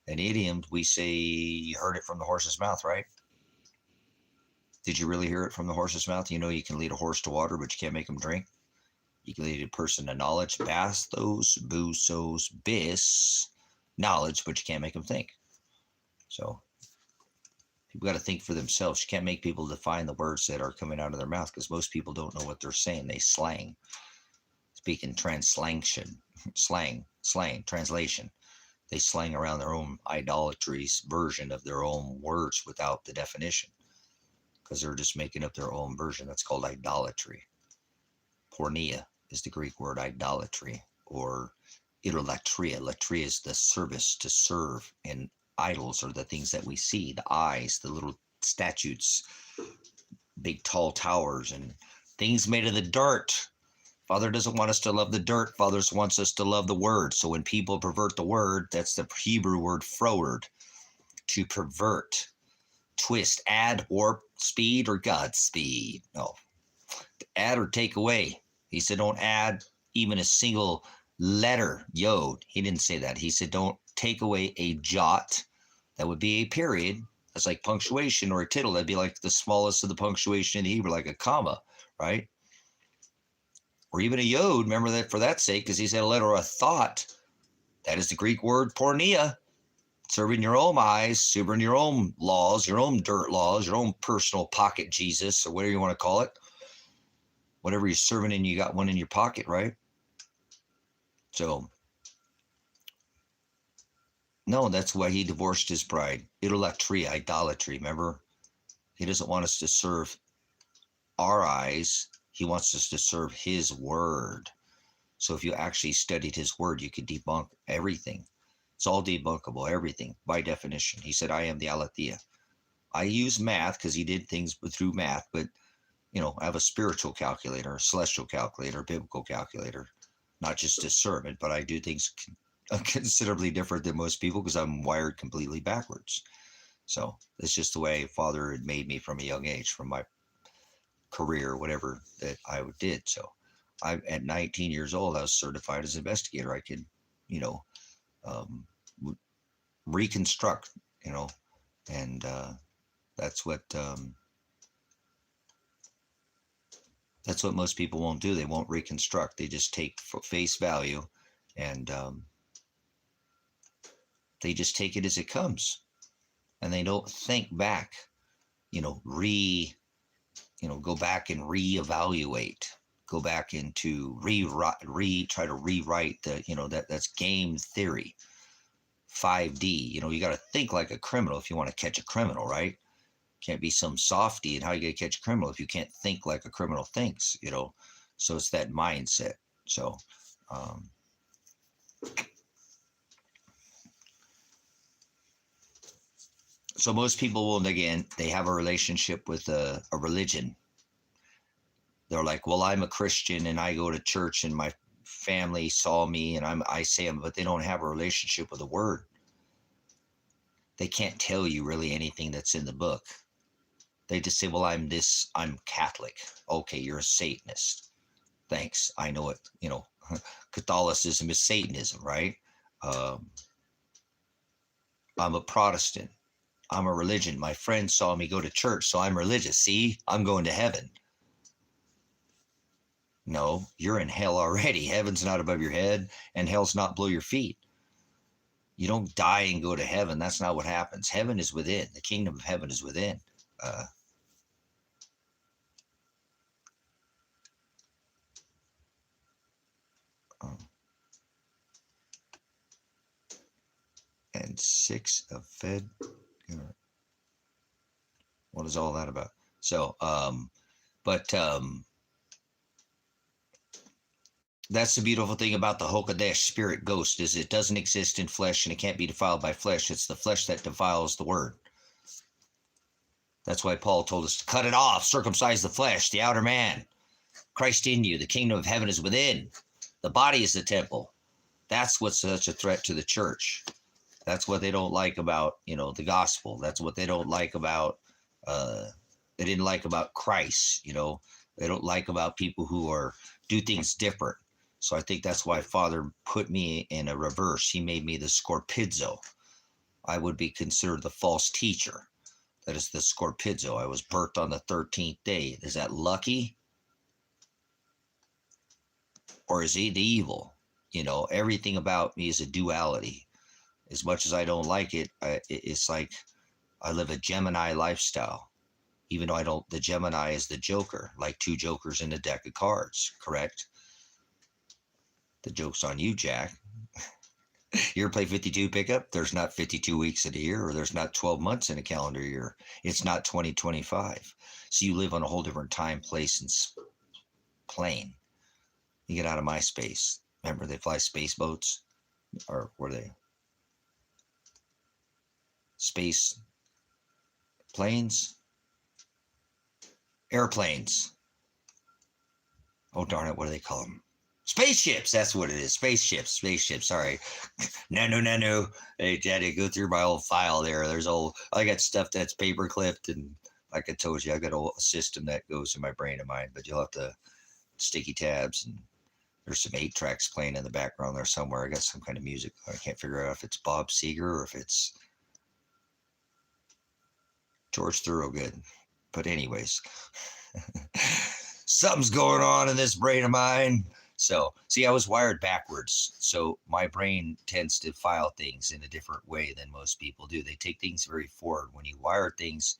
An idiom, we say, you heard it from the horse's mouth, right? Did you really hear it from the horse's mouth? You can lead a horse to water, but you can't make him drink. You can lead a person to knowledge, basthos, busos, bis, knowledge, but you can't make them think. So people got to think for themselves. You can't make people define the words that are coming out of their mouth, because most people don't know what they're saying. They slang. Speak in translation, translation. They slang around their own idolatry's version of their own words without the definition, because they're just making up their own version. That's called idolatry. Porneia is the Greek word idolatry, or idolatria. Latria is the service, to serve, and idols are the things that we see, the eyes, the little statues, big tall towers, and things made of the dirt. Father doesn't want us to love the dirt. Father wants us to love the word. So when people pervert the word, that's the Hebrew word froward, to pervert, twist, add, warp, speed, or Godspeed. No, add or take away. He said, don't add even a single letter, yod. He didn't say that. He said, don't take away a jot. That would be a period. That's like punctuation, or a tittle. That'd be like the smallest of the punctuation in the Hebrew, like a comma, right? Or even a yod. Remember that for that sake, because he said a letter or a thought. That is the Greek word porneia. Serving your own eyes, serving your own laws, your own dirt laws, your own personal pocket Jesus, or whatever you want to call it. Whatever you're serving, and you got one in your pocket, right? So, no, that's why he divorced his bride. Idolatry, idolatry, remember? He doesn't want us to serve our eyes. He wants us to serve his word. So if you actually studied his word, you could debunk everything. It's all debunkable, everything, by definition. He said, I am the aletheia. I use math because he did things through math, but I have a spiritual calculator, a celestial calculator, a biblical calculator, not just discernment, but I do things considerably different than most people because I'm wired completely backwards. So it's just the way Father had made me from a young age, from my career, whatever that I did. So at 19 years old, I was certified as an investigator. I could, um, reconstruct, and that's what most people won't do. They won't reconstruct. They just take face value, and they just take it as it comes, and they don't think back. Go back and reevaluate. Go back into try to rewrite that's game theory. 5D. You got to think like a criminal if you want to catch a criminal, right? Can't be some softy. And how you gonna catch a criminal if you can't think like a criminal thinks? So it's that mindset. So so most people will, again, they have a relationship with a religion. They're like, well, I'm a Christian and I go to church and my family saw me and I say them, but they don't have a relationship with the word. They can't tell you really anything that's in the book. They just say, well, I'm Catholic. Okay, you're a Satanist. Thanks. I know it. Catholicism is Satanism, right? I'm a Protestant. I'm a religion. My friend saw me go to church, so I'm religious. See, I'm going to heaven. No, you're in hell already. Heaven's not above your head, and hell's not below your feet. You don't die and go to heaven. That's not what happens. Heaven is within. The kingdom of heaven is within. And 6 of Fed. What is all that about? So, that's the beautiful thing about the Hokadesh spirit ghost, is it doesn't exist in flesh and it can't be defiled by flesh. It's the flesh that defiles the word. That's why Paul told us to cut it off, circumcise the flesh, the outer man. Christ in you, the kingdom of heaven is within. The body is the temple. That's what's such a threat to the church. That's what they don't like about, the gospel. That's what they don't like about, they didn't like about Christ. They don't like about people who do things different. So I think that's why Father put me in a reverse. He made me the Scorpizzo. I would be considered the false teacher. That is the Scorpizzo. I was birthed on the 13th day. Is that lucky? Or is he the evil? Everything about me is a duality. As much as I don't like it, it's like I live a Gemini lifestyle. Even though the Gemini is the Joker, like 2 jokers in a deck of cards, correct? The joke's on you, Jack. You ever play 52 pickup? There's not 52 weeks in a year, or there's not 12 months in a calendar year. It's not 2025. So you live on a whole different time, place, and plane. You get out of my space. Remember, they fly space boats? Or were they? Space planes? Airplanes. Oh, darn it. What do they call them? Spaceships. That's what it is. Spaceships. Sorry. No. Hey, Daddy, go through my old file there. I got stuff that's paper clipped, and like I told you, I got a system that goes in my brain of mine, but you'll have to sticky tabs, and there's some 8 tracks playing in the background there somewhere. I got some kind of music. I can't figure out if it's Bob Seger or if it's George Thorogood. But anyways, something's going on in this brain of mine. So, see, I was wired backwards. So my brain tends to file things in a different way than most people do. They take things very forward. When you wire things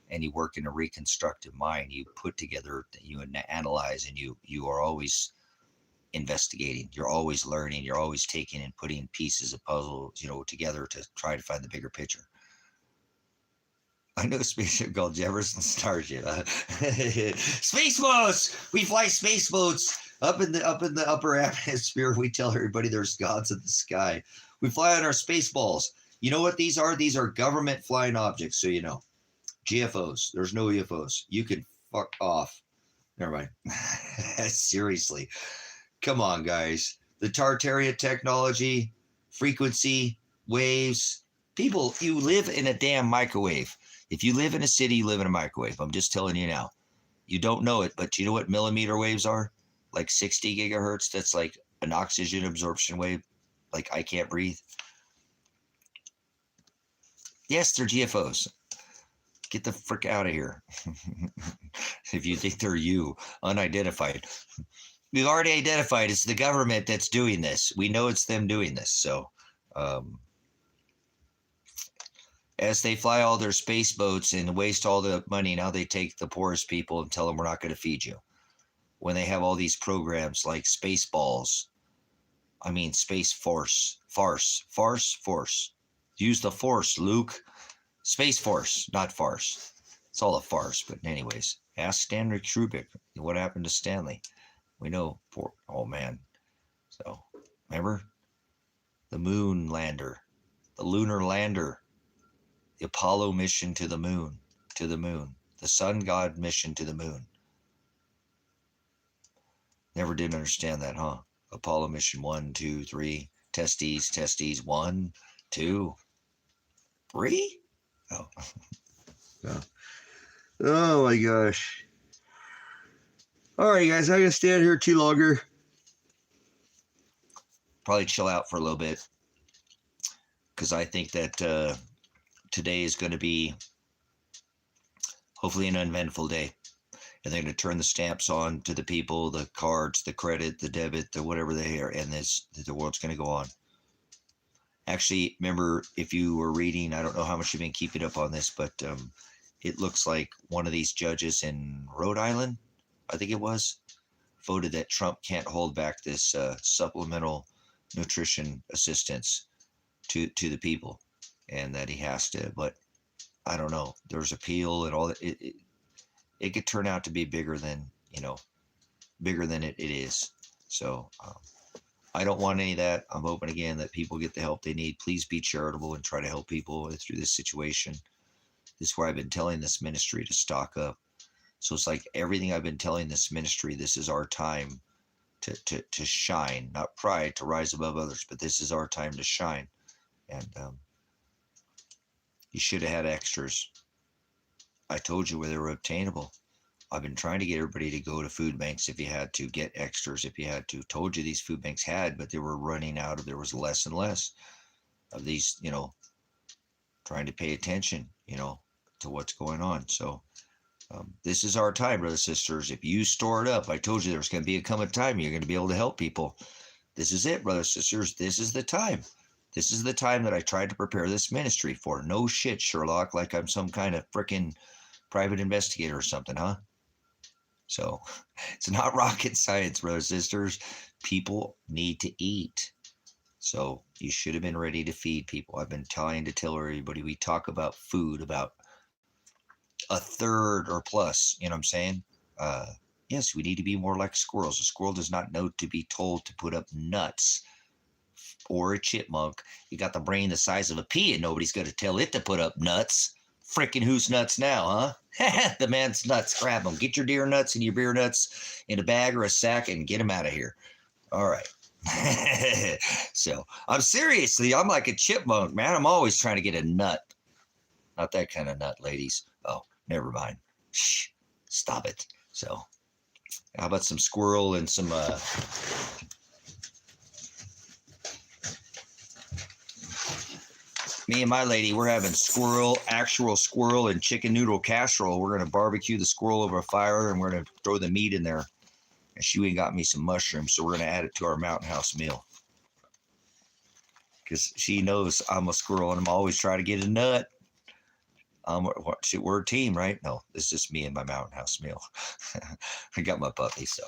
and you work in a reconstructive mind, you put together, you analyze, and you are always investigating. You're always learning. You're always taking and putting pieces of puzzles, together to try to find the bigger picture. I know a spaceship called Jefferson Starship. Space boats! We fly space boats up in the upper atmosphere. We tell everybody there's gods in the sky. We fly on our space balls. You know what these are? These are government flying objects, so you know. GFOs. There's no UFOs. You can fuck off. Never mind. Seriously. Come on, guys. The Tartaria technology, frequency, waves. People, you live in a damn microwave. If you live in a city, you live in a microwave. I'm just telling you now. You don't know it, but you know what millimeter waves are? Like 60 gigahertz. That's like an oxygen absorption wave. Like I can't breathe. Yes, they're GFOs. Get the frick out of here. If you think they're you, unidentified. We've already identified it's the government that's doing this. We know it's them doing this. So as they fly all their space boats and waste all the money, now they take the poorest people and tell them we're not going to feed you. When they have all these programs like Spaceballs, I mean Space Force, Force. Use the Force, Luke. Space Force, not farce. It's all a farce, but anyways, ask Stanley Kubrick what happened to Stanley. We know, poor, oh man. So, remember? The moon lander, the lunar lander, the Apollo mission to the moon, the sun god mission to the moon. Never did understand that, huh? Apollo mission 1, 2, 3, testes, 1, 2, 3? Oh. Yeah. Oh my gosh. All right, guys, I'm going to stand here too longer. Probably chill out for a little bit. Because I think that today is going to be hopefully an uneventful day. And they're going to turn the stamps on to the people, the cards, the credit, the debit, the whatever they are. And the world's going to go on. Actually, remember, if you were reading, I don't know how much you've been keeping up on this, but it looks like one of these judges in Rhode Island, I think it was, voted that Trump can't hold back this supplemental nutrition assistance to the people, and that he has to. But I don't know. There's appeal and all that. It could turn out to be bigger than it is. So I don't want any of that. I'm hoping again that people get the help they need. Please be charitable and try to help people through this situation. This is where I've been telling this ministry to stock up. So it's like everything I've been telling this ministry, this is our time to shine, not pride, to rise above others, but this is our time to shine. And you should have had extras. I told you where they were obtainable. I've been trying to get everybody to go to food banks if you had to, get extras if you had to. Told you these food banks had, but they were running out there was less and less of these, trying to pay attention, to what's going on. So this is our time, brothers and sisters. If you store it up, I told you there's going to come a time you're going to be able to help people. This is it, brothers and sisters. This is the time. This is the time that I tried to prepare this ministry for. No shit, Sherlock, like I'm some kind of freaking private investigator or something, huh? So it's not rocket science, brothers and sisters. People need to eat. So you should have been ready to feed people. I've been trying to tell everybody, we talk about food, about a third or plus, you know what I'm saying? Yes, we need to be more like squirrels. A squirrel does not know to be told to put up nuts, or a chipmunk. You got the brain the size of a pea and nobody's going to tell it to put up nuts. Freaking who's nuts now, huh? The man's nuts. Grab them. Get your deer nuts and your beer nuts in a bag or a sack and get them out of here. All right. So I'm like a chipmunk, man. I'm always trying to get a nut. Not that kind of nut, ladies. Oh, never mind. Shh, stop it. So how about some squirrel and some me and my lady, we're having actual squirrel and chicken noodle casserole. We're going to barbecue the squirrel over a fire, and we're going to throw the meat in there. And she even got me some mushrooms, so we're going to add it to our Mountain House meal. Because she knows I'm a squirrel, and I'm always trying to get a nut. We're a team, right? No, it's just me and my Mountain House meal. I got my puppy, so.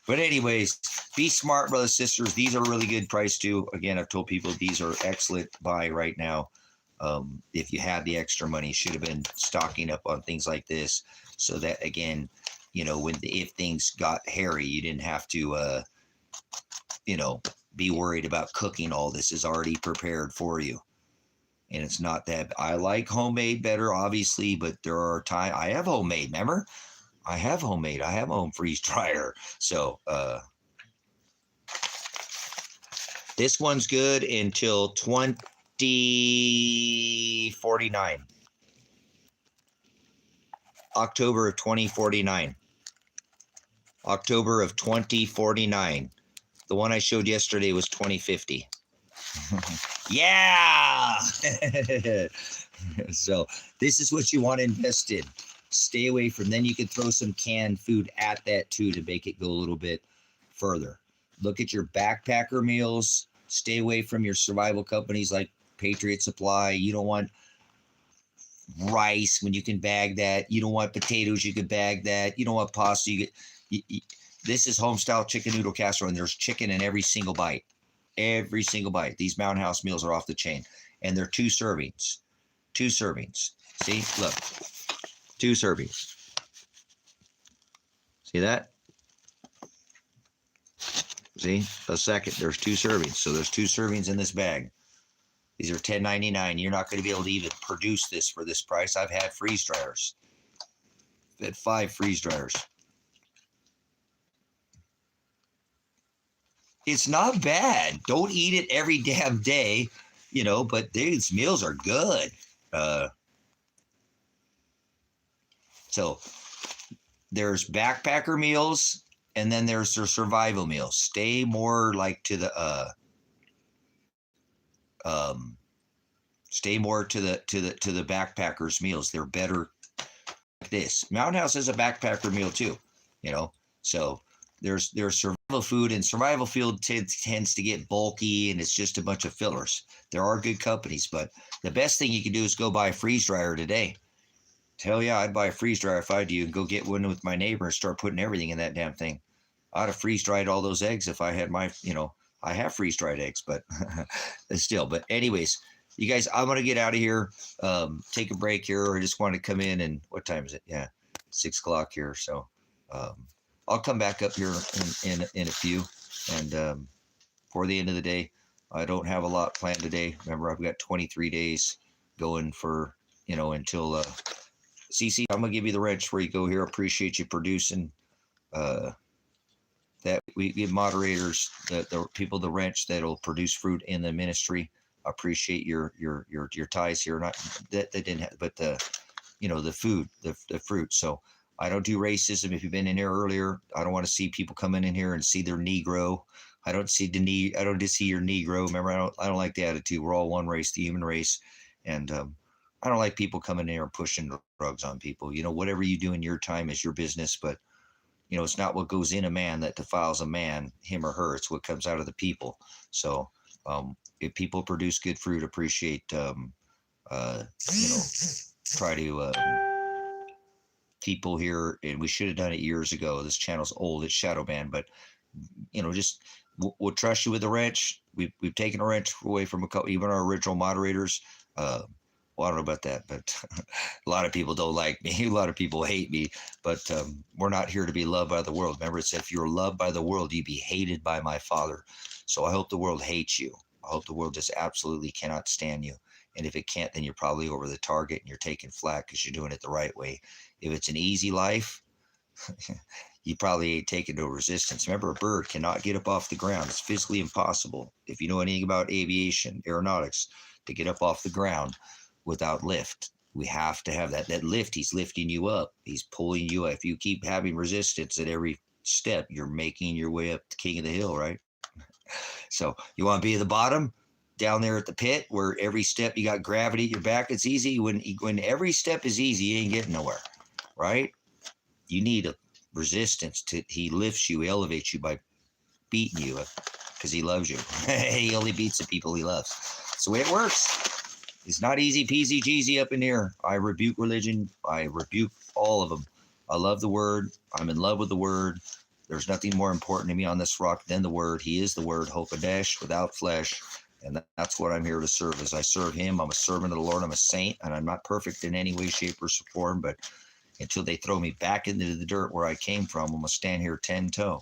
But anyways, be smart, brothers and sisters. These are really good price too. Again, I've told people these are excellent buy right now. If you had the extra money, you should have been stocking up on things like this, so that again, if things got hairy, you didn't have to, be worried about cooking. All this is already prepared for you. And it's not that I like homemade better, obviously, but there are times I have homemade. Remember, I have homemade. I have my own freeze dryer. So this one's good until 2049. October of 2049. October of 2049. The one I showed yesterday was 2050. Yeah! So this is what you want to invest in. Stay away from, then you can throw some canned food at that too to make it go a little bit further. Look at your backpacker meals. Stay away from your survival companies like Patriot Supply. You don't want rice when you can bag that. You don't want potatoes, you can bag that. You don't want pasta, this is home style chicken noodle casserole, and there's chicken in every single bite. Every single bite. These Mountain House meals are off the chain, and they're 2 servings. 2 servings. See, look, 2 servings. See that? See, a second. There's 2 servings. So there's 2 servings in this bag. These are $10.99. You're not going to be able to even produce this for this price. I've had freeze dryers. I've had 5 freeze dryers. It's not bad. Don't eat it every damn day, you know, but these meals are good. So there's backpacker meals, and then there's their survival meals. Stay more like to the backpackers meals. They're better like this. Mountain House is a backpacker meal too, you know. So there's survival food, and survival food tends to get bulky, and it's just a bunch of fillers. There are good companies, but the best thing you can do is go buy a freeze dryer today. Hell yeah, I'd buy a freeze dryer if I do, and go get one with my neighbor and start putting everything in that damn thing. I'd have freeze dried all those eggs if I had my, you know, I have freeze dried eggs, but still. But anyways, you guys, I'm going to get out of here, take a break here. I just want to come in, and what time is it? Yeah, 6 o'clock here. So I'll come back up here in a few. And for the end of the day, I don't have a lot planned today. Remember, I've got 23 days going for, you know, until CC, I'm going to give you the wrench where you go here. Appreciate you producing that. We give moderators, the people, the wrench that'll produce fruit in the ministry. Appreciate your ties here. Not that they didn't have, but the, you know, the food, the fruit. So I don't do racism. If you've been in here earlier, I don't want to see people coming in here and see their Negro. I don't see your Negro. Remember, I don't like the attitude. We're all one race, the human race. And I don't like people coming in here and pushing drugs on people. You know, whatever you do in your time is your business, but you know, it's not what goes in a man that defiles a man, him or her. It's what comes out of the people. So if people produce good fruit, appreciate, you know, try to people here, and we should have done it years ago. This channel's old, it's shadow banned, but you know, just we'll trust you with the wrench. We've taken a wrench away from a couple, even our original moderators. Well, I don't know about that, but a lot of people don't like me. A lot of people hate me, but we're not here to be loved by the world. Remember, it said, if you're loved by the world, you be hated by my Father. So I hope the world hates you. I hope the world just absolutely cannot stand you. And if it can't, then you're probably over the target and you're taking flack because you're doing it the right way. If it's an easy life, you probably ain't taking no resistance. Remember, a bird cannot get up off the ground. It's physically impossible. If you know anything about aviation, aeronautics, to get up off the ground without lift. We have to have that lift. He's lifting you up. He's pulling you up. If you keep having resistance at every step, you're making your way up the king of the hill, right? So you want to be at the bottom, down there at the pit, where every step you got gravity at your back. It's easy. When every step is easy, you ain't getting nowhere, right? You need a resistance he lifts you, he elevates you by beating you because he loves you. He only beats the people he loves. That's the way it works. It's not easy peasy cheesy up in here. I rebuke religion. I rebuke all of them. I love the word. I'm in love with the word. There's nothing more important to me on this rock than the word. He is the word, Hokadesh, without flesh. And that's what I'm here to serve. As I serve him, I'm a servant of the Lord. I'm a saint, and I'm not perfect in any way, shape, or form. But until they throw me back into the dirt where I came from, I'm going to stand here 10-toe.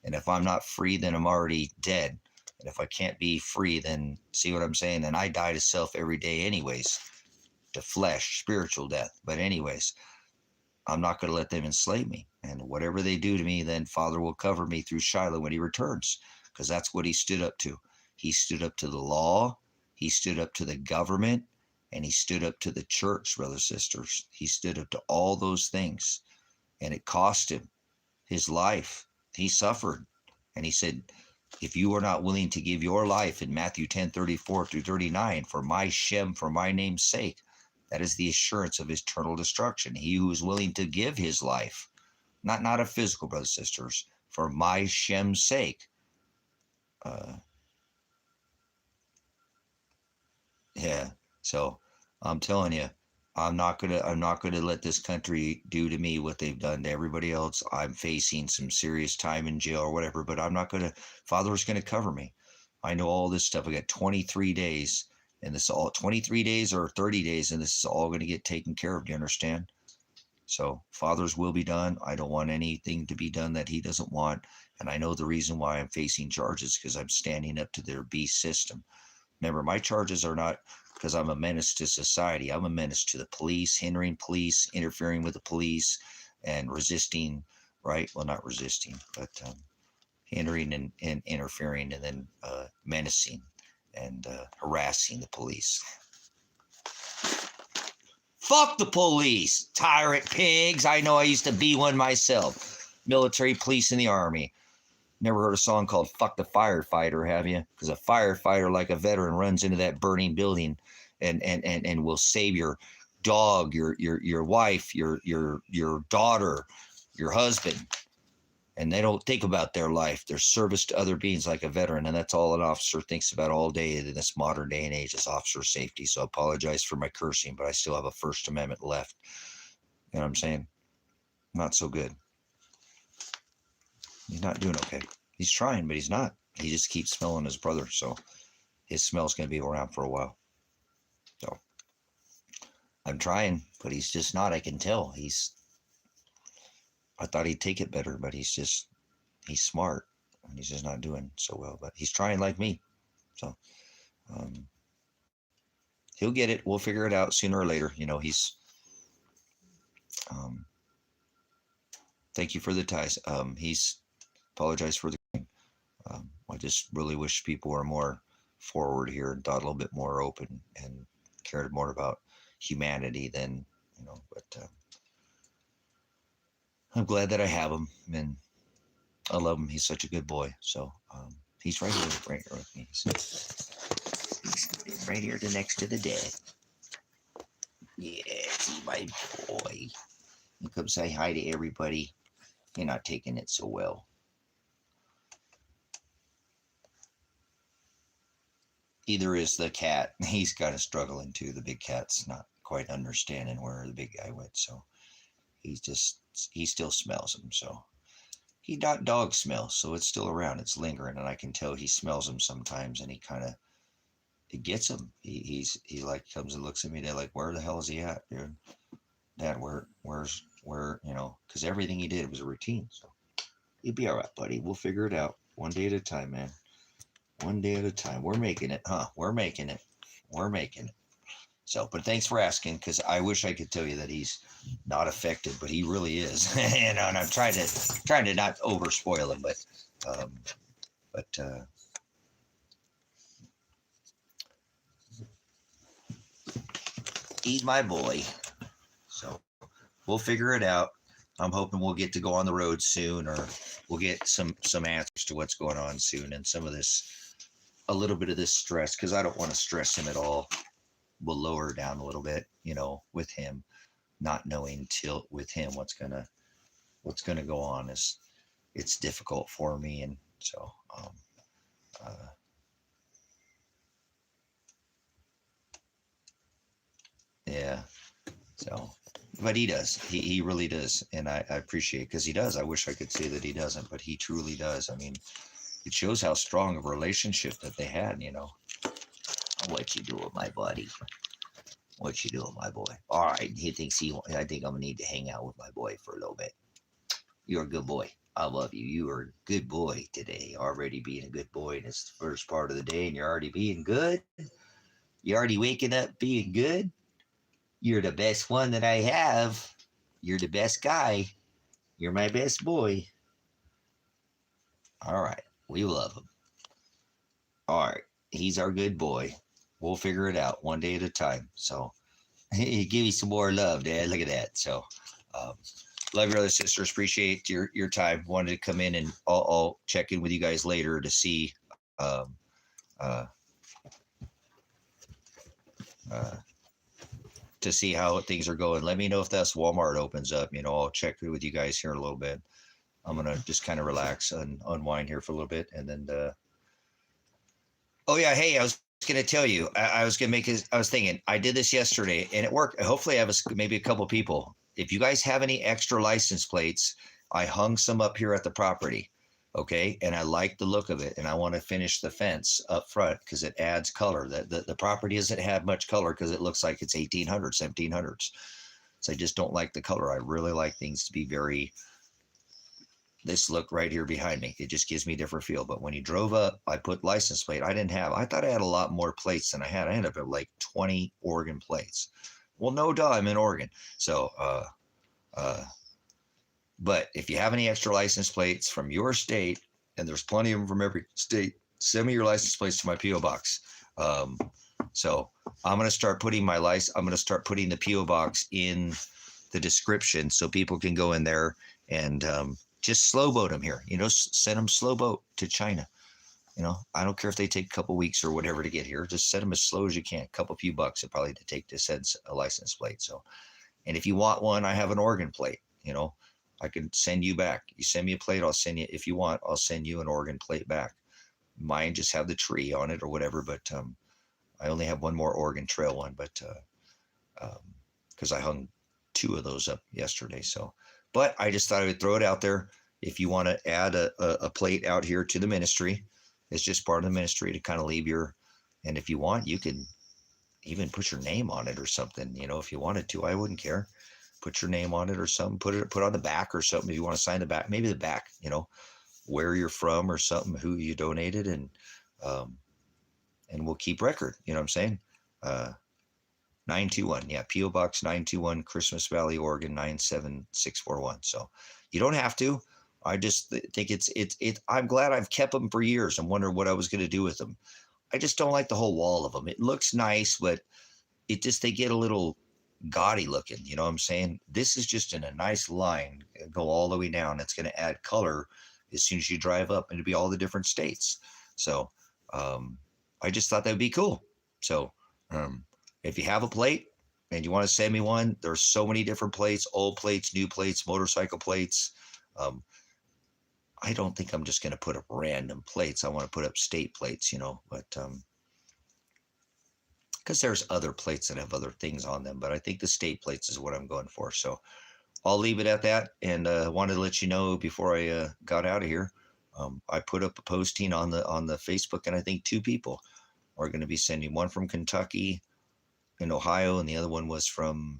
And if I'm not free, then I'm already dead. And if I can't be free, then see what I'm saying? And I die to self every day anyways, to flesh, spiritual death. But anyways, I'm not going to let them enslave me. And whatever they do to me, then Father will cover me through Shiloh when he returns, because that's what he stood up to. He stood up to the law. He stood up to the government, and he stood up to the church, brothers and sisters. He stood up to all those things, and it cost him his life. He suffered. And he said, if you are not willing to give your life in Matthew 10:34 through 39 for my Shem, for my name's sake, that is the assurance of eternal destruction. He who is willing to give his life, not a physical, brothers and sisters, for my Shem's sake. Yeah. So I'm telling you, I'm not gonna let this country do to me what they've done to everybody else. I'm facing some serious time in jail or whatever, but I'm not gonna. Father's gonna cover me. I know all this stuff. I got 23 days, and this all 23 days or 30 days, and this is all gonna get taken care of. Do you understand? So Father's will be done. I don't want anything to be done that he doesn't want, and I know the reason why I'm facing charges because I'm standing up to their beast system. Remember, my charges are not because I'm a menace to society. I'm a menace to the police, hindering police, interfering with the police, and resisting, right? Well, not resisting, but hindering and interfering, and then menacing and harassing the police. Fuck the police, tyrant pigs. I know I used to be one myself. Military, police, in the army. Never heard a song called Fuck the Firefighter, have you? Because a firefighter, like a veteran, runs into that burning building and will save your dog, your wife, your daughter, your husband. And they don't think about their life, their service to other beings like a veteran. And that's all an officer thinks about all day in this modern day and age is officer safety. So I apologize for my cursing, but I still have a First Amendment left. You know what I'm saying? Not so good. He's not doing okay. He's trying, but he's not. He just keeps smelling his brother, so his smell's going to be around for a while. So I'm trying, but he's just not. I can tell. I thought he'd take it better, but he's smart, and he's just not doing so well. But he's trying like me, so he'll get it. We'll figure it out sooner or later. You know, he's. Thank you for the ties. He's apologized for the. I just really wish people were more forward here and thought a little bit more open and cared more about humanity than, you know, but I'm glad that I have him, and I love him. He's such a good boy. So he's right here with me. He's right here next to the dad. Yes, my boy. You come say hi to everybody. You're not taking it so well. Either is the cat. He's kind of struggling too. The big cat's not quite understanding where the big guy went. So he still smells him. So he got dog smell. So it's still around. It's lingering. And I can tell he smells him sometimes, and it gets him. He like comes and looks at me. They're like, where the hell is he at, dude? Dad, where's, you know, because everything he did was a routine. So you'll be all right, buddy. We'll figure it out one day at a time, man. One day at a time. We're making it, huh? We're making it. So, but thanks for asking, because I wish I could tell you that he's not affected, but he really is. And I'm trying to not over spoil him, but he's my boy. So we'll figure it out. I'm hoping we'll get to go on the road soon, or we'll get some answers to what's going on soon, and a little bit of this stress, because I don't want to stress him at all. We'll lower down a little bit, you know, with him, not knowing with him what's gonna go on. It's difficult for me, and so yeah. So, but he does. He really does, and I appreciate, because he does. I wish I could say that he doesn't, but he truly does. I mean, it shows how strong of a relationship that they had, you know. What you doing, my buddy? What you doing, my boy? All right, I think I'm gonna need to hang out with my boy for a little bit. You're a good boy. I love you. You are a good boy today. Already being a good boy, and it's the first part of the day, and you're already being good. You're already waking up being good. You're the best one that I have. You're the best guy. You're my best boy. All right. We love him. All right. He's our good boy. We'll figure it out one day at a time. So give you some more love, Dad. Look at that. So um, love your other sisters. Appreciate your time. Wanted to come in and I'll check in with you guys later to see uh, uh, how things are going. Let me know if that's Walmart opens up. I'll check with you guys here in a little bit. I'm gonna just kind of relax and unwind here for a little bit, and then. Oh yeah, hey, I was gonna tell you. I was gonna make. I was thinking. I did this yesterday, and it worked. Hopefully, I have maybe a couple people. If you guys have any extra license plates, I hung some up here at the property. Okay, and I like the look of it, and I want to finish the fence up front because it adds color. The property doesn't have much color because it looks like it's 1800s, 1700s. So I just don't like the color. I really like things to be very this look right here behind me. It just gives me a different feel. But when you drove up, I put license plate. I thought I had a lot more plates than I had. I ended up with like 20 Oregon plates. Well, no duh, I'm in Oregon. So, but if you have any extra license plates from your state, and there's plenty of them from every state, send me your license plates to my P.O. box. So I'm going to start putting the P.O. box in the description so people can go in there and just slow boat them here. Send them slow boat to China. I don't care if they take a couple weeks or whatever to get here. Just send them as slow as you can. A few bucks it probably to take to send a license plate. So, and if you want one, I have an Oregon plate. I can send you back. You send me a plate, I'll send you. If you want, I'll send you an Oregon plate back. Mine just have the tree on it or whatever, but I only have one more Oregon Trail one, but because I hung 2 of those up yesterday. So, but I just thought I would throw it out there. If you want to add a plate out here to the ministry, it's just part of the ministry to kind of leave and if you want, you can even put your name on it or something, if you wanted to. I wouldn't care. Put your name on it or something, put on the back or something. If you want to sign the back, maybe the back, where you're from or something, who you donated, and we'll keep record. You know what I'm saying? 921. Yeah. P.O. Box 921, Christmas Valley, Oregon, 97641. So you don't have to. I just think I'm glad I've kept them for years. I'm wondering what I was going to do with them. I just don't like the whole wall of them. It looks nice, but they get a little gaudy looking. You know what I'm saying? This is just in a nice line, go all the way down. It's going to add color as soon as you drive up, and it'll be all the different states. So I just thought that would be cool. So if you have a plate and you want to send me one, there's so many different plates, old plates, new plates, motorcycle plates. I don't think I'm just going to put up random plates. I want to put up state plates, but because there's other plates that have other things on them, but I think the state plates is what I'm going for. So I'll leave it at that, and wanted to let you know before I got out of here. I put up a posting on the Facebook, and I think 2 people are going to be sending, one from Kentucky and Ohio, and the other one was from,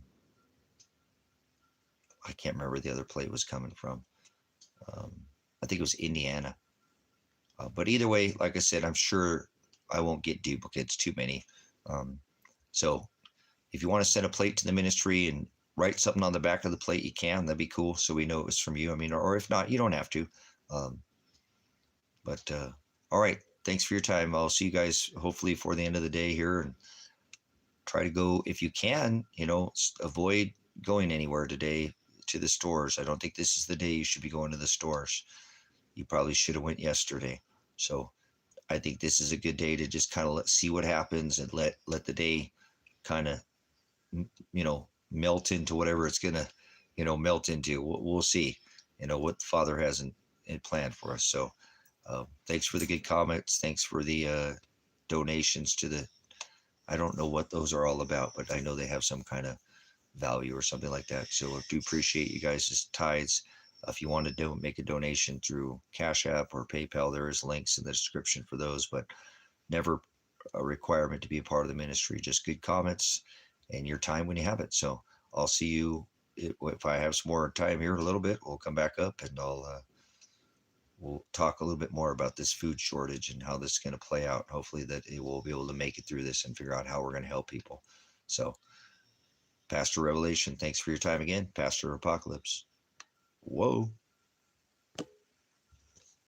I can't remember where the other plate was coming from. I think it was Indiana. But either way, like I said, I'm sure I won't get duplicates, too many. So if you want to send a plate to the ministry and write something on the back of the plate, you can. That'd be cool, so we know it was from you. Or if not, you don't have to. But all right, thanks for your time. I'll see you guys hopefully for the end of the day here, and try to go, if you can, avoid going anywhere today to the stores. I don't think this is the day you should be going to the stores. You probably should have went yesterday. So I think this is a good day to just kind of see what happens, and let the day kind of, melt into whatever it's going to, melt into. We'll see, what the Father has in plan for us. So thanks for the good comments. Thanks for the donations to I don't know what those are all about, but I know they have some kind of value or something like that. So I do appreciate you guys' tithes. If you want to make a donation through Cash App or PayPal, there is links in the description for those, but never a requirement to be a part of the ministry. Just good comments and your time when you have it. So I'll see you if I have some more time here in a little bit, we'll come back up and we'll talk a little bit more about this food shortage and how this is going to play out. Hopefully that it will be able to make it through this and figure out how we're going to help people. So, Pastor Revelation, thanks for your time again. Pastor Apocalypse. Whoa.